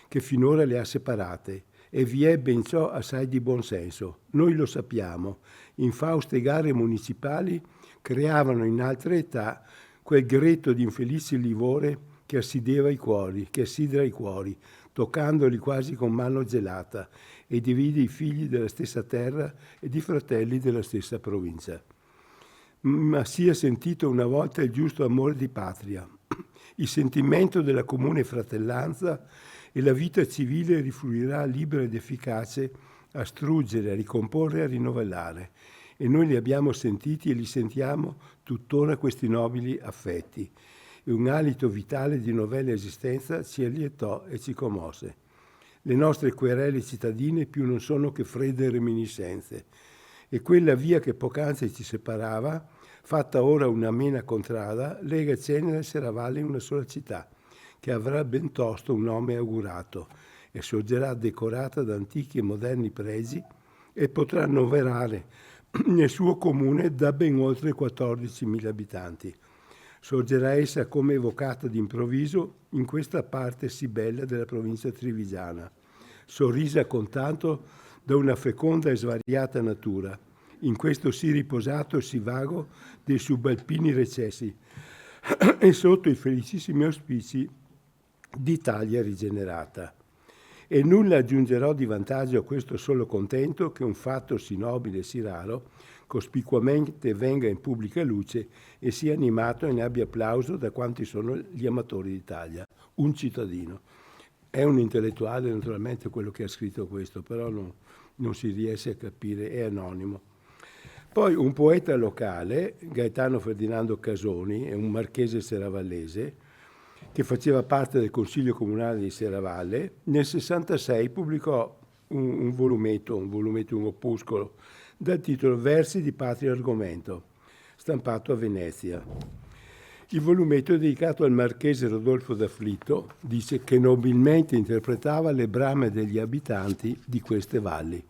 che finora le ha separate, e vi ebbe in ciò assai di buonsenso. Noi lo sappiamo, infauste gare municipali creavano in altre età quel gretto di infelice livore che assidera i cuori, toccandoli quasi con mano gelata, e divide i figli della stessa terra ed i fratelli della stessa provincia. Ma sia sentito una volta il giusto amore di patria, il sentimento della comune fratellanza, e la vita civile rifluirà libera ed efficace a struggere, a ricomporre e a rinnovellare. E noi li abbiamo sentiti e li sentiamo tuttora questi nobili affetti. E un alito vitale di novella esistenza ci allietò e ci commosse. Le nostre querele cittadine più non sono che fredde reminiscenze. E quella via che poc'anzi ci separava fatta ora una mena contrada, lega Cenere e Serravalle in una sola città, che avrà ben tosto un nome augurato e sorgerà decorata da antichi e moderni pregi e potrà annoverare nel suo comune da ben oltre 14.000 abitanti. Sorgerà essa come evocata d'improvviso in questa parte sì bella della provincia trivigiana, sorrisa con tanto da una feconda e svariata natura, in questo sì riposato e sì vago dei subalpini recessi e sotto i felicissimi auspici d'Italia rigenerata. E nulla aggiungerò di vantaggio a questo solo contento che un fatto sì nobile e sì raro cospicuamente venga in pubblica luce e sia animato e ne abbia applauso da quanti sono gli amatori d'Italia. Un cittadino. È un intellettuale naturalmente quello che ha scritto questo, però non si riesce a capire, è anonimo. Poi un poeta locale, Gaetano Ferdinando Casoni, è un marchese serravallese, che faceva parte del Consiglio Comunale di Serravalle, nel 66 pubblicò un volumetto, un opuscolo, dal titolo Versi di Patria Argomento, stampato a Venezia. Il volumetto è dedicato al marchese Rodolfo d'Afflitto, dice che nobilmente interpretava le brame degli abitanti di queste valli.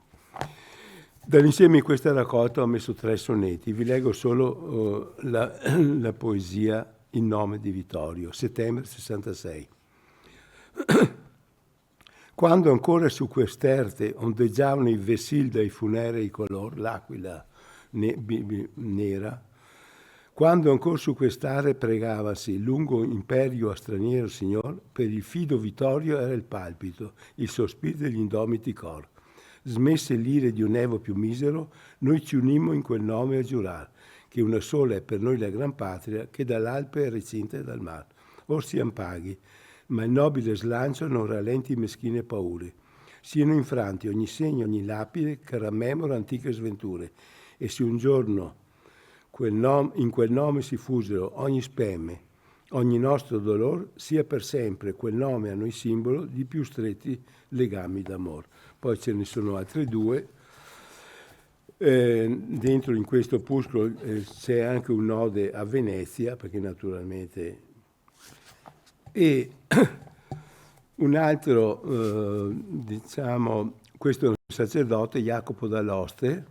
Dall'insieme di questa raccolta ho messo 3 sonetti, vi leggo solo la poesia In nome di Vittorio, settembre 66. Quando ancora su quest'erte ondeggiavano i vessil dai funerei color, l'aquila nera, quando ancora su quest'are pregavasi lungo imperio a straniero signor, per il fido Vittorio era il palpito, il sospir degli indomiti cor. Smesse l'ire di un evo più misero, noi ci unimmo in quel nome a giurar, che una sola è per noi la gran patria, che dall'Alpe è recinta e dal mar. Or siam paghi, ma il nobile slancio non rallenti meschine paure. Siano infranti ogni segno, ogni lapide, che rammemora antiche sventure. E se un giorno in quel nome si fusero ogni spemme, ogni nostro dolor, sia per sempre quel nome a noi simbolo di più stretti legami d'amor. Poi ce ne sono altri 2. Dentro in questo opuscolo c'è anche un'ode a Venezia, perché naturalmente... E un altro, questo è un sacerdote, Jacopo Dall'Oste,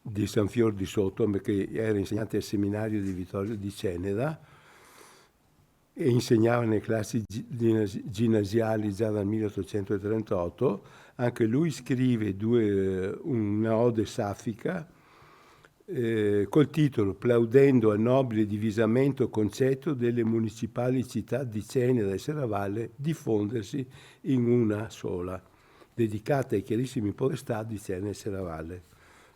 di San Fior di Sotto, perché era insegnante al seminario di Vittorio di Ceneda e insegnava nelle classi ginnasiali già dal 1838. Anche lui scrive una ode saffica col titolo Plaudendo al nobile divisamento concetto delle municipali città di Ceneda e Serravalle diffondersi in una sola, dedicata ai chiarissimi podestà di Ceneda e Serravalle.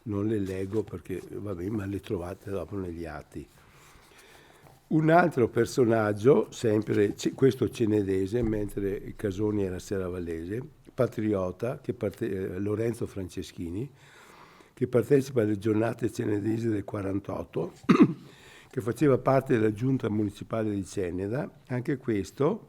Non le leggo perché, vabbè, ma le trovate dopo negli atti. Un altro personaggio, sempre questo cenedese, mentre Casoni era serravallese, patriota, Lorenzo Franceschini, che partecipa alle giornate cenedesi del 48, che faceva parte della giunta municipale di Ceneda. Anche questo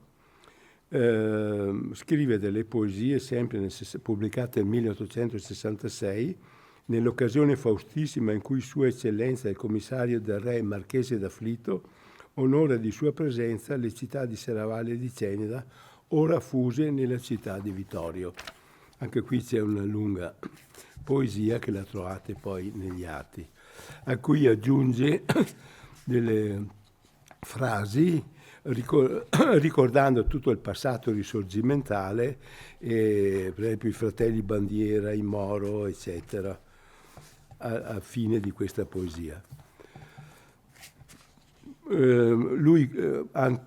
scrive delle poesie sempre pubblicate nel 1866, nell'occasione faustissima in cui Sua Eccellenza il commissario del Re Marchese d'Afflitto onora di sua presenza le città di Serravalle e di Ceneda, ora fuse nella città di Vittorio. Anche qui c'è una lunga poesia che la trovate poi negli atti, a cui aggiunge delle frasi ricordando tutto il passato risorgimentale, per esempio i fratelli Bandiera, i Moro, eccetera, a fine di questa poesia. Lui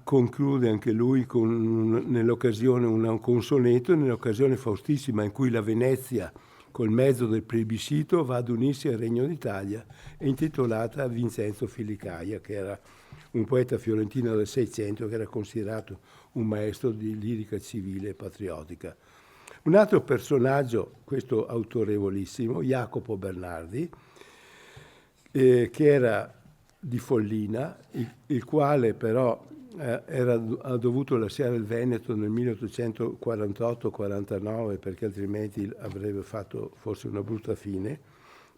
conclude anche lui nell'occasione con un sonetto, nell'occasione faustissima in cui la Venezia col mezzo del plebiscito va ad unirsi al Regno d'Italia, è intitolata a Vincenzo Filicaia, che era un poeta fiorentino del Seicento, che era considerato un maestro di lirica civile e patriottica. Un altro personaggio, questo autorevolissimo, Jacopo Bernardi, che era di Follina, il quale però ha dovuto lasciare il Veneto nel 1848-49 perché altrimenti avrebbe fatto forse una brutta fine,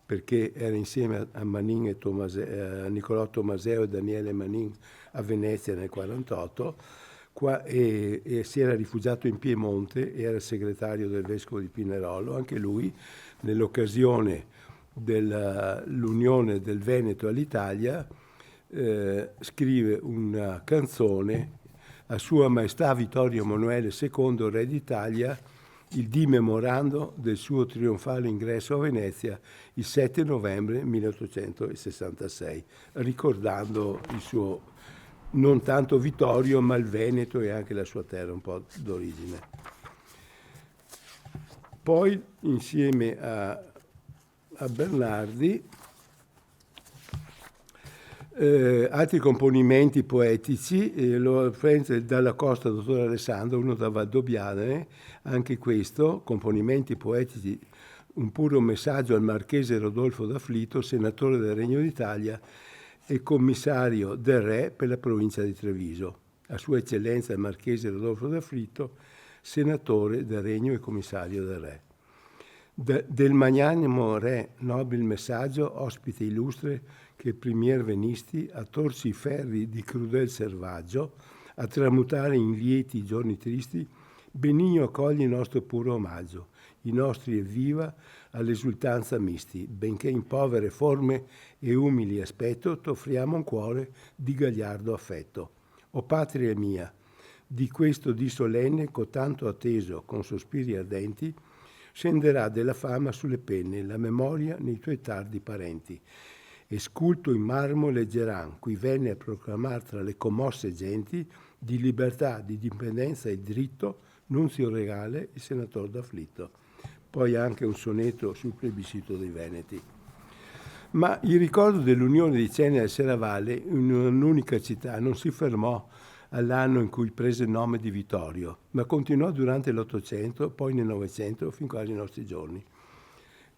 perché era insieme a Manin e a Niccolò Tommaseo e Daniele Manin a Venezia nel 1948, e si era rifugiato in Piemonte, era segretario del vescovo di Pinerolo, anche lui nell'occasione dell'unione del Veneto all'Italia scrive una canzone a Sua Maestà Vittorio Emanuele II, Re d'Italia, il dì memorando del suo trionfale ingresso a Venezia il 7 novembre 1866, ricordando il suo, non tanto Vittorio, ma il Veneto e anche la sua terra un po' d'origine. Poi, insieme a Bernardi, altri componimenti poetici, lo prende dalla Costa dottor Alessandro, uno da Valdobbiadene, anche questo, componimenti poetici, un puro messaggio al marchese Rodolfo d'Afflitto, senatore del Regno d'Italia e commissario del Re per la provincia di Treviso. A Sua Eccellenza il marchese Rodolfo d'Afflitto, senatore del Regno e commissario del Re. Del magnanimo Re nobil messaggio, ospite illustre, che primier venisti a torsi i ferri di crudel selvaggio, a tramutare in lieti i giorni tristi, benigno accogli il nostro puro omaggio, i nostri evviva all'esultanza misti, benché in povere forme e umili aspetto, t'offriamo un cuore di gagliardo affetto. O patria mia, di questo dì solenne, cotanto atteso con sospiri ardenti, scenderà della fama sulle penne la memoria nei tuoi tardi parenti, e sculto in marmo leggeran, cui venne a proclamar tra le commosse genti di libertà, di indipendenza e diritto, Nunzio Regale, il senatore d'Afflitto. Poi anche un sonetto sul plebiscito dei Veneti. Ma il ricordo dell'unione di Ceneda e Serravalle in un'unica città non si fermò all'anno in cui prese il nome di Vittorio, ma continuò durante l'Ottocento, poi nel Novecento, fin quasi ai nostri giorni.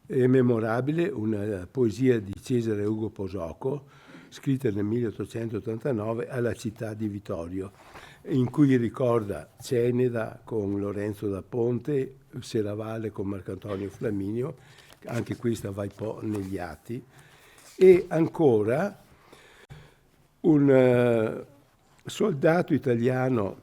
È memorabile una poesia di Cesare Ugo Posocco, scritta nel 1889 alla città di Vittorio, in cui ricorda Ceneda con Lorenzo da Ponte, Serravalle con Marcantonio Flaminio, anche questa va un po' negli atti, e ancora un soldato italiano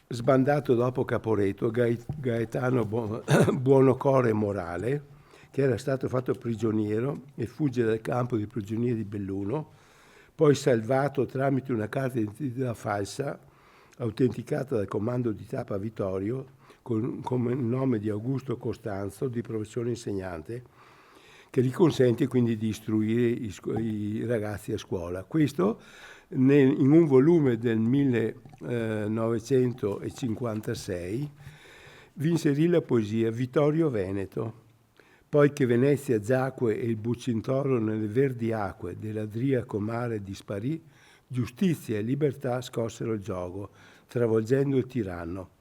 sbandato dopo Caporetto, Gaetano Buonocore Morale, che era stato fatto prigioniero e fugge dal campo di prigionia di Belluno, poi salvato tramite una carta di identità falsa, autenticata dal comando di Tapa Vittorio, con il nome di Augusto Costanzo, di professione insegnante, che gli consente quindi di istruire i ragazzi a scuola. Questo in un volume del 1956 vi inserì la poesia Vittorio Veneto. Poi che Venezia giacque e il Bucintoro nelle verdi acque dell'Adriaco mare disparì, giustizia e libertà scossero il gioco, travolgendo il tiranno.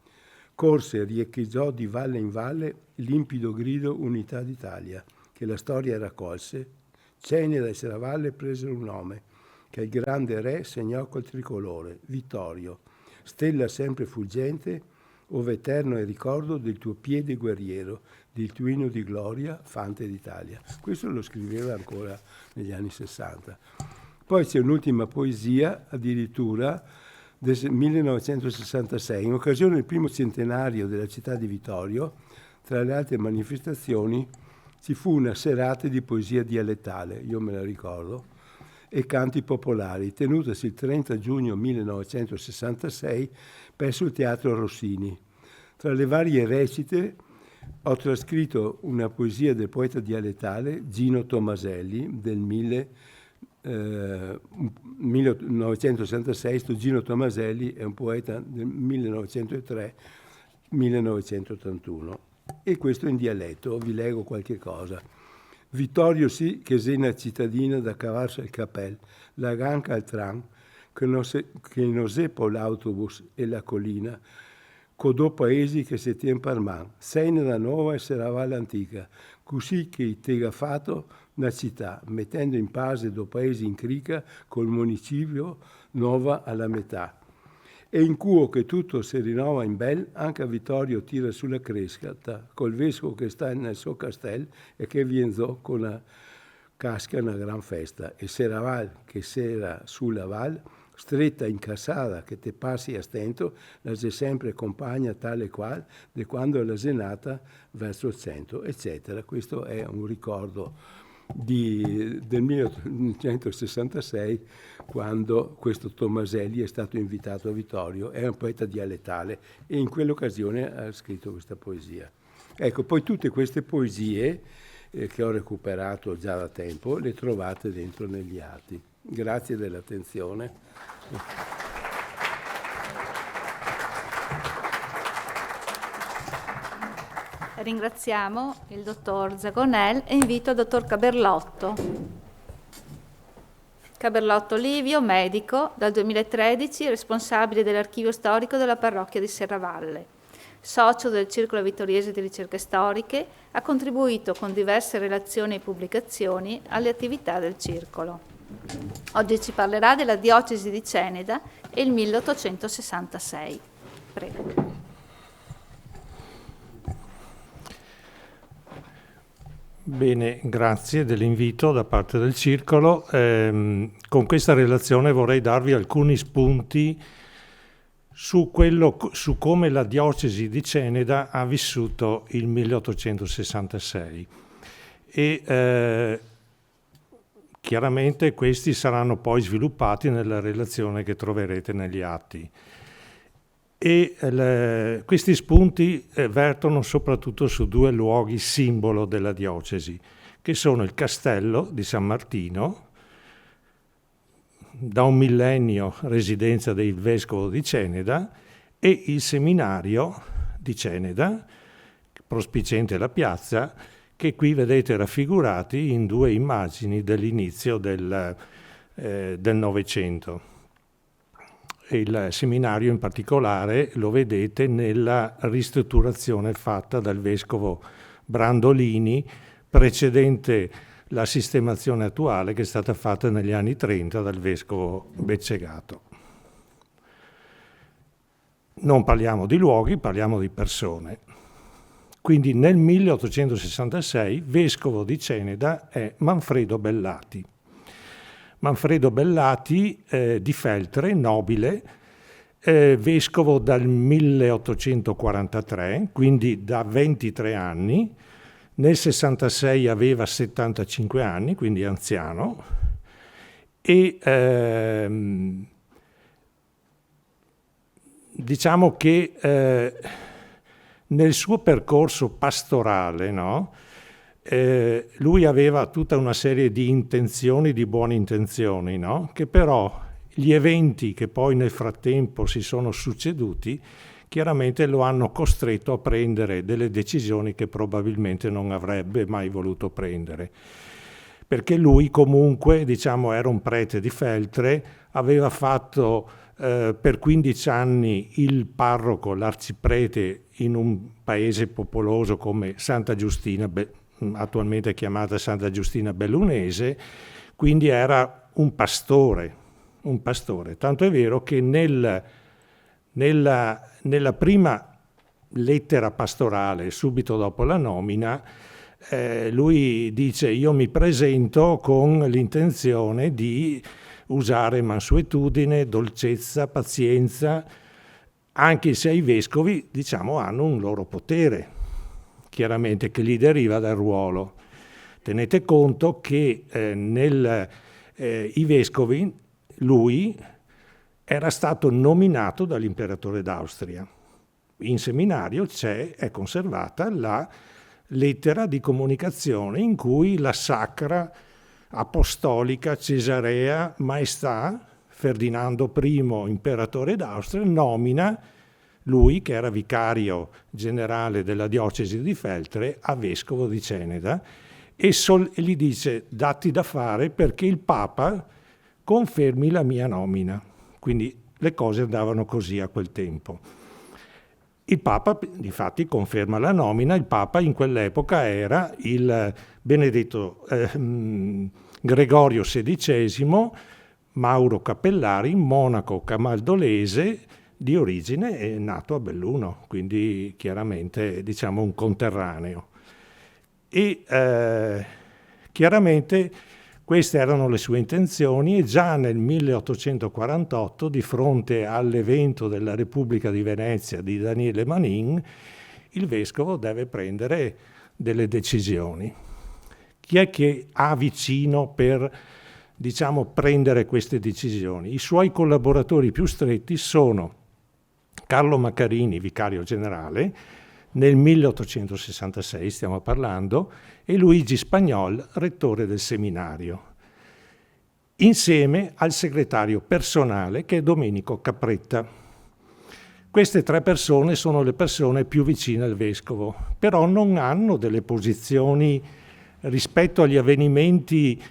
Corse e riecheggiò di valle in valle limpido grido unità d'Italia, che la storia raccolse. Ceneda e Serravalle presero un nome, che il grande re segnò col tricolore, Vittorio, stella sempre fulgente, ove eterno è il ricordo del tuo piede guerriero, del tuo inno di gloria, fante d'Italia. Questo lo scriveva ancora negli anni 60. Poi c'è un'ultima poesia, addirittura, del 1966, in occasione del primo centenario della città di Vittorio. Tra le altre manifestazioni ci fu una serata di poesia dialettale, io me la ricordo, e canti popolari, tenutasi il 30 giugno 1966 presso il Teatro Rossini. Tra le varie recite ho trascritto una poesia del poeta dialettale Gino Tomaselli del 1966. Sto Gino Tomaselli è un poeta del 1903-1981 e questo in dialetto, vi leggo qualche cosa. Vittorio sì che sena cittadina da cavarsi il capel, la ganca al tram, che non sepo l'autobus e la collina, codò paesi che si tien per man, Ceneda nuova e Serravalle antica, così che tega fatto una città, mettendo in pace due paesi in crica col municipio nuova alla metà. E in cuo che tutto si rinnova in bel, anche a Vittorio tira sulla crescata, col vescovo che sta nel suo castello e che vienzò con la casca una gran festa. E Serraval, che sera sulla val, stretta in cassata, che te passi a stento, la sei sempre compagna tale qual, di quando la senata verso il centro, eccetera. Questo è un ricordo del 1966, quando questo Tomaselli è stato invitato a Vittorio. È un poeta dialettale e in quell'occasione ha scritto questa poesia. Ecco, poi tutte queste poesie che ho recuperato già da tempo le trovate dentro negli atti. Grazie dell'attenzione. Ringraziamo il dottor Zagonel e invito il dottor Caberlotto. Caberlotto Livio, medico, dal 2013 responsabile dell'archivio storico della parrocchia di Serravalle. Socio del Circolo Vittoriese di Ricerche Storiche, ha contribuito con diverse relazioni e pubblicazioni alle attività del circolo. Oggi ci parlerà della diocesi di Ceneda e il 1866. Prego. Bene, grazie dell'invito da parte del Circolo. Con questa relazione vorrei darvi alcuni spunti su come la diocesi di Ceneda ha vissuto il 1866 e chiaramente questi saranno poi sviluppati nella relazione che troverete negli atti. E questi spunti vertono soprattutto su due luoghi simbolo della diocesi, che sono il castello di San Martino, da un millennio residenza del vescovo di Ceneda, e il seminario di Ceneda, prospiciente la piazza, che qui vedete raffigurati in due immagini dell'inizio del Novecento. Il seminario in particolare lo vedete nella ristrutturazione fatta dal vescovo Brandolini, precedente la sistemazione attuale che è stata fatta negli anni 30 dal vescovo Beccegato. Non parliamo di luoghi, parliamo di persone. Quindi nel 1866 vescovo di Ceneda è Manfredo Bellati. Manfredo Bellati di Feltre, nobile, vescovo dal 1843, quindi da 23 anni, nel 66 aveva 75 anni, quindi anziano, e diciamo che nel suo percorso pastorale, no? Lui aveva tutta una serie di intenzioni, di buone intenzioni, no? Che però gli eventi che poi nel frattempo si sono succeduti chiaramente lo hanno costretto a prendere delle decisioni che probabilmente non avrebbe mai voluto prendere. Perché lui comunque, diciamo, era un prete di Feltre, aveva fatto per 15 anni il parroco, l'arciprete in un paese popoloso come Santa Giustina, attualmente chiamata Santa Giustina Bellunese, quindi era un pastore, tanto è vero che nella prima lettera pastorale, subito dopo la nomina, lui dice: io mi presento con l'intenzione di usare mansuetudine, dolcezza, pazienza, anche se i vescovi, diciamo, hanno un loro potere, chiaramente, che gli deriva dal ruolo. Tenete conto che i vescovi, lui era stato nominato dall'imperatore d'Austria. In seminario è conservata la lettera di comunicazione in cui la Sacra Apostolica Cesarea Maestà Ferdinando I, imperatore d'Austria, nomina lui, che era vicario generale della diocesi di Feltre, a vescovo di Ceneda, e gli dice: datti da fare perché il Papa confermi la mia nomina. Quindi le cose andavano così a quel tempo. Il Papa, difatti, conferma la nomina. Il Papa in quell'epoca era il benedetto Gregorio XVI, Mauro Capellari, monaco camaldolese di origine, è nato a Belluno, quindi chiaramente, diciamo, un conterraneo. E Chiaramente queste erano le sue intenzioni e già nel 1848, di fronte all'evento della Repubblica di Venezia di Daniele Manin, il vescovo deve prendere delle decisioni. Chi è che ha vicino per, diciamo, prendere queste decisioni? I suoi collaboratori più stretti sono Carlo Maccarini, vicario generale, nel 1866 stiamo parlando, e Luigi Spagnol, rettore del seminario, insieme al segretario personale che è Domenico Capretta. Queste tre persone sono le persone più vicine al vescovo, però non hanno delle posizioni rispetto agli avvenimenti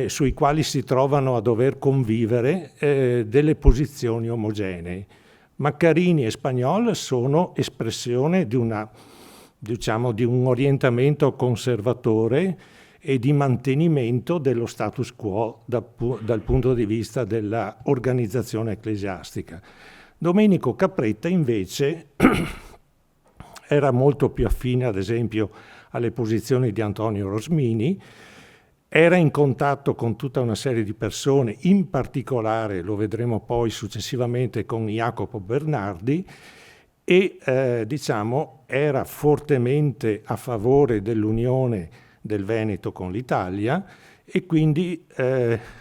sui quali si trovano a dover convivere, delle posizioni omogenee. Maccarini e Spagnol sono espressione di un orientamento conservatore e di mantenimento dello status quo dal punto di vista dell'organizzazione ecclesiastica. Domenico Capretta invece era molto più affine, ad esempio, alle posizioni di Antonio Rosmini, era in contatto con tutta una serie di persone, in particolare, lo vedremo poi successivamente, con Jacopo Bernardi, e era fortemente a favore dell'unione del Veneto con l'Italia, e quindi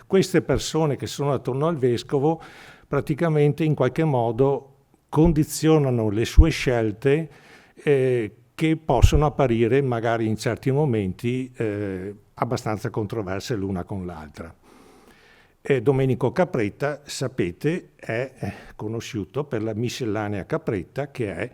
queste persone che sono attorno al vescovo praticamente in qualche modo condizionano le sue scelte che possono apparire magari in certi momenti abbastanza controverse l'una con l'altra. Domenico Capretta, sapete, è conosciuto per la miscellanea Capretta, che è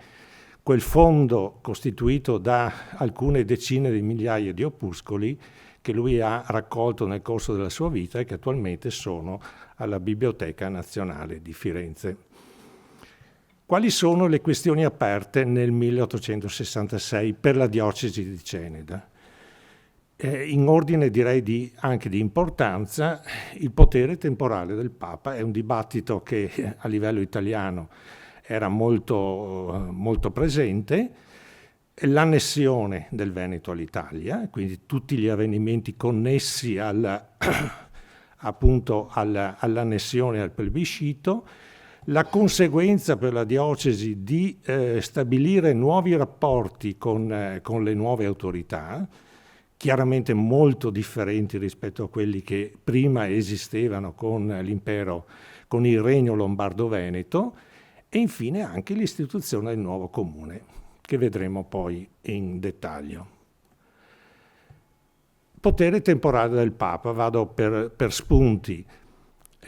quel fondo costituito da alcune decine di migliaia di opuscoli che lui ha raccolto nel corso della sua vita e che attualmente sono alla Biblioteca Nazionale di Firenze. Quali sono le questioni aperte nel 1866 per la diocesi di Ceneda? In ordine direi anche di importanza, il potere temporale del Papa è un dibattito che a livello italiano era molto, molto presente, l'annessione del Veneto all'Italia, quindi tutti gli avvenimenti connessi appunto all'annessione al plebiscito, la conseguenza per la diocesi di stabilire nuovi rapporti con le nuove autorità, chiaramente molto differenti rispetto a quelli che prima esistevano con l'impero, con il regno lombardo-veneto, e infine anche l'istituzione del nuovo comune, che vedremo poi in dettaglio. Potere temporale del Papa, vado per spunti.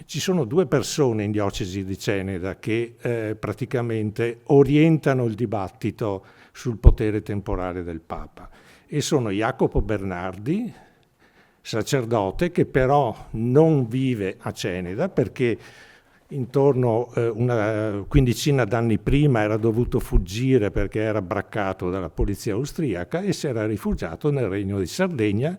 Ci sono due persone in diocesi di Ceneda che praticamente orientano il dibattito sul potere temporale del Papa, e sono Jacopo Bernardi, sacerdote che però non vive a Ceneda perché intorno una quindicina d'anni prima era dovuto fuggire perché era braccato dalla polizia austriaca e si era rifugiato nel Regno di Sardegna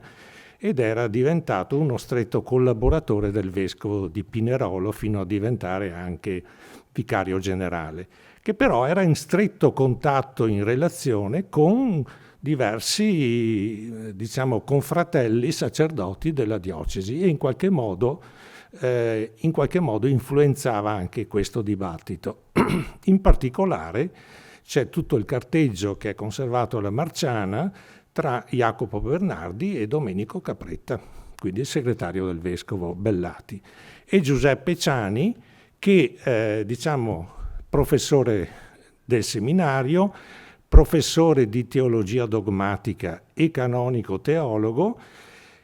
ed era diventato uno stretto collaboratore del vescovo di Pinerolo fino a diventare anche vicario generale, che però era in stretto contatto, in relazione con diversi, confratelli sacerdoti della diocesi, e in qualche modo influenzava anche questo dibattito. In particolare c'è tutto il carteggio che è conservato alla Marciana tra Jacopo Bernardi e Domenico Capretta, quindi il segretario del vescovo Bellati, e Giuseppe Ciani, che professore del seminario, professore di teologia dogmatica e canonico teologo,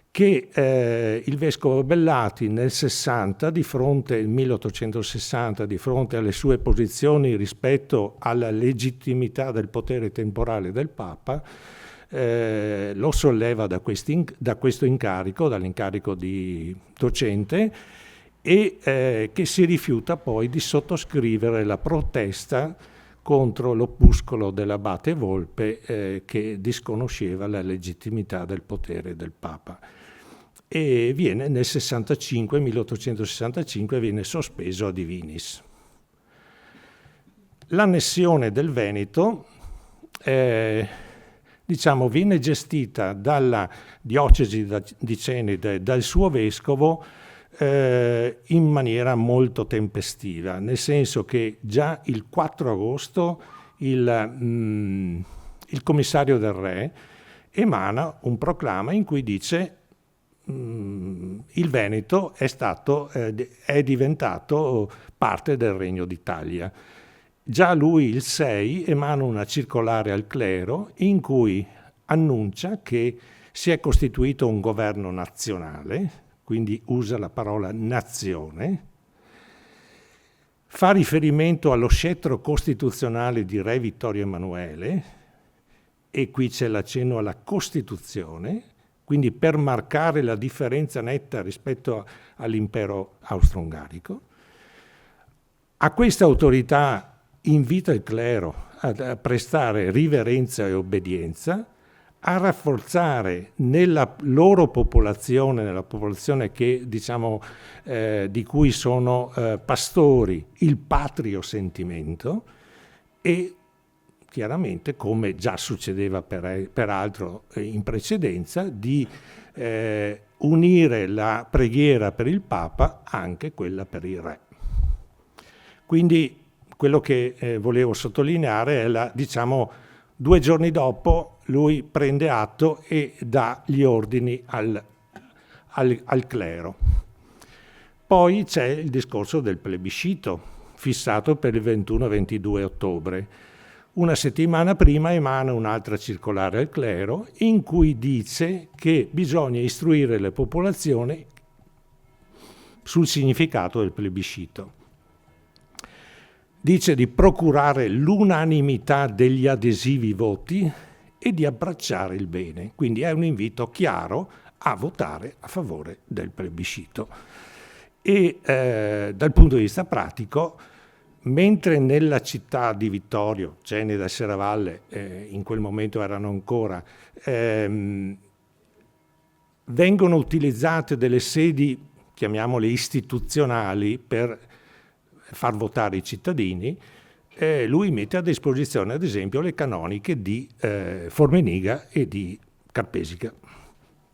che il vescovo Bellati nel 1860, di fronte alle sue posizioni rispetto alla legittimità del potere temporale del Papa, lo solleva da questo incarico, dall'incarico di docente, e che si rifiuta poi di sottoscrivere la protesta contro l'opuscolo dell'abate Volpe che disconosceva la legittimità del potere del Papa. E nel 1865 viene sospeso a divinis. L'annessione del Veneto diciamo, viene gestita dalla diocesi di Cenide, dal suo vescovo, in maniera molto tempestiva, nel senso che già il 4 agosto il commissario del re emana un proclama in cui dice il Veneto è diventato parte del Regno d'Italia. Già lui il 6 emana una circolare al clero in cui annuncia che si è costituito un governo nazionale, quindi usa la parola nazione, fa riferimento allo scettro costituzionale di Re Vittorio Emanuele, e qui c'è l'accenno alla Costituzione, quindi per marcare la differenza netta rispetto all'impero austro-ungarico. A questa autorità invita il clero a prestare riverenza e obbedienza, a rafforzare nella loro popolazione, nella popolazione che, diciamo, di cui sono pastori, il patrio sentimento, e chiaramente, come già succedeva peraltro in precedenza, di unire la preghiera per il Papa anche quella per il Re. Quindi quello che volevo sottolineare è diciamo, 2 giorni dopo lui prende atto e dà gli ordini al clero. Poi c'è il discorso del plebiscito, fissato per il 21-22 ottobre. Una settimana prima emana un'altra circolare al clero in cui dice che bisogna istruire le popolazioni sul significato del plebiscito. Dice di procurare l'unanimità degli adesivi voti e di abbracciare il bene. Quindi è un invito chiaro a votare a favore del plebiscito. E dal punto di vista pratico, mentre nella città di Vittorio, Ceneda e Serravalle, in quel momento erano ancora, vengono utilizzate delle sedi, chiamiamole istituzionali, per far votare i cittadini, lui mette a disposizione, ad esempio, le canoniche di Formeniga e di Carpesica.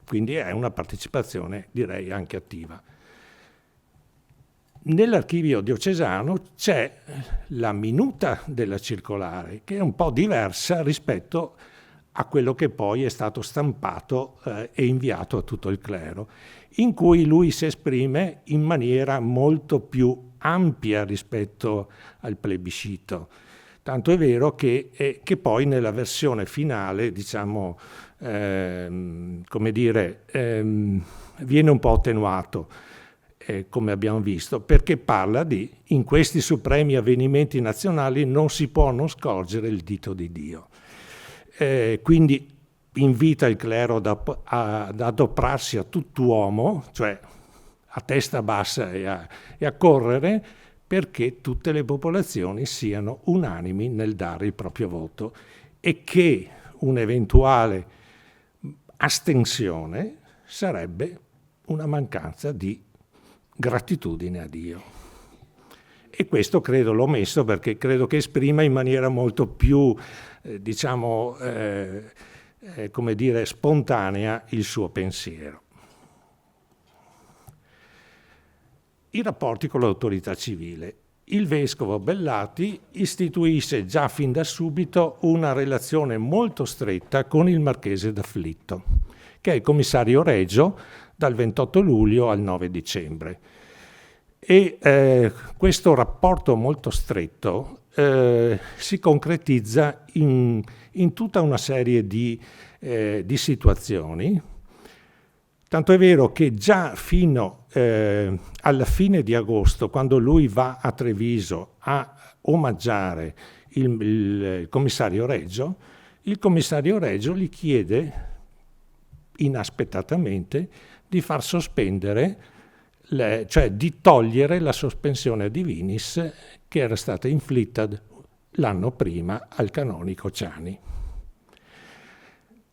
Quindi è una partecipazione, direi, anche attiva. Nell'archivio diocesano c'è la minuta della circolare, che è un po' diversa rispetto a quello che poi è stato stampato e inviato a tutto il clero, in cui lui si esprime in maniera molto più ampia rispetto al plebiscito. Tanto è vero che poi nella versione finale, diciamo, come dire, viene un po' attenuato, come abbiamo visto, perché parla di in questi supremi avvenimenti nazionali non si può non scorgere il dito di Dio. Quindi invita il clero ad adoprarsi a tutt'uomo, cioè a testa bassa e a correre, perché tutte le popolazioni siano unanimi nel dare il proprio voto e che un'eventuale astensione sarebbe una mancanza di gratitudine a Dio. E questo credo l'ho messo perché credo che esprima in maniera molto più, diciamo, come dire, spontanea il suo pensiero. I rapporti con l'autorità civile. Il vescovo Bellati istituisce già fin da subito una relazione molto stretta con il marchese d'Afflitto, che è il commissario regio dal 28 luglio al 9 dicembre. E questo rapporto molto stretto si concretizza in tutta una serie di situazioni. Tanto è vero che già fino alla fine di agosto, quando lui va a Treviso a omaggiare il commissario Reggio, il commissario Reggio gli chiede inaspettatamente di far sospendere, cioè di togliere la sospensione divinis che era stata inflitta l'anno prima al canonico Ciani.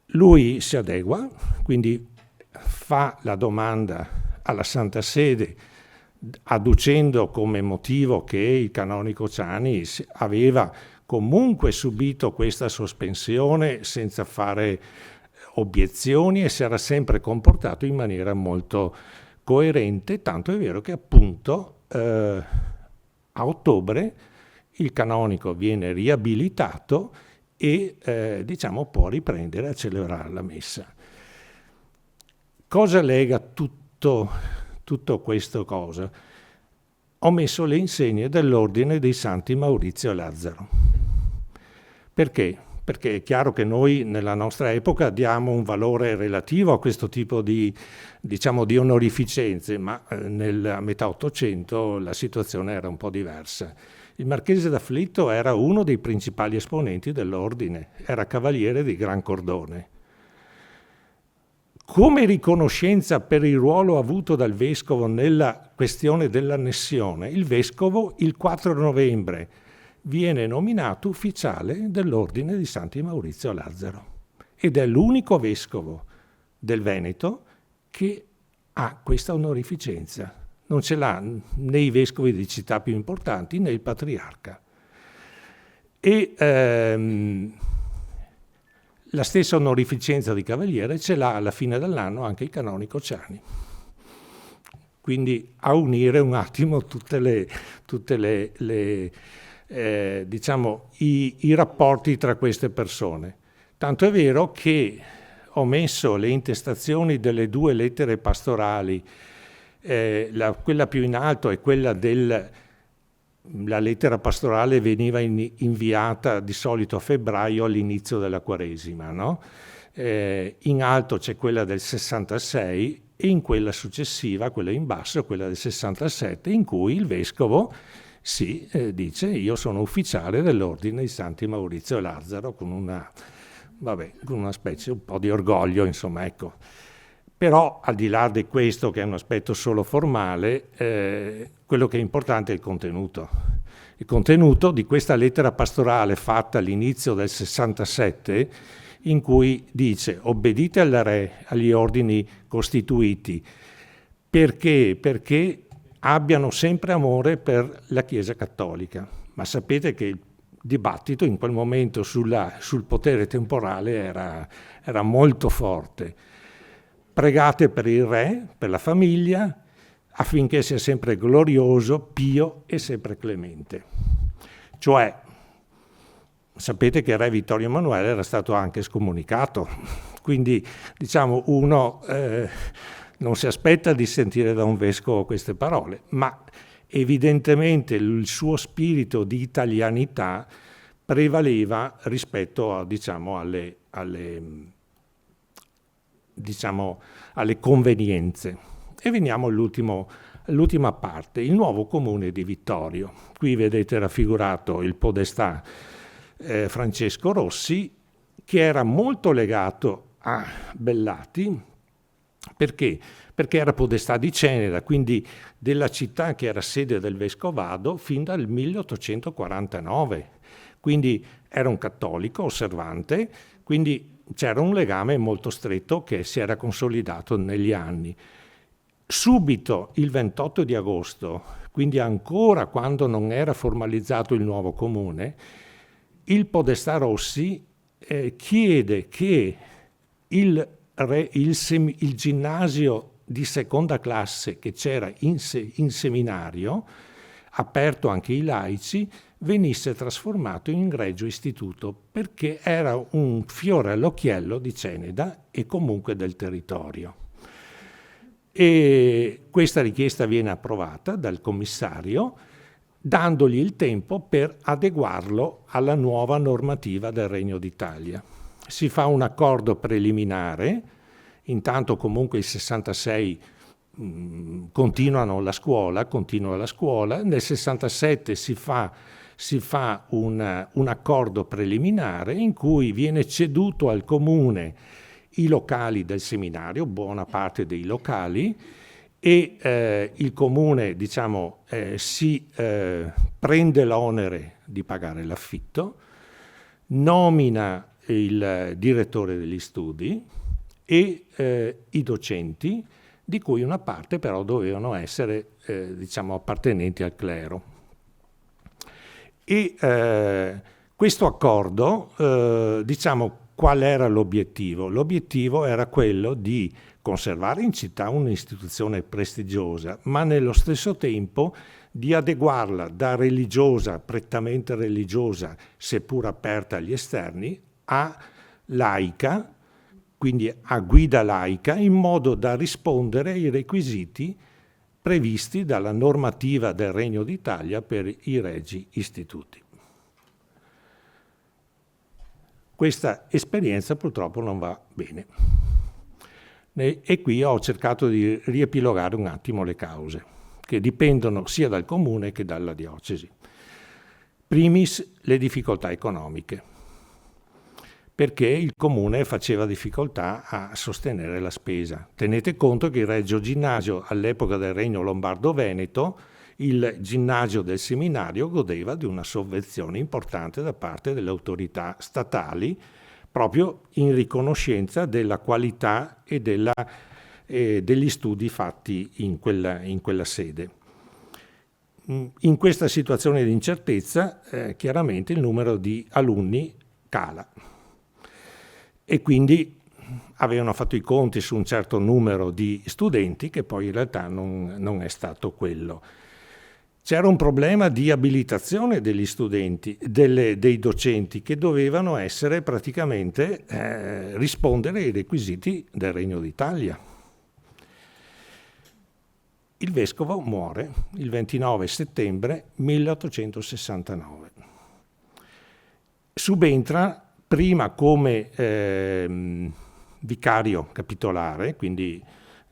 Lui si adegua, quindi fa la domanda alla Santa Sede adducendo come motivo che il canonico Ciani aveva comunque subito questa sospensione senza fare obiezioni e si era sempre comportato in maniera molto coerente, tanto è vero che appunto a ottobre il canonico viene riabilitato e diciamo può riprendere a celebrare la messa. Cosa lega tutto questo cosa? Ho messo le insegne dell'ordine dei Santi Maurizio e Lazzaro. Perché? Perché è chiaro che noi nella nostra epoca diamo un valore relativo a questo tipo di onorificenze, ma a metà Ottocento la situazione era un po' diversa. Il Marchese d'Afflitto era uno dei principali esponenti dell'ordine, era cavaliere di Gran Cordone. Come riconoscenza per il ruolo avuto dal vescovo nella questione dell'annessione, il vescovo il 4 novembre viene nominato ufficiale dell'Ordine di Santi Maurizio e Lazzaro ed è l'unico vescovo del Veneto che ha questa onorificenza. Non ce l'ha né i vescovi di città più importanti né il patriarca. E la stessa onorificenza di cavaliere ce l'ha alla fine dell'anno anche il canonico Ciani. Quindi a unire un attimo i rapporti tra queste persone. Tanto è vero che ho messo le intestazioni delle 2 lettere pastorali, quella più in alto è quella la lettera pastorale veniva inviata di solito a febbraio all'inizio della Quaresima, no? In alto c'è quella del 66 e in quella successiva, quella in basso, quella del 67, in cui il vescovo dice io sono ufficiale dell'Ordine di Santi Maurizio e Lazzaro con una specie un po' di orgoglio, insomma, ecco. Però al di là di questo, che è un aspetto solo formale, quello che è importante è il contenuto. Il contenuto di questa lettera pastorale fatta all'inizio del 67, in cui dice obbedite al re, agli ordini costituiti, perché abbiano sempre amore per la Chiesa Cattolica. Ma sapete che il dibattito in quel momento sul potere temporale era molto forte. Pregate per il re, per la famiglia, affinché sia sempre glorioso, pio e sempre clemente. Cioè, sapete che il re Vittorio Emanuele era stato anche scomunicato, quindi diciamo uno non si aspetta di sentire da un vescovo queste parole, ma evidentemente il suo spirito di italianità prevaleva rispetto a, alle convenienze. E veniamo all'ultima parte, il nuovo comune di Vittorio. Qui vedete raffigurato il podestà Francesco Rossi, che era molto legato a Bellati. Perché? Perché era podestà di Ceneda, quindi della città che era sede del vescovado fin dal 1849. Quindi era un cattolico osservante, quindi c'era un legame molto stretto che si era consolidato negli anni. Subito il 28 di agosto, quindi ancora quando non era formalizzato il nuovo comune, il podestà Rossi chiede che il ginnasio di seconda classe che c'era in seminario, aperto anche ai laici, venisse trasformato in egregio istituto, perché era un fiore all'occhiello di Ceneda e comunque del territorio. E questa richiesta viene approvata dal commissario, dandogli il tempo per adeguarlo alla nuova normativa del Regno d'Italia. Si fa un accordo preliminare, intanto comunque il 66 continua la scuola, nel 67 si fa un accordo preliminare in cui viene ceduto al comune i locali del seminario, buona parte dei locali, e il comune si prende l'onere di pagare l'affitto, nomina il direttore degli studi e i docenti, di cui una parte però dovevano essere appartenenti al clero. E Questo accordo, diciamo, qual era l'obiettivo? L'obiettivo era quello di conservare in città un'istituzione prestigiosa, ma nello stesso tempo di adeguarla da religiosa, prettamente religiosa, seppur aperta agli esterni, a laica, quindi a guida laica, in modo da rispondere ai requisiti previsti dalla normativa del Regno d'Italia per i regi istituti. Questa esperienza purtroppo non va bene. E qui ho cercato di riepilogare un attimo le cause, che dipendono sia dal comune che dalla diocesi. Primis, le difficoltà economiche, perché il comune faceva difficoltà a sostenere la spesa. Tenete conto che il Regio Ginnasio, all'epoca del Regno Lombardo-Veneto, il ginnasio del seminario godeva di una sovvenzione importante da parte delle autorità statali, proprio in riconoscenza della qualità e degli studi fatti in quella sede. In questa situazione di incertezza, chiaramente il numero di alunni cala e quindi avevano fatto i conti su un certo numero di studenti che poi in realtà non è stato quello. C'era un problema di abilitazione degli studenti, dei docenti, che dovevano essere praticamente rispondere ai requisiti del Regno d'Italia. Il vescovo muore il 29 settembre 1869. Subentra prima come vicario capitolare, quindi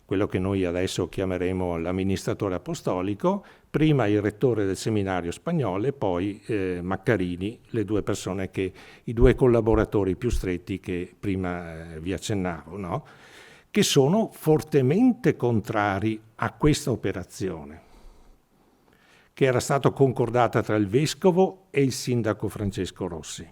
quello che noi adesso chiameremo l'amministratore apostolico, prima il rettore del seminario spagnolo e poi Maccarini, i due collaboratori più stretti che prima vi accennavo, no? Che sono fortemente contrari a questa operazione, che era stata concordata tra il vescovo e il sindaco Francesco Rossi,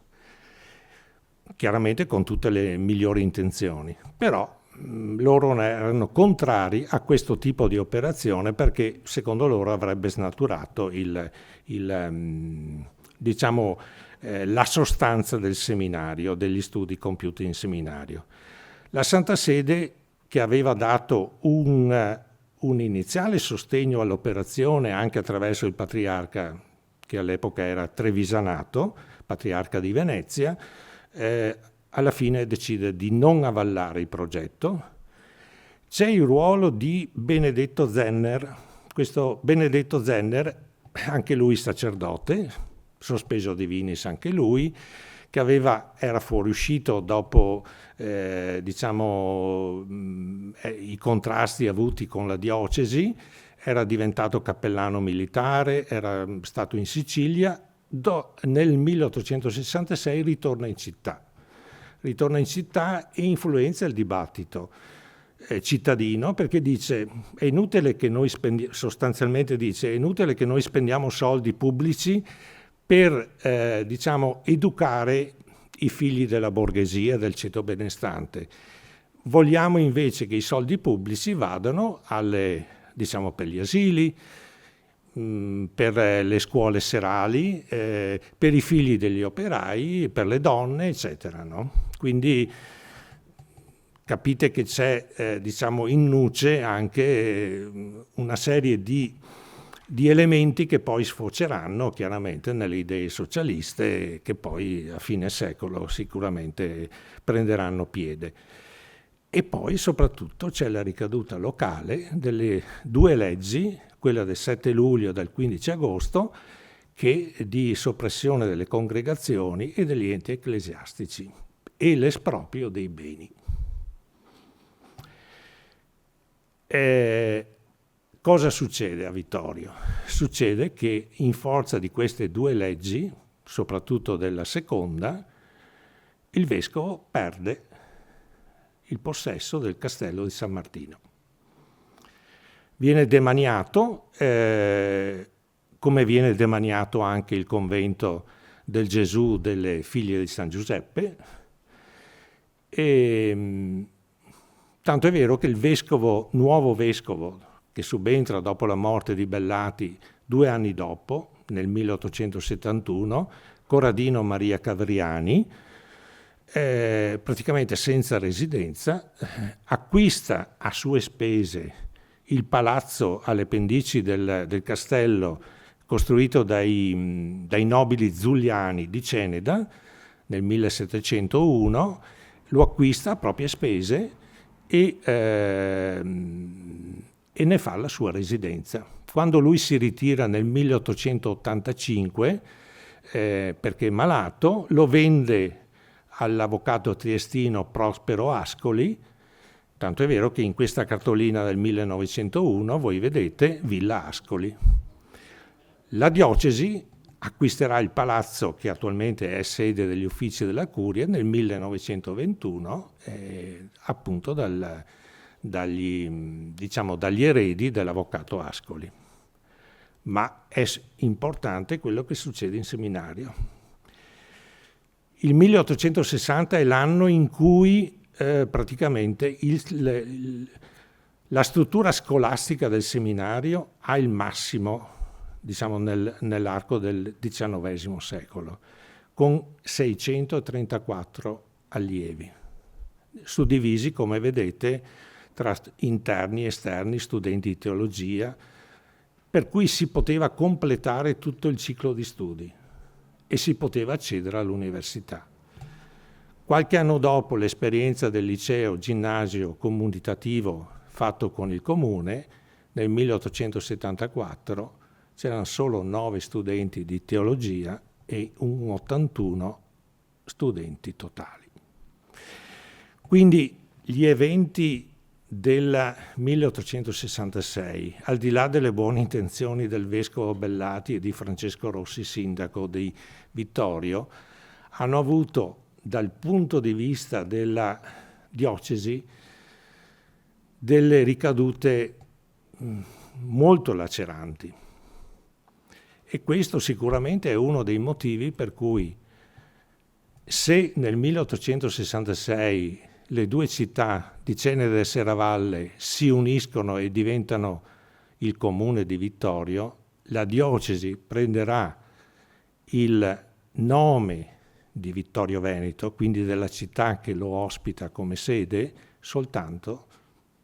chiaramente con tutte le migliori intenzioni, però loro erano contrari a questo tipo di operazione perché secondo loro avrebbe snaturato la sostanza del seminario, degli studi compiuti in seminario. La Santa Sede, che aveva dato un iniziale sostegno all'operazione anche attraverso il patriarca, che all'epoca era trevisanato, patriarca di Venezia, alla fine decide di non avvallare il progetto. C'è il ruolo di Benedetto Zenner. Questo Benedetto Zenner, anche lui sacerdote, sospeso divinis anche lui, che era fuoriuscito dopo i contrasti avuti con la diocesi, era diventato cappellano militare, era stato in Sicilia, nel 1866 ritorna in città e influenza il dibattito cittadino, perché dice è inutile che noi spendiamo soldi pubblici per educare i figli della borghesia, del ceto benestante. Vogliamo invece che i soldi pubblici vadano per gli asili, per le scuole serali, per i figli degli operai, per le donne, eccetera, no? Quindi capite che c'è, in nuce anche una serie di elementi che poi sfoceranno chiaramente nelle idee socialiste che poi a fine secolo sicuramente prenderanno piede. E poi soprattutto c'è la ricaduta locale delle due leggi, quella del 7 luglio e del 15 agosto, che di soppressione delle congregazioni e degli enti ecclesiastici e l'esproprio dei beni. Cosa succede a Vittorio? Succede che in forza di queste due leggi, soprattutto della seconda, il vescovo perde il possesso del castello di San Martino. Viene demaniato, come viene demaniato anche il convento del Gesù delle Figlie di San Giuseppe, e tanto è vero che il nuovo vescovo, che subentra dopo la morte di Bellati 2 anni dopo, nel 1871, Corradino Maria Cavriani, praticamente senza residenza, acquista a sue spese il palazzo alle pendici del castello costruito dai nobili zuliani di Ceneda nel 1701, lo acquista a proprie spese e ne fa la sua residenza. Quando lui si ritira nel 1885, perché è malato, lo vende all'avvocato triestino Prospero Ascoli, tanto è vero che in questa cartolina del 1901 voi vedete Villa Ascoli. La diocesi acquisterà il palazzo che attualmente è sede degli uffici della Curia nel 1921, appunto dagli eredi dell'avvocato Ascoli. Ma è importante quello che succede in seminario. Il 1860 è l'anno in cui praticamente la struttura scolastica del seminario ha il massimo, diciamo, nell'arco del XIX secolo, con 634 allievi, suddivisi, come vedete, tra interni, esterni, studenti di teologia, per cui si poteva completare tutto il ciclo di studi e si poteva accedere all'università. Qualche anno dopo l'esperienza del liceo ginnasio comunitativo fatto con il comune, nel 1874 c'erano solo 9 studenti di teologia e 81 studenti totali. Quindi gli eventi del 1866, al di là delle buone intenzioni del vescovo Bellati e di Francesco Rossi, sindaco di Vittorio, hanno avuto dal punto di vista della diocesi delle ricadute molto laceranti. E questo sicuramente è uno dei motivi per cui, se nel 1866 le due città di Ceneda e Serravalle si uniscono e diventano il comune di Vittorio, la diocesi prenderà il nome di Vittorio Veneto, quindi della città che lo ospita come sede, soltanto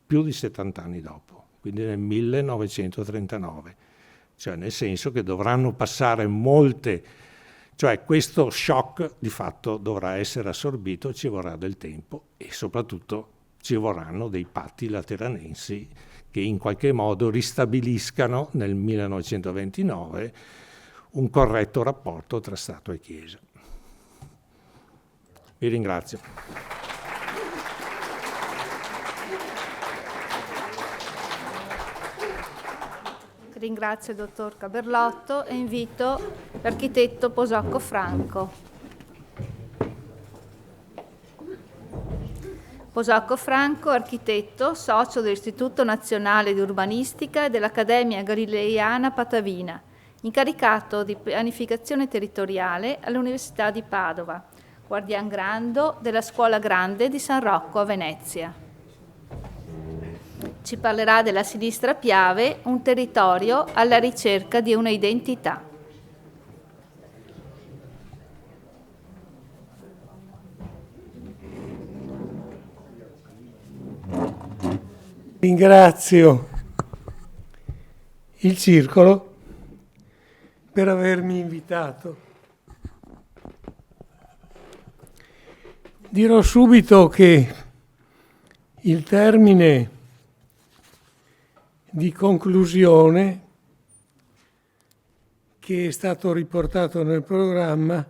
più di 70 anni dopo, quindi nel 1939. Cioè nel senso che dovranno passare molte, cioè questo shock di fatto dovrà essere assorbito, ci vorrà del tempo e soprattutto ci vorranno dei patti lateranensi che in qualche modo ristabiliscano nel 1929 un corretto rapporto tra Stato e Chiesa. Vi ringrazio. Ringrazio il dottor Caberlotto e invito l'architetto Posocco Franco. Posocco Franco, architetto, socio dell'Istituto Nazionale di Urbanistica e dell'Accademia Galileiana Patavina, incaricato di pianificazione territoriale all'Università di Padova, guardian grando della Scuola Grande di San Rocco a Venezia. Ci parlerà della Sinistra Piave, un territorio alla ricerca di una identità. Ringrazio il Circolo per avermi invitato. Dirò subito che il termine di conclusione che è stato riportato nel programma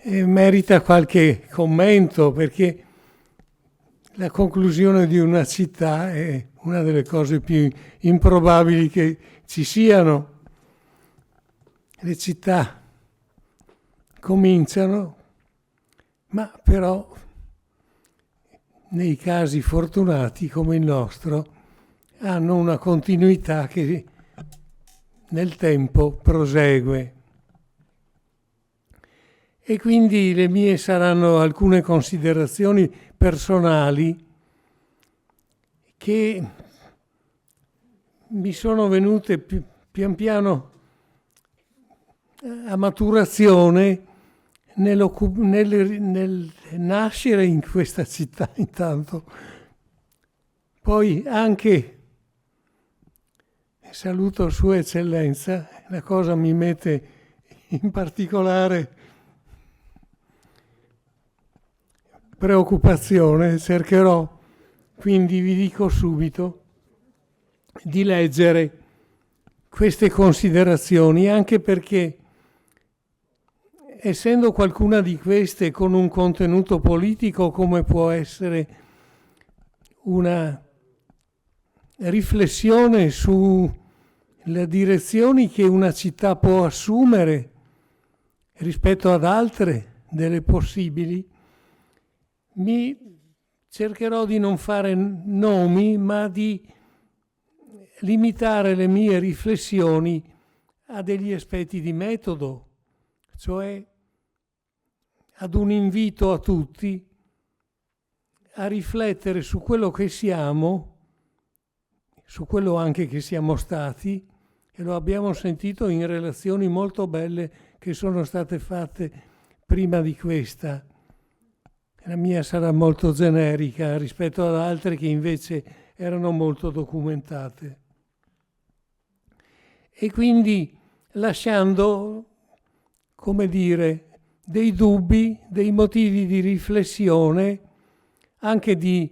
merita qualche commento, perché la conclusione di una città è una delle cose più improbabili che ci siano. Le città cominciano, ma però nei casi fortunati come il nostro hanno una continuità che nel tempo prosegue. E quindi le mie saranno alcune considerazioni personali che mi sono venute pian piano a maturazione nel nascere in questa città intanto. Poi anche saluto Sua Eccellenza, la cosa mi mette in particolare preoccupazione, cercherò, quindi vi dico subito, di leggere queste considerazioni, anche perché essendo qualcuna di queste con un contenuto politico, come può essere una riflessione sulle direzioni che una città può assumere rispetto ad altre delle possibili, mi cercherò di non fare nomi, ma di limitare le mie riflessioni a degli aspetti di metodo, cioè ad un invito a tutti a riflettere su quello che siamo, su quello anche che siamo stati, e lo abbiamo sentito in relazioni molto belle che sono state fatte prima di questa. La mia sarà molto generica rispetto ad altre che invece erano molto documentate. E quindi lasciando, come dire, dei dubbi, dei motivi di riflessione, anche di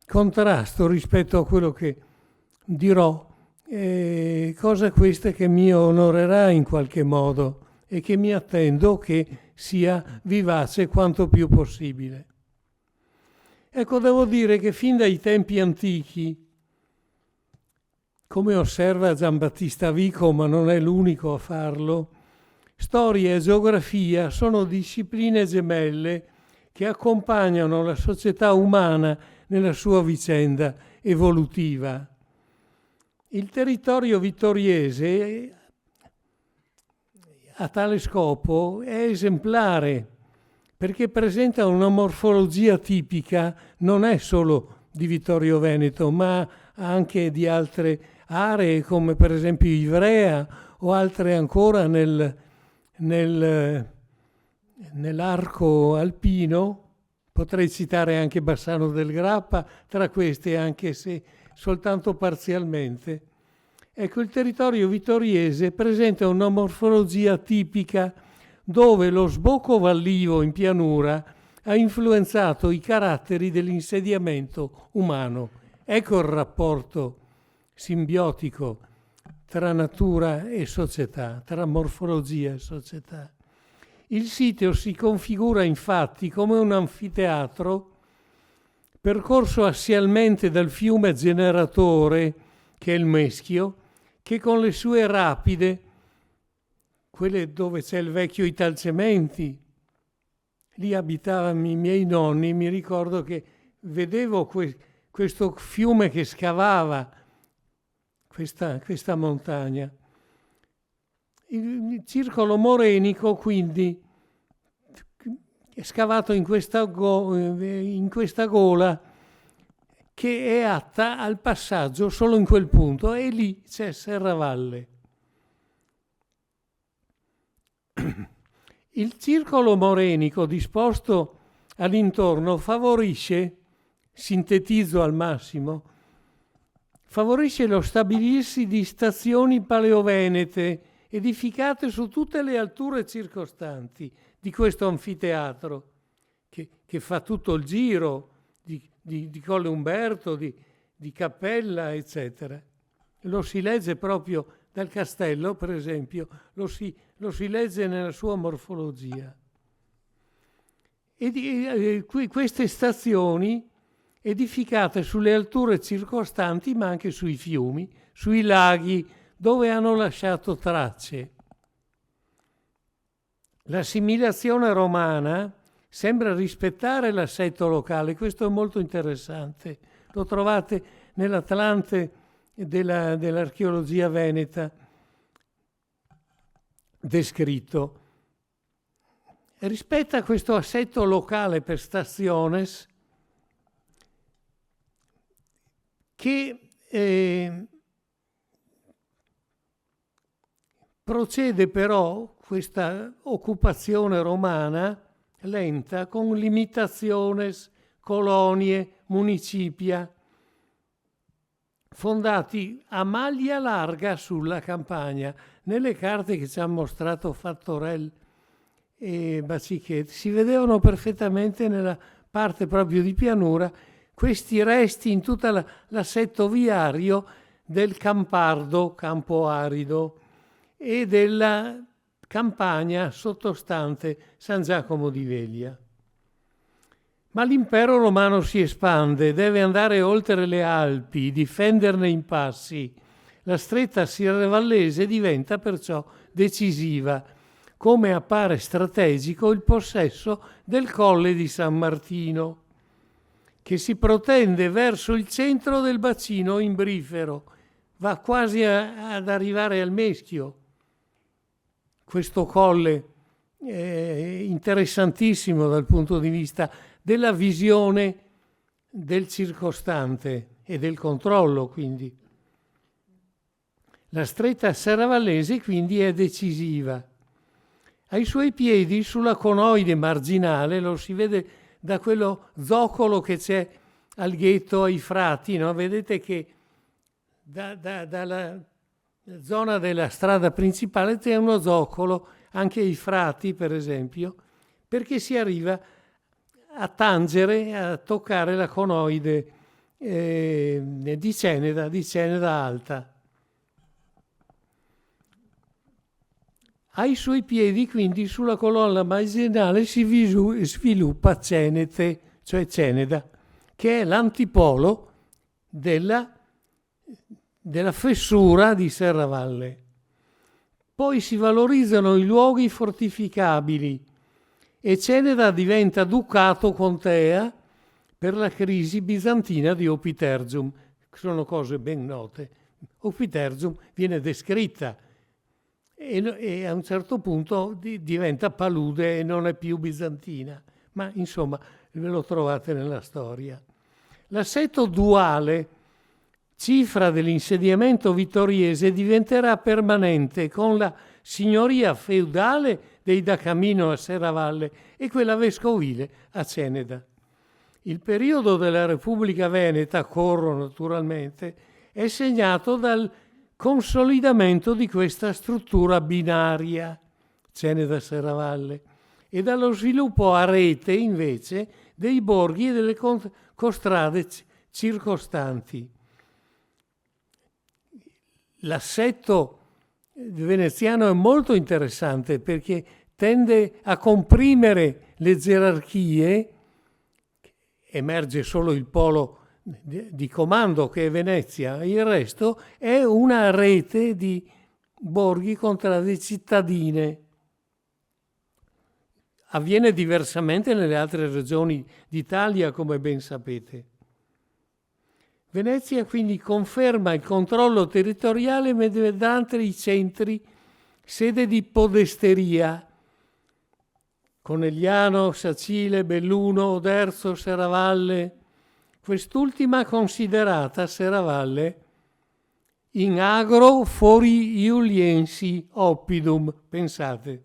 contrasto rispetto a quello che dirò, cosa questa che mi onorerà in qualche modo e che mi attendo che sia vivace quanto più possibile. Ecco, devo dire che fin dai tempi antichi, come osserva Giambattista Vico, ma non è l'unico a farlo, storia e geografia sono discipline gemelle che accompagnano la società umana nella sua vicenda evolutiva. Il territorio vittoriese, a tale scopo, è esemplare perché presenta una morfologia tipica, non è solo di Vittorio Veneto, ma anche di altre aree come per esempio Ivrea o altre ancora nell'arco alpino. Potrei citare anche Bassano del Grappa tra queste, anche se soltanto parzialmente. Ecco, il territorio vittoriese presenta una morfologia tipica dove lo sbocco vallivo in pianura ha influenzato i caratteri dell'insediamento umano. Ecco il rapporto simbiotico tra natura e società, tra morfologia e società. Il sito si configura infatti come un anfiteatro percorso assialmente dal fiume generatore, che è il Meschio, che con le sue rapide, quelle dove c'è il vecchio Italcementi, lì abitavano i miei nonni, mi ricordo che vedevo questo fiume che scavava questa montagna. Il circolo morenico quindi è scavato in questa gola che è atta al passaggio solo in quel punto, e lì c'è Serravalle. Il circolo morenico disposto all'intorno favorisce, sintetizzo al massimo, favorisce lo stabilirsi di stazioni paleovenete edificate su tutte le alture circostanti di questo anfiteatro che fa tutto il giro di Colle Umberto, di Cappella, eccetera. Lo si legge proprio dal castello, per esempio, lo si legge nella sua morfologia. E queste stazioni edificate sulle alture circostanti, ma anche sui fiumi, sui laghi, dove hanno lasciato tracce. L'assimilazione romana sembra rispettare l'assetto locale, questo è molto interessante. Lo trovate nell'Atlante dell'archeologia veneta descritto. Rispetta questo assetto locale per stationes che procede però, questa occupazione romana lenta con limitaciones, colonie, municipia, fondati a maglia larga sulla campagna. Nelle carte che ci ha mostrato Fattorell e Bacichetti si vedevano perfettamente nella parte proprio di pianura questi resti in tutta l'assetto viario del Campardo, campo arido, e della campagna sottostante San Giacomo di Veglia. Ma l'impero romano si espande, deve andare oltre le Alpi, difenderne i passi. La stretta sierrevallese diventa perciò decisiva, come appare strategico il possesso del Colle di San Martino, che si protende verso il centro del bacino imbrifero, va quasi ad arrivare al Meschio. Questo colle è interessantissimo dal punto di vista della visione del circostante e del controllo, quindi. La stretta serravallese quindi è decisiva. Ai suoi piedi, sulla conoide marginale, lo si vede da quello zoccolo che c'è al ghetto ai frati, no? Vedete che dalla zona della strada principale c'è uno zoccolo, anche ai frati per esempio, perché si arriva a tangere, a toccare la conoide di Ceneda Alta. Ai suoi piedi, quindi, sulla colonna marginale si sviluppa Cenete, cioè Ceneda, che è l'antipolo della fessura di Serravalle. Poi si valorizzano i luoghi fortificabili e Ceneda diventa ducato contea per la crisi bizantina di Opitergium. Sono cose ben note. Opitergium viene descritta e a un certo punto diventa palude e non è più bizantina, ma insomma ve lo trovate nella storia. L'assetto duale, cifra dell'insediamento vittoriese, diventerà permanente con la signoria feudale dei Da Camino a Serravalle e quella vescovile a Ceneda. Il periodo della Repubblica Veneta, Corro naturalmente, è segnato dal consolidamento di questa struttura binaria, Ceneda-Serravalle, e dallo sviluppo a rete, invece, dei borghi e delle contrade circostanti. L'assetto veneziano è molto interessante perché tende a comprimere le gerarchie, emerge solo il polo di comando che è Venezia, il resto è una rete di borghi contrade cittadine. Avviene diversamente nelle altre regioni d'Italia, come ben sapete. Venezia quindi conferma il controllo territoriale mediante i centri, sede di podesteria, Conegliano, Sacile, Belluno, Oderzo, Serravalle, quest'ultima considerata Serravalle in agro fori iuliensi oppidum, pensate,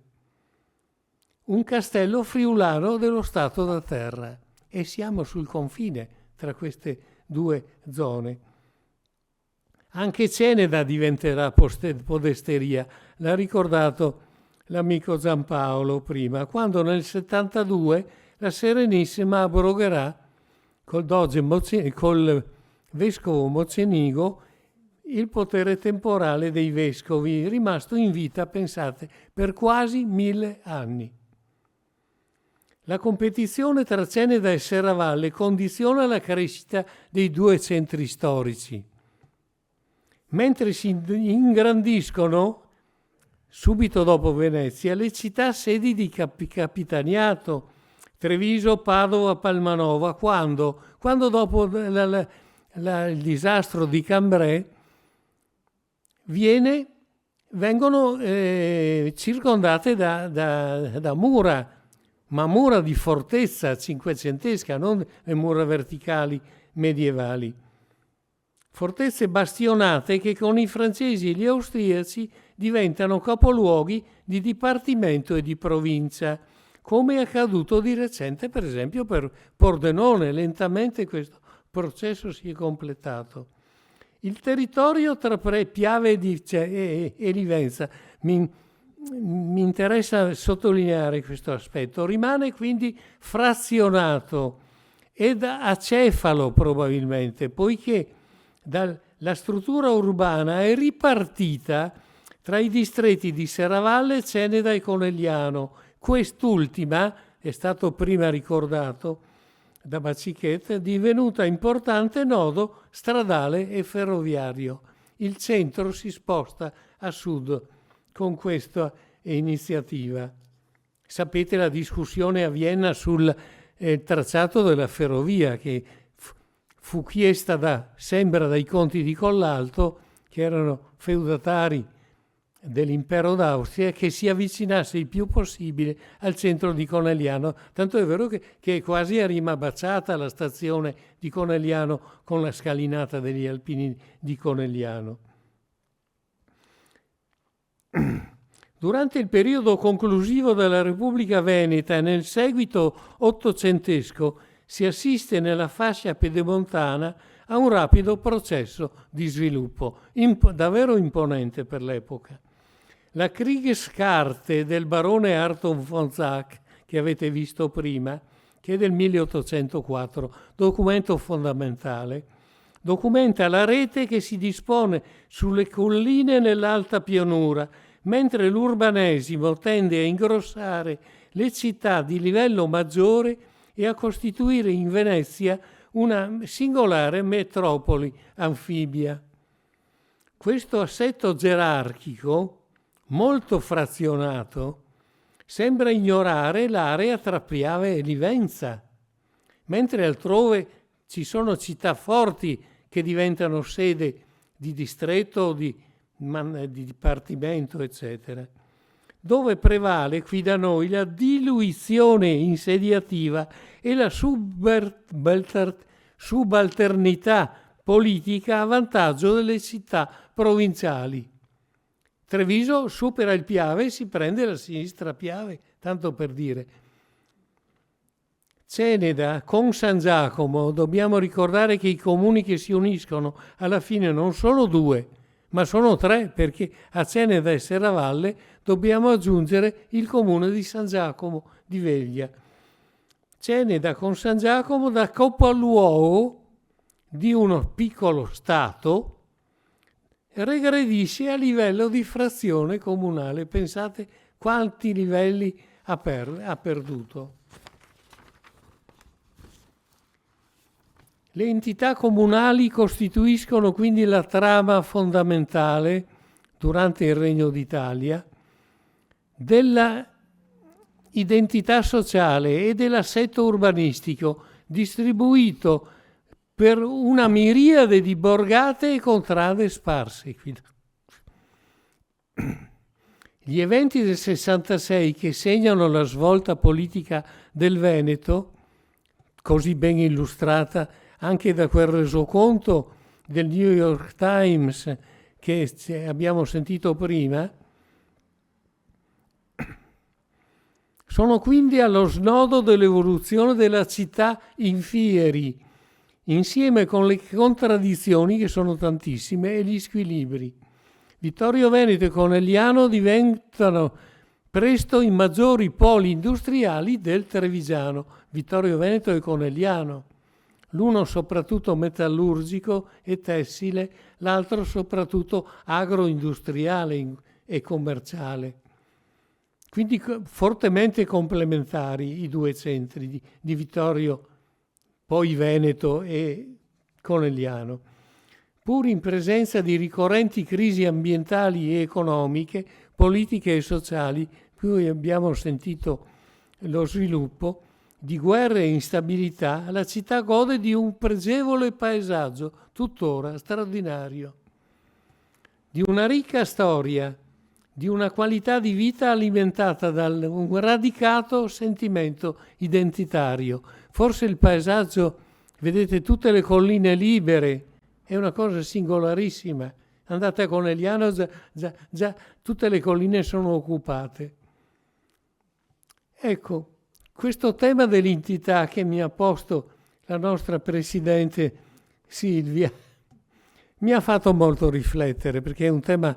un castello friulano dello Stato da terra, e siamo sul confine tra queste due zone. Anche Ceneda diventerà podesteria, l'ha ricordato l'amico Giampaolo prima, quando nel 72 la Serenissima abrogherà col vescovo Mocenigo il potere temporale dei vescovi, rimasto in vita, pensate, per quasi 1000 anni. La competizione tra Ceneda e Serravalle condiziona la crescita dei due centri storici. Mentre si ingrandiscono, subito dopo Venezia, le città sedi di capitaniato, Treviso, Padova, Palmanova, quando dopo il disastro di Cambrai vengono circondate da mura, ma mura di fortezza cinquecentesca, non le mura verticali medievali. Fortezze bastionate che con i francesi e gli austriaci diventano capoluoghi di dipartimento e di provincia, come è accaduto di recente per esempio per Pordenone. Lentamente questo processo si è completato. Il territorio tra Piave e Livenza, mi interessa sottolineare questo aspetto, rimane quindi frazionato ed acefalo probabilmente, poiché la struttura urbana è ripartita tra i distretti di Serravalle, Ceneda e Conegliano. Quest'ultima, è stato prima ricordato da Bacichetta, è divenuta importante nodo stradale e ferroviario. Il centro si sposta a sud con questa iniziativa. Sapete la discussione a Vienna sul tracciato della ferrovia, che fu chiesta sembra dai conti di Collalto, che erano feudatari dell'impero d'Austria, che si avvicinasse il più possibile al centro di Conegliano, tanto è vero che è quasi a rima baciata la stazione di Conegliano con la scalinata degli Alpini di Conegliano. Durante il periodo conclusivo della Repubblica Veneta e nel seguito ottocentesco si assiste nella fascia pedemontana a un rapido processo di sviluppo, davvero imponente per l'epoca. La Kriegskarte del barone Arton von Zach, che avete visto prima, che è del 1804, documento fondamentale, documenta la rete che si dispone sulle colline nell'alta pianura, mentre l'urbanesimo tende a ingrossare le città di livello maggiore e a costituire in Venezia una singolare metropoli anfibia. Questo assetto gerarchico, molto frazionato, sembra ignorare l'area tra Piave e Livenza, mentre altrove ci sono città forti che diventano sede di distretto, di dipartimento, eccetera, dove prevale qui da noi la diluizione insediativa e la subalternità politica a vantaggio delle città provinciali. Treviso supera il Piave e si prende la sinistra Piave, tanto per dire. Ceneda con San Giacomo, dobbiamo ricordare che i comuni che si uniscono alla fine non sono 2, ma sono 3, perché a Ceneda e Serravalle dobbiamo aggiungere il comune di San Giacomo di Veglia. Ceneda con San Giacomo dà capoluogo di uno piccolo stato, regredisce a livello di frazione comunale. Pensate quanti livelli ha perduto. Le entità comunali costituiscono quindi la trama fondamentale, durante il Regno d'Italia, della identità sociale e dell'assetto urbanistico distribuito per una miriade di borgate e contrade sparse. Gli eventi del 66 che segnano la svolta politica del Veneto, così ben illustrata anche da quel resoconto del New York Times che abbiamo sentito prima, sono quindi allo snodo dell'evoluzione della città in fieri, insieme con le contraddizioni, che sono tantissime, e gli squilibri. Vittorio Veneto e Conegliano diventano presto i maggiori poli industriali del Trevigiano. Vittorio Veneto e Conegliano, l'uno soprattutto metallurgico e tessile, l'altro soprattutto agroindustriale e commerciale. Quindi fortemente complementari i due centri di Vittorio, poi Veneto e Conegliano. Pur in presenza di ricorrenti crisi ambientali e economiche, politiche e sociali, cui abbiamo sentito lo sviluppo, di guerre e instabilità, la città gode di un pregevole paesaggio, tuttora straordinario, di una ricca storia, di una qualità di vita alimentata da un radicato sentimento identitario. Forse il paesaggio, vedete tutte le colline libere, è una cosa singolarissima andate a Conegliano, già tutte le colline sono occupate. Ecco, questo tema dell'entità che mi ha posto la nostra Presidente Silvia mi ha fatto molto riflettere, perché è un tema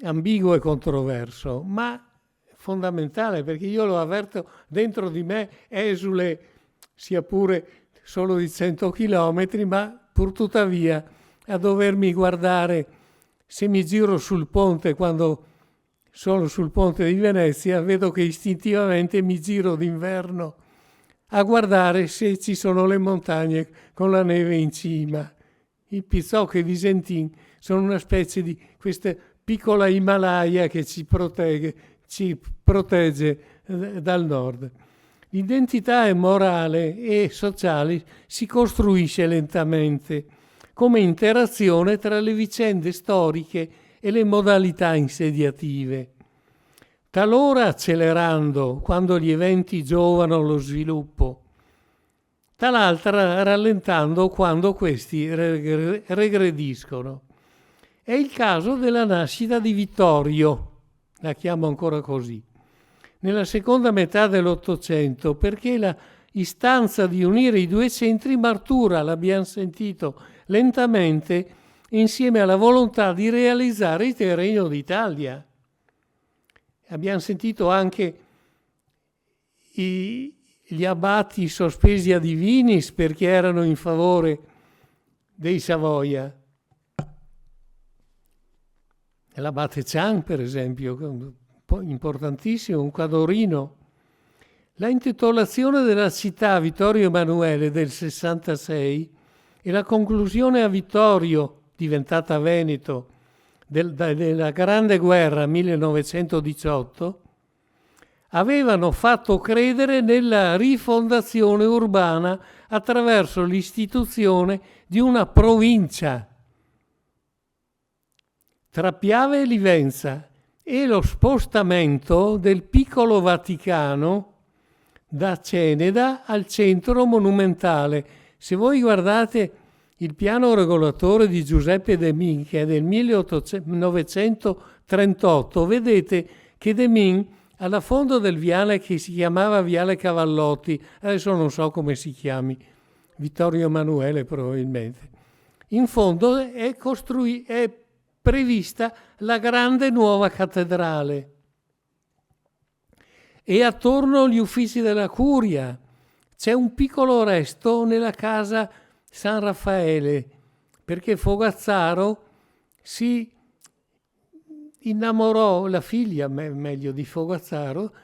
ambiguo e controverso, ma fondamentale, perché io lo avverto dentro di me, esule, sia pure solo di 100 chilometri, ma pur tuttavia a dovermi guardare, se mi giro sul ponte, quando sono sul ponte di Venezia, vedo che istintivamente mi giro d'inverno a guardare se ci sono le montagne con la neve in cima. I Pizzocche Visentin sono una specie di questa piccola Himalaya che ci protegge dal nord. L'identità morale e sociale si costruisce lentamente come interazione tra le vicende storiche e le modalità insediative, talora accelerando quando gli eventi giovano lo sviluppo, tal'altra rallentando quando questi regrediscono. È il caso della nascita di Vittorio, la chiamo ancora così, nella seconda metà dell'Ottocento, perché la istanza di unire i due centri matura, l'abbiamo sentito lentamente, insieme alla volontà di realizzare il Regno d'Italia. Abbiamo sentito anche gli abati sospesi a divinis perché erano in favore dei Savoia. L'abate Cian, per esempio, importantissimo, un quadorino. La intitolazione della città Vittorio Emanuele del 66 e la conclusione a Vittorio, diventata Veneto, della Grande Guerra 1918, avevano fatto credere nella rifondazione urbana attraverso l'istituzione di una provincia tra Piave e Livenza e lo spostamento del piccolo Vaticano da Ceneda al centro monumentale. Se voi guardate il piano regolatore di Giuseppe Demin, che è del 1938, vedete che Demin, alla fondo del viale che si chiamava Viale Cavallotti, adesso non so come si chiami, Vittorio Emanuele probabilmente, in fondo è prevista la grande nuova cattedrale e attorno gli uffici della curia. C'è un piccolo resto nella casa San Raffaele, perché Fogazzaro si innamorò, la figlia meglio di Fogazzaro,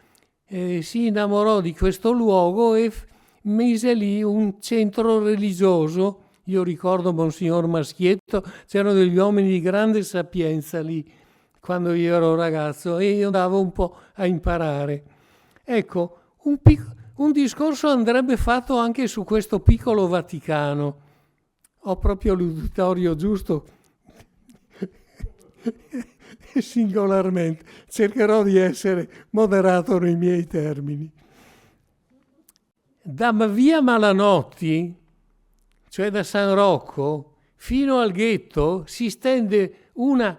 si innamorò di questo luogo e mise lì un centro religioso. Io ricordo Monsignor Maschietto, c'erano degli uomini di grande sapienza lì quando io ero ragazzo e io andavo un po' a imparare. Ecco, un discorso andrebbe fatto anche su questo piccolo Vaticano. Ho proprio l'uditorio giusto singolarmente. Cercherò di essere moderato nei miei termini. Da via Malanotti, cioè da San Rocco, fino al ghetto si stende una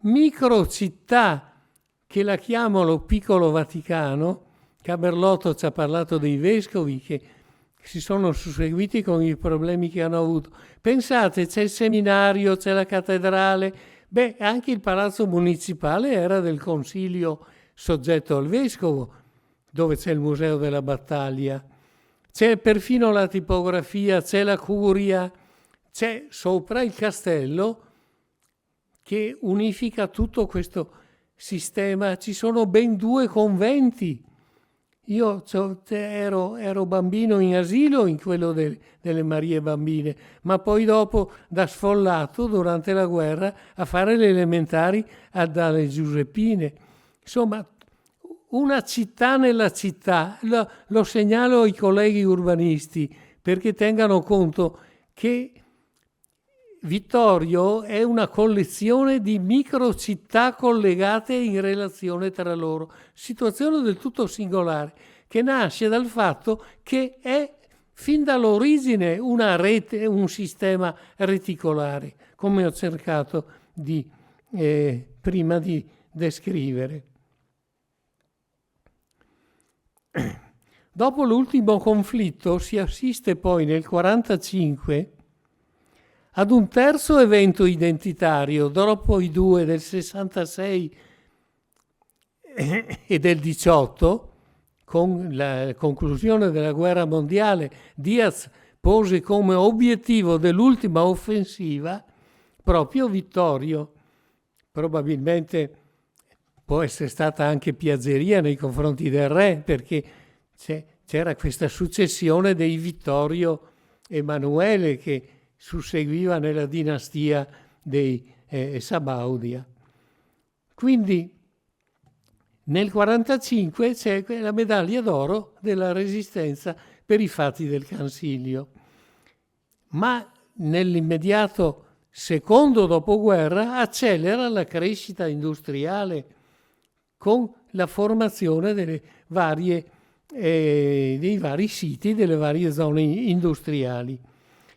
microcittà che la chiamano Piccolo Vaticano. Camerlotto ci ha parlato dei vescovi che si sono susseguiti con i problemi che hanno avuto. Pensate, c'è il seminario, c'è la cattedrale, anche il palazzo municipale era del consiglio soggetto al vescovo, dove c'è il museo della battaglia. C'è perfino la tipografia, c'è la curia, c'è sopra il castello che unifica tutto questo sistema. Ci sono ben 2 conventi. Io ero bambino in asilo in quello delle Marie Bambine, ma poi dopo da sfollato durante la guerra a fare le elementari dalle Giuseppine. Insomma, una città nella città. Lo segnalo ai colleghi urbanisti perché tengano conto che Vittorio è una collezione di microcittà collegate in relazione tra loro, situazione del tutto singolare, che nasce dal fatto che è fin dall'origine una rete, un sistema reticolare, come ho cercato prima di descrivere. Dopo l'ultimo conflitto si assiste poi nel 1945 ad un terzo evento identitario, dopo i due del 66 e del 18, con la conclusione della guerra mondiale. Diaz pose come obiettivo dell'ultima offensiva proprio Vittorio. Probabilmente può essere stata anche piazzeria nei confronti del re, perché c'era questa successione dei Vittorio Emanuele che susseguiva nella dinastia dei Sabaudia. Quindi nel 1945 c'è la medaglia d'oro della Resistenza per i fatti del Cansilio. Ma nell'immediato secondo dopoguerra accelera la crescita industriale con la formazione dei vari siti, delle varie zone industriali.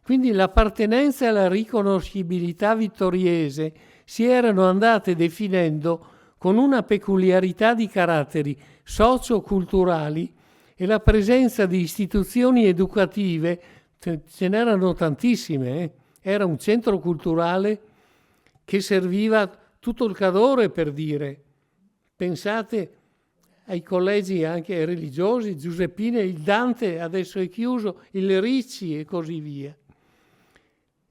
Quindi l'appartenenza e la riconoscibilità vittoriese si erano andate definendo con una peculiarità di caratteri socio-culturali e la presenza di istituzioni educative, ce n'erano tantissime, era un centro culturale che serviva tutto il Cadore, per dire. Pensate ai collegi anche religiosi, Giuseppine, il Dante adesso è chiuso, il Ricci e così via.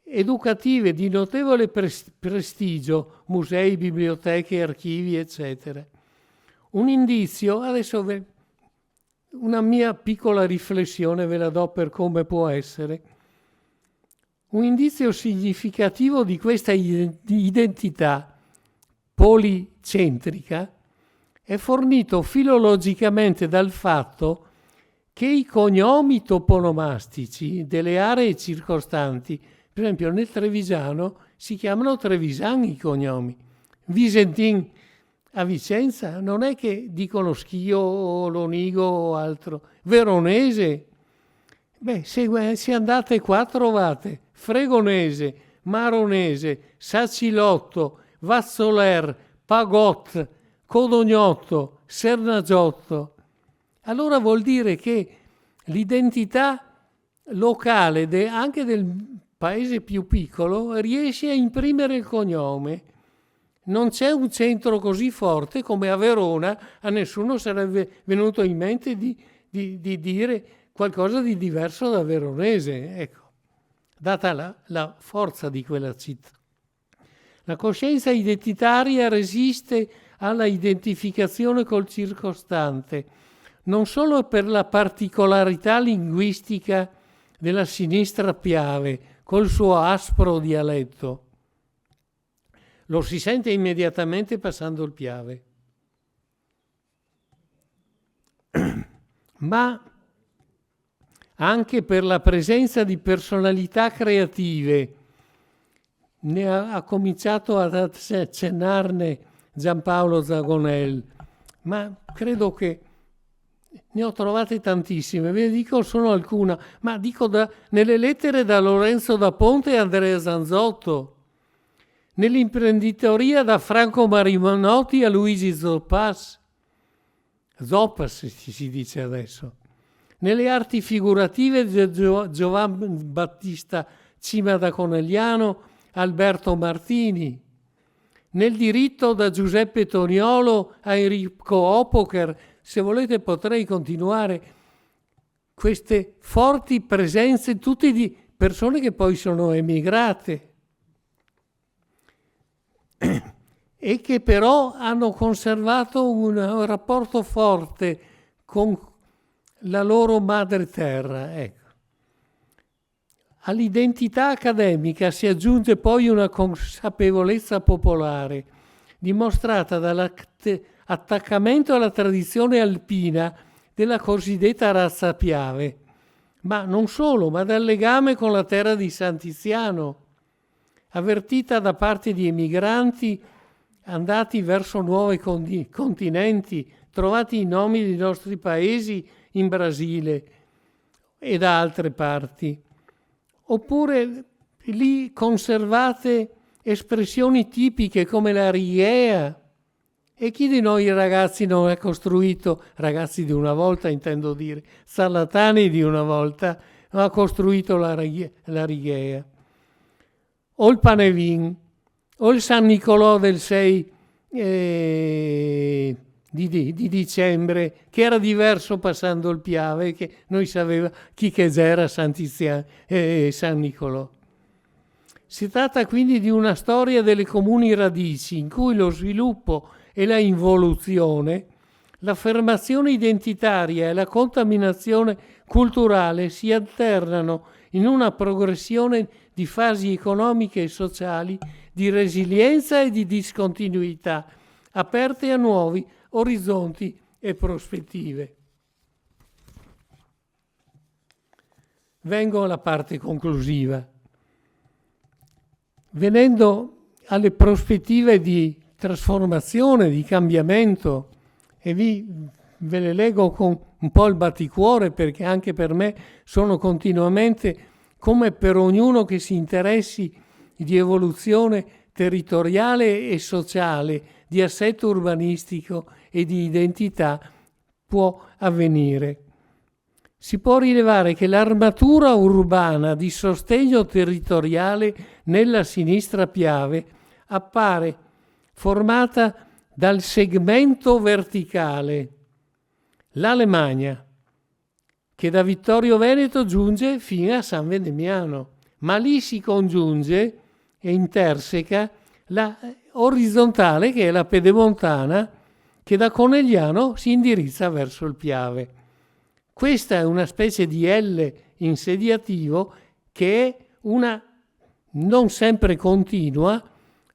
Educative di notevole prestigio, musei, biblioteche, archivi, eccetera. Un indizio, adesso una mia piccola riflessione ve la do per come può essere. Un indizio significativo di questa identità policentrica è fornito filologicamente dal fatto che i cognomi toponomastici delle aree circostanti, per esempio nel Trevigiano, si chiamano Trevisan i cognomi. Visentin a Vicenza non è che dicono Schio o Lonigo o altro. Veronese, se andate qua trovate Fregonese, Maronese, Sacilotto, Vazzoler, Pagot, Codognotto, Sernagiotto. Allora vuol dire che l'identità locale anche del paese più piccolo riesce a imprimere il cognome. Non c'è un centro così forte come a Verona, a nessuno sarebbe venuto in mente di dire qualcosa di diverso da veronese, ecco, data la forza di quella città. La coscienza identitaria resiste alla identificazione col circostante, non solo per la particolarità linguistica della sinistra Piave, col suo aspro dialetto. Lo si sente immediatamente passando il Piave. Ma anche per la presenza di personalità creative. Ne ha cominciato ad accennarne Giampaolo Zagonel, ma credo che ne ho trovate tantissime, ve ne dico solo alcuna, ma dico nelle lettere da Lorenzo da Ponte e Andrea Zanzotto, nell'imprenditoria da Franco Marinotti a Luigi Zoppas si dice adesso, nelle arti figurative di Giovan Battista Cima da Conegliano, Alberto Martini, nel diritto da Giuseppe Toniolo a Enrico Opoker. Se volete potrei continuare. Queste forti presenze, tutte di persone che poi sono emigrate e che però hanno conservato un rapporto forte con la loro madre terra. Ecco. All'identità accademica si aggiunge poi una consapevolezza popolare, dimostrata dall'attaccamento alla tradizione alpina della cosiddetta razza Piave, ma non solo, ma dal legame con la terra di San Tiziano, avvertita da parte di emigranti andati verso nuovi continenti, trovati i nomi dei nostri paesi in Brasile e da altre parti, oppure lì conservate espressioni tipiche come la righea. E chi di noi ragazzi non ha costruito, ragazzi di una volta intendo dire, sarlatani di una volta, ha costruito la righea? O il Panevin, o il San Nicolò del 6 di dicembre, che era diverso passando il Piave, che noi sapeva chi che era San Nicolò. Si tratta quindi di una storia delle comuni radici, in cui lo sviluppo e la involuzione, l'affermazione identitaria e la contaminazione culturale si alternano in una progressione di fasi economiche e sociali di resilienza e di discontinuità, aperte a nuovi orizzonti e prospettive. Vengo alla parte conclusiva. Venendo alle prospettive di trasformazione, di cambiamento, e ve le leggo con un po' il batticuore, perché anche per me sono continuamente, come per ognuno che si interessi di evoluzione territoriale e sociale, di assetto urbanistico e di identità, può avvenire. Si può rilevare che l'armatura urbana di sostegno territoriale nella sinistra Piave appare formata dal segmento verticale, l'Alemagna, che da Vittorio Veneto giunge fino a San Vendemiano, ma lì si congiunge e interseca la orizzontale, che è la pedemontana, che da Conegliano si indirizza verso il Piave. Questa è una specie di L insediativo che è una non sempre continua,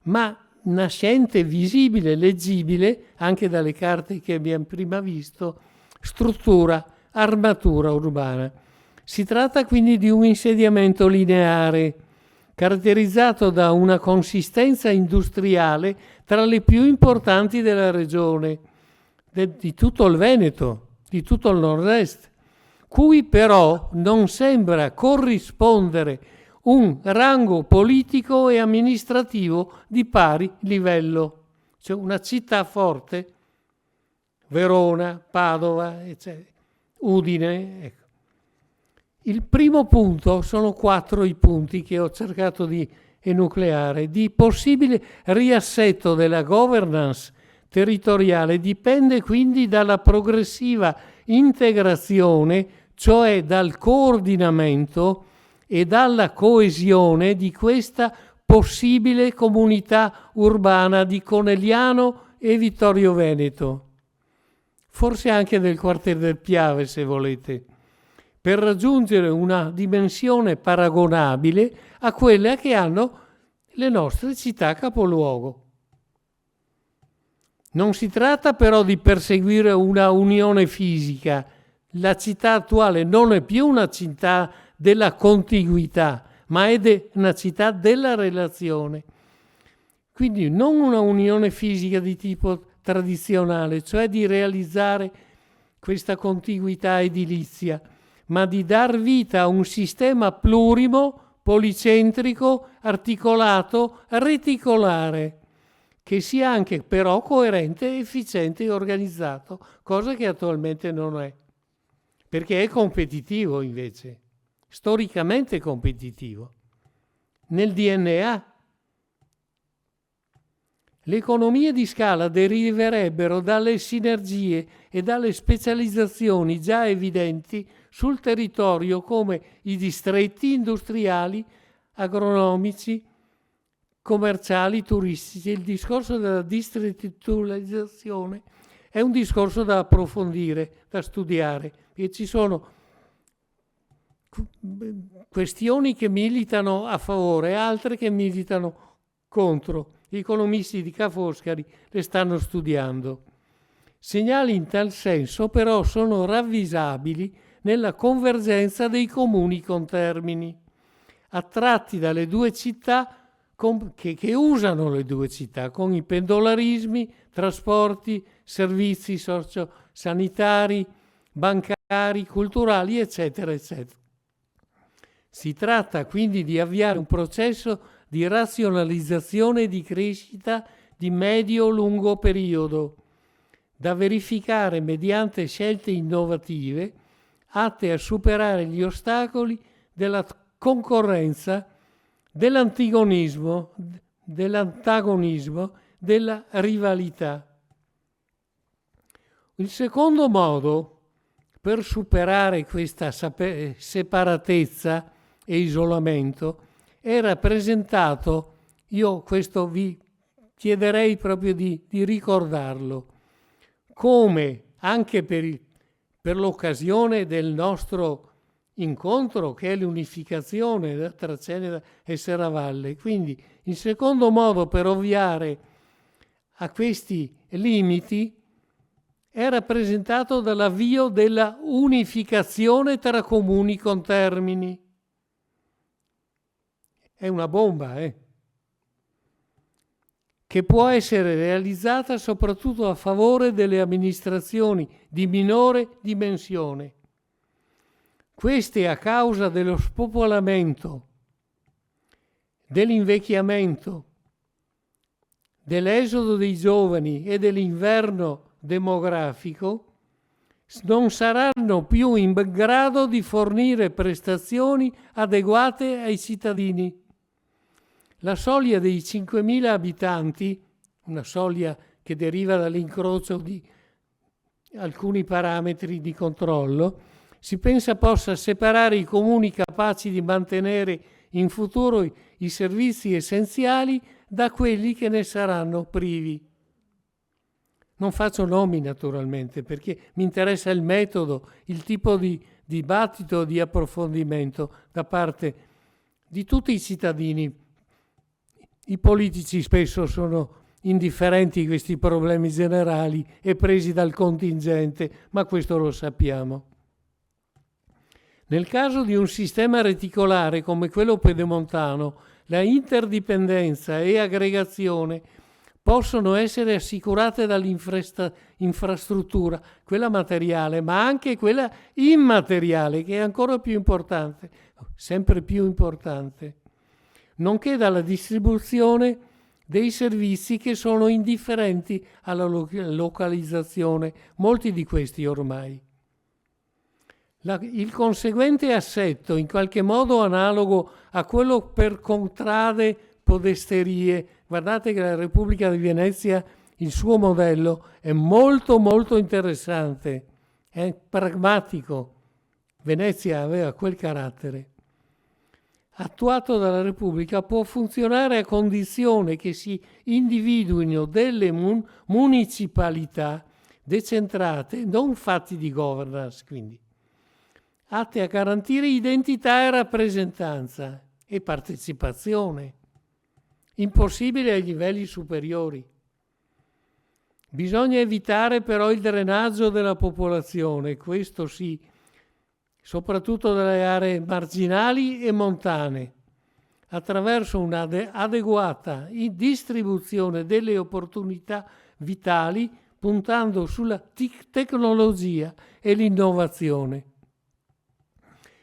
ma nascente, visibile, leggibile, anche dalle carte che abbiamo prima visto, struttura, armatura urbana. Si tratta quindi di un insediamento lineare, caratterizzato da una consistenza industriale tra le più importanti della regione, di tutto il Veneto, di tutto il nord-est, cui però non sembra corrispondere un rango politico e amministrativo di pari livello. Cioè una città forte, Verona, Padova, eccetera, Udine. Ecco. Il primo punto, sono 4 i punti che ho cercato di enucleare, di possibile riassetto della governance territoriale dipende quindi dalla progressiva integrazione, cioè dal coordinamento e dalla coesione di questa possibile comunità urbana di Conegliano e Vittorio Veneto, forse anche del quartiere del Piave se volete, per raggiungere una dimensione paragonabile a quelle che hanno le nostre città capoluogo. Non si tratta però di perseguire una unione fisica. La città attuale non è più una città della contiguità, ma è una città della relazione. Quindi non una unione fisica di tipo tradizionale, cioè di realizzare questa contiguità edilizia, ma di dar vita a un sistema plurimo, policentrico, articolato, reticolare, che sia anche però coerente, efficiente e organizzato, cosa che attualmente non è, perché è competitivo invece, storicamente competitivo, nel DNA. Le economie di scala deriverebbero dalle sinergie e dalle specializzazioni già evidenti sul territorio, come i distretti industriali, agronomici, commerciali, turistici. Il discorso della distrettualizzazione è un discorso da approfondire, da studiare, e ci sono questioni che militano a favore, altre che militano contro. Gli economisti di Ca' Foscari le stanno studiando. Segnali in tal senso però sono ravvisabili nella convergenza dei comuni contermini, attratti dalle due città che usano le due città, con i pendolarismi, trasporti, servizi sociosanitari, bancari, culturali, eccetera, eccetera. Si tratta quindi di avviare un processo di razionalizzazione e di crescita di medio-lungo periodo, da verificare mediante scelte innovative atte a superare gli ostacoli della concorrenza, dell'antagonismo, della rivalità. Il secondo modo per superare questa separatezza e isolamento è rappresentato, io questo vi chiederei proprio di ricordarlo, come anche per l'occasione del nostro incontro, che è l'unificazione tra Ceneda e Serravalle. Quindi il secondo modo per ovviare a questi limiti è rappresentato dall'avvio della unificazione tra comuni contermini. È una bomba, che può essere realizzata soprattutto a favore delle amministrazioni di minore dimensione. Queste, a causa dello spopolamento, dell'invecchiamento, dell'esodo dei giovani e dell'inverno demografico, non saranno più in grado di fornire prestazioni adeguate ai cittadini. La soglia dei 5.000 abitanti, una soglia che deriva dall'incrocio di alcuni parametri di controllo, si pensa possa separare i comuni capaci di mantenere in futuro i servizi essenziali da quelli che ne saranno privi. Non faccio nomi naturalmente, perché mi interessa il metodo, il tipo di dibattito, di approfondimento da parte di tutti i cittadini. I politici spesso sono indifferenti a questi problemi generali e presi dal contingente, ma questo lo sappiamo. Nel caso di un sistema reticolare come quello pedemontano, la interdipendenza e aggregazione possono essere assicurate dall'infrastruttura, quella materiale, ma anche quella immateriale, che è ancora più importante, sempre più importante, nonché dalla distribuzione dei servizi che sono indifferenti alla localizzazione, molti di questi ormai. Il conseguente assetto, in qualche modo analogo a quello per contrade podesterie. Guardate che la Repubblica di Venezia, il suo modello, è molto molto interessante, è pragmatico. Venezia aveva quel carattere. Attuato dalla Repubblica, può funzionare a condizione che si individuino delle municipalità decentrate, non fatti di governance, quindi atte a garantire identità e rappresentanza e partecipazione, impossibile ai livelli superiori. Bisogna evitare però il drenaggio della popolazione, questo sì, soprattutto dalle aree marginali e montane, attraverso un'adeguata distribuzione delle opportunità vitali, puntando sulla tecnologia e l'innovazione.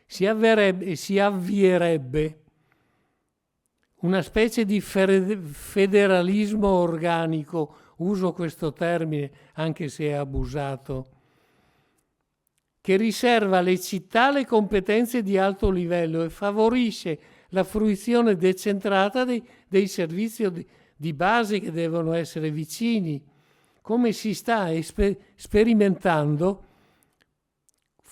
Si avvierebbe una specie di federalismo organico, uso questo termine anche se è abusato, che riserva alle città le competenze di alto livello e favorisce la fruizione decentrata dei servizi di base che devono essere vicini, come si sta sperimentando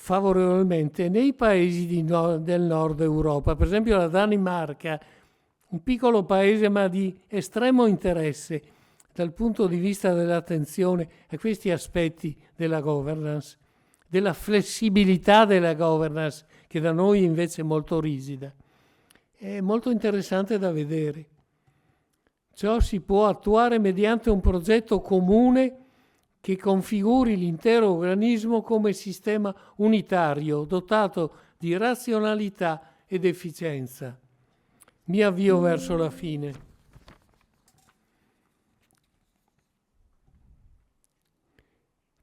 favorevolmente nei paesi del nord Europa. Per esempio la Danimarca, un piccolo paese ma di estremo interesse dal punto di vista dell'attenzione a questi aspetti della governance, della flessibilità della governance, che da noi invece è molto rigida. È molto interessante da vedere. Ciò si può attuare mediante un progetto comune che configuri l'intero organismo come sistema unitario, dotato di razionalità ed efficienza. Mi avvio verso la fine.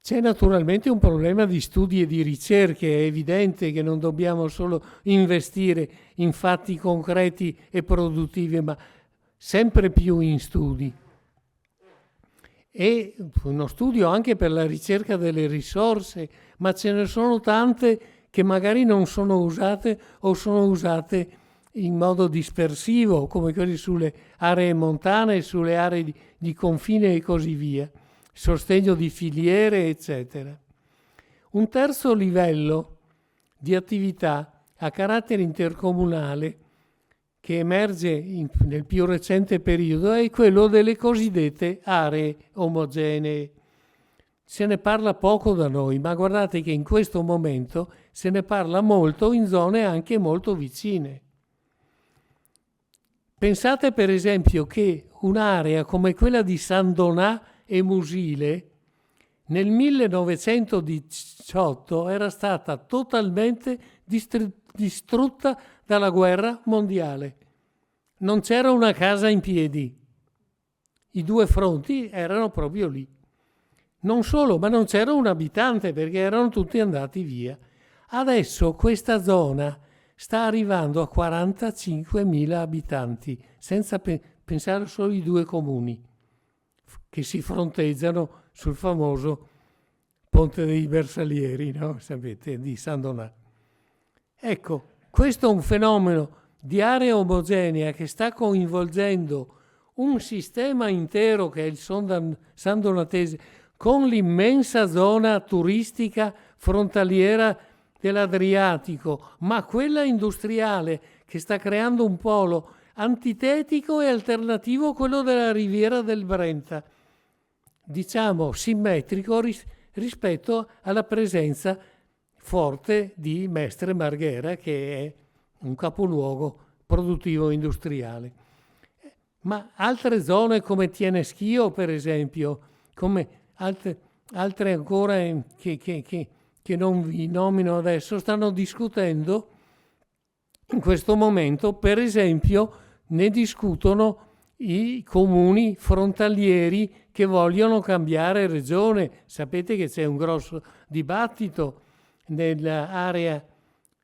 C'è naturalmente un problema di studi e di ricerche, è evidente che non dobbiamo solo investire in fatti concreti e produttivi, ma sempre più in studi. E uno studio anche per la ricerca delle risorse, ma ce ne sono tante che magari non sono usate o sono usate in modo dispersivo, come quelli sulle aree montane, sulle aree di confine e così via, sostegno di filiere, eccetera. Un terzo livello di attività a carattere intercomunale che emerge nel più recente periodo è quello delle cosiddette aree omogenee. Se ne parla poco da noi, ma guardate che in questo momento se ne parla molto in zone anche molto vicine. Pensate per esempio che un'area come quella di San Donà e Musile nel 1918 era stata totalmente distrutta dalla guerra mondiale. Non c'era una casa in piedi. I due fronti erano proprio lì. Non solo, ma non c'era un abitante perché erano tutti andati via. Adesso questa zona sta arrivando a 45.000 abitanti, senza pensare solo ai due comuni che si fronteggiano sul famoso Ponte dei Bersalieri, no? Sapete, di San Donà. Ecco, questo è un fenomeno di area omogenea che sta coinvolgendo un sistema intero che è il San Donatese, con l'immensa zona turistica frontaliera dell'Adriatico, ma quella industriale che sta creando un polo antitetico e alternativo a quello della riviera del Brenta, diciamo simmetrico rispetto alla presenza forte di Mestre Marghera, che è un capoluogo produttivo industriale. Ma altre zone come Tieneschio, per esempio, come altre ancora che non vi nomino adesso, stanno discutendo in questo momento, per esempio, ne discutono i comuni frontalieri che vogliono cambiare regione. Sapete che c'è un grosso dibattito nell'area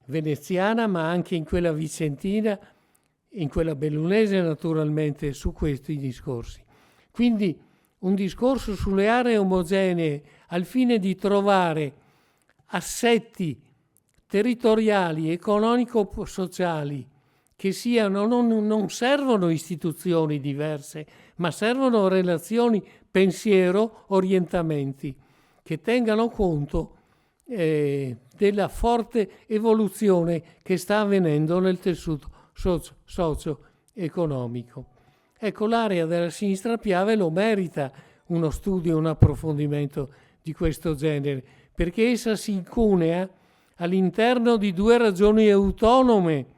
veneziana, ma anche in quella vicentina, in quella bellunese naturalmente, su questi discorsi. Quindi un discorso sulle aree omogenee al fine di trovare assetti territoriali, economico-sociali che siano, non servono istituzioni diverse, ma servono relazioni, pensiero, orientamenti che tengano conto della forte evoluzione che sta avvenendo nel tessuto socio-economico. Ecco, l'area della sinistra Piave lo merita uno studio, un approfondimento di questo genere, perché essa si incunea all'interno di due regioni autonome,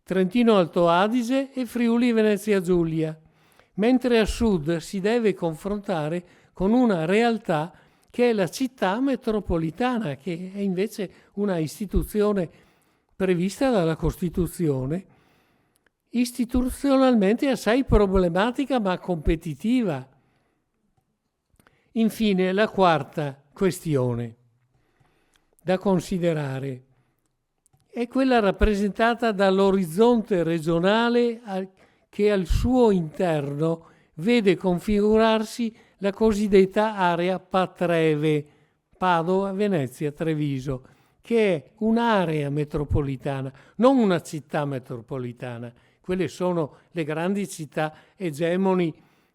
Trentino Alto Adige e Friuli Venezia Giulia, mentre a sud si deve confrontare con una realtà che è la città metropolitana, che è invece una istituzione prevista dalla Costituzione, istituzionalmente assai problematica ma competitiva. Infine, la quarta questione da considerare è quella rappresentata dall'orizzonte regionale che al suo interno vede configurarsi la cosiddetta area Patreve, Padova, Venezia, Treviso, che è un'area metropolitana, non una città metropolitana. Quelle sono le grandi città egemoni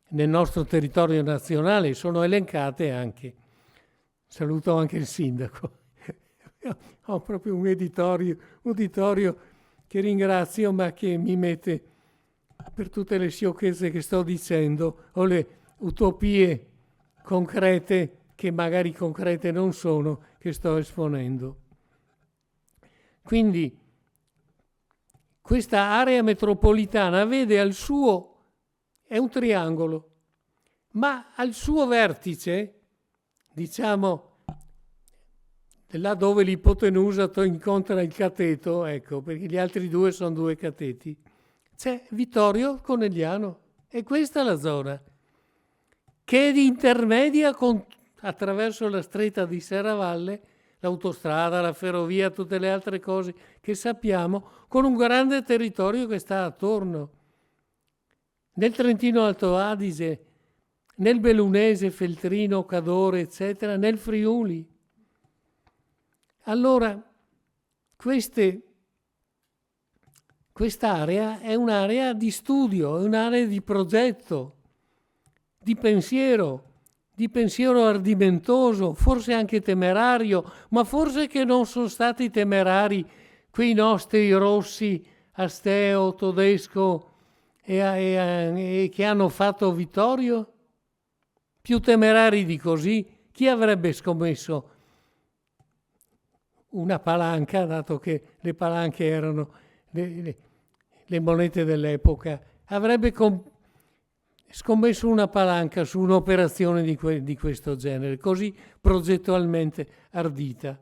nel nostro territorio nazionale, sono elencate anche. Saluto anche il sindaco. Ho proprio un uditorio che ringrazio, ma che mi mette per tutte le sciocchezze che sto dicendo o le utopie concrete, che magari concrete non sono, che sto esponendo. Quindi questa area metropolitana vede al suo, è un triangolo, ma al suo vertice, diciamo, là dove l'ipotenusa incontra il cateto, ecco, perché gli altri due sono due cateti, c'è Vittorio Conegliano, e questa è la zona che intermedia attraverso la stretta di Serravalle, l'autostrada, la ferrovia, tutte le altre cose che sappiamo, con un grande territorio che sta attorno. nel Trentino Alto Adige, nel Bellunese, Feltrino, Cadore, eccetera, nel Friuli. Allora, quest'area è un'area di studio, è un'area di progetto, di pensiero ardimentoso, forse anche temerario, ma forse che non sono stati temerari quei nostri rossi, Asteo, Todesco e che hanno fatto Vittorio? Più temerari di così? Chi avrebbe scommesso una palanca, dato che le palanche erano le monete dell'epoca, avrebbe scommesso una palanca su un'operazione di questo genere, così progettualmente ardita?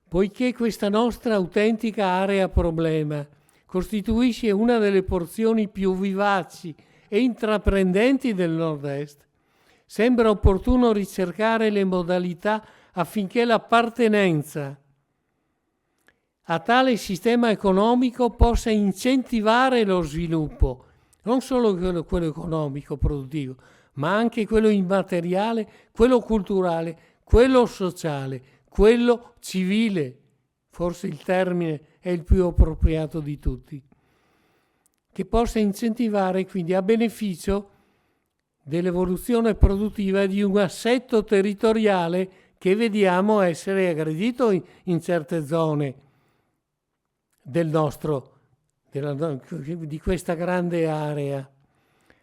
Poiché questa nostra autentica area problema costituisce una delle porzioni più vivaci e intraprendenti del Nord-Est, sembra opportuno ricercare le modalità affinché l'appartenenza a tale sistema economico possa incentivare lo sviluppo, non solo quello economico, produttivo, ma anche quello immateriale, quello culturale, quello sociale, quello civile. Forse il termine è il più appropriato di tutti, che possa incentivare quindi a beneficio dell'evoluzione produttiva di un assetto territoriale che vediamo essere aggredito in certe zone di questa grande area.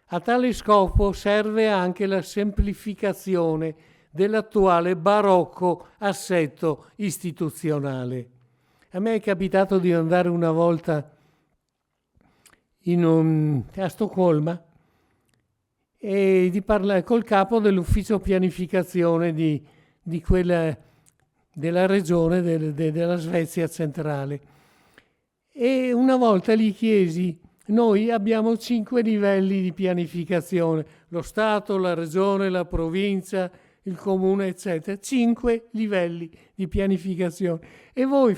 A tale scopo serve anche la semplificazione dell'attuale barocco assetto istituzionale. A me è capitato di andare una volta a Stoccolma e di parlare col capo dell'ufficio pianificazione di quella della regione della Svezia centrale. E una volta gli chiesi: noi abbiamo 5 livelli di pianificazione, lo Stato, la regione, la provincia, il comune, eccetera, 5 livelli di pianificazione. E voi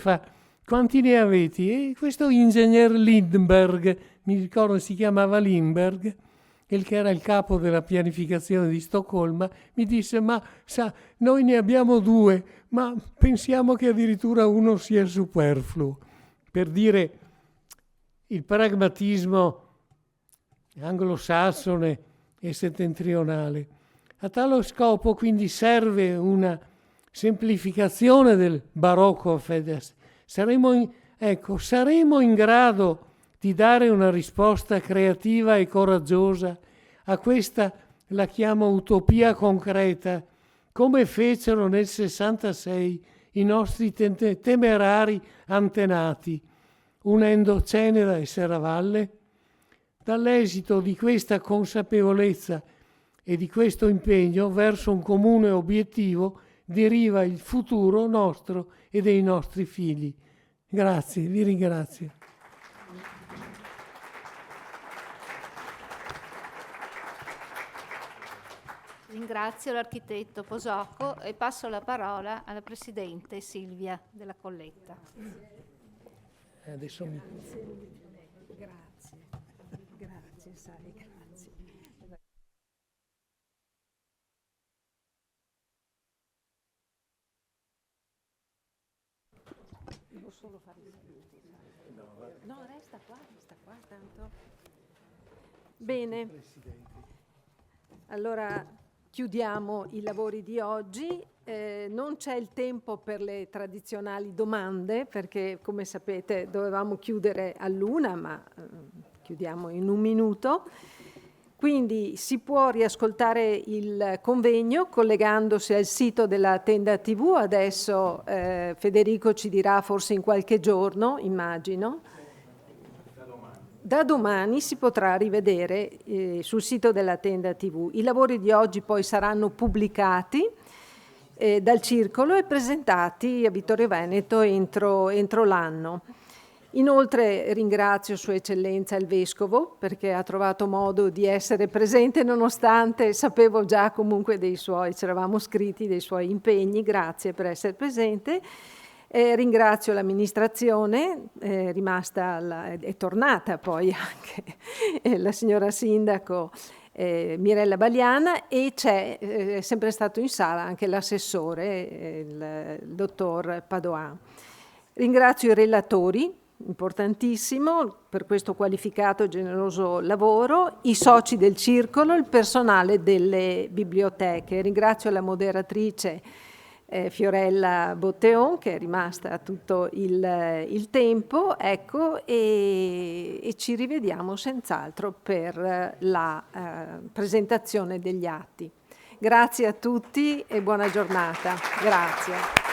quanti ne avete? E questo ingegner Lindberg, mi ricordo si chiamava Lindberg, che era il capo della pianificazione di Stoccolma, mi disse: ma sa, noi ne abbiamo 2, ma pensiamo che addirittura uno sia superfluo. Per dire il pragmatismo anglosassone e settentrionale. A tale scopo quindi serve una semplificazione del barocco Fedez. Saremo in grado di dare una risposta creativa e coraggiosa a questa, la chiamo utopia concreta, come fecero nel 66 i nostri temerari antenati, unendo Ceneda e Serravalle. Dall'esito di questa consapevolezza e di questo impegno verso un comune obiettivo deriva il futuro nostro e dei nostri figli. Grazie, vi ringrazio. Ringrazio l'architetto Posocco e passo la parola alla Presidente Silvia della Colletta. Adesso mi... Grazie, sai, grazie. Devo solo fare i saluti. No, resta qua, tanto. Bene. Allora, chiudiamo i lavori di oggi. Non c'è il tempo per le tradizionali domande, perché come sapete dovevamo chiudere all'1, ma chiudiamo in 1 minuto. Quindi si può riascoltare il convegno collegandosi al sito della Tenda TV. Adesso Federico ci dirà, forse in qualche giorno, immagino. Da domani si potrà rivedere sul sito della Tenda TV. I lavori di oggi poi saranno pubblicati dal Circolo e presentati a Vittorio Veneto entro l'anno. Inoltre ringrazio Sua Eccellenza il Vescovo, perché ha trovato modo di essere presente nonostante sapevo già comunque ci eravamo scritti dei suoi impegni. Grazie per essere presente. Ringrazio l'amministrazione, è tornata poi anche la signora Sindaco Mirella Bagliana, e è sempre stato in sala anche l'assessore, il dottor Padoan. Ringrazio i relatori, importantissimo per questo qualificato e generoso lavoro, i soci del circolo, il personale delle biblioteche. Ringrazio la moderatrice Fiorella Botteon, che è rimasta tutto il tempo, ecco, e ci rivediamo senz'altro per la presentazione degli atti. Grazie a tutti e buona giornata. Grazie.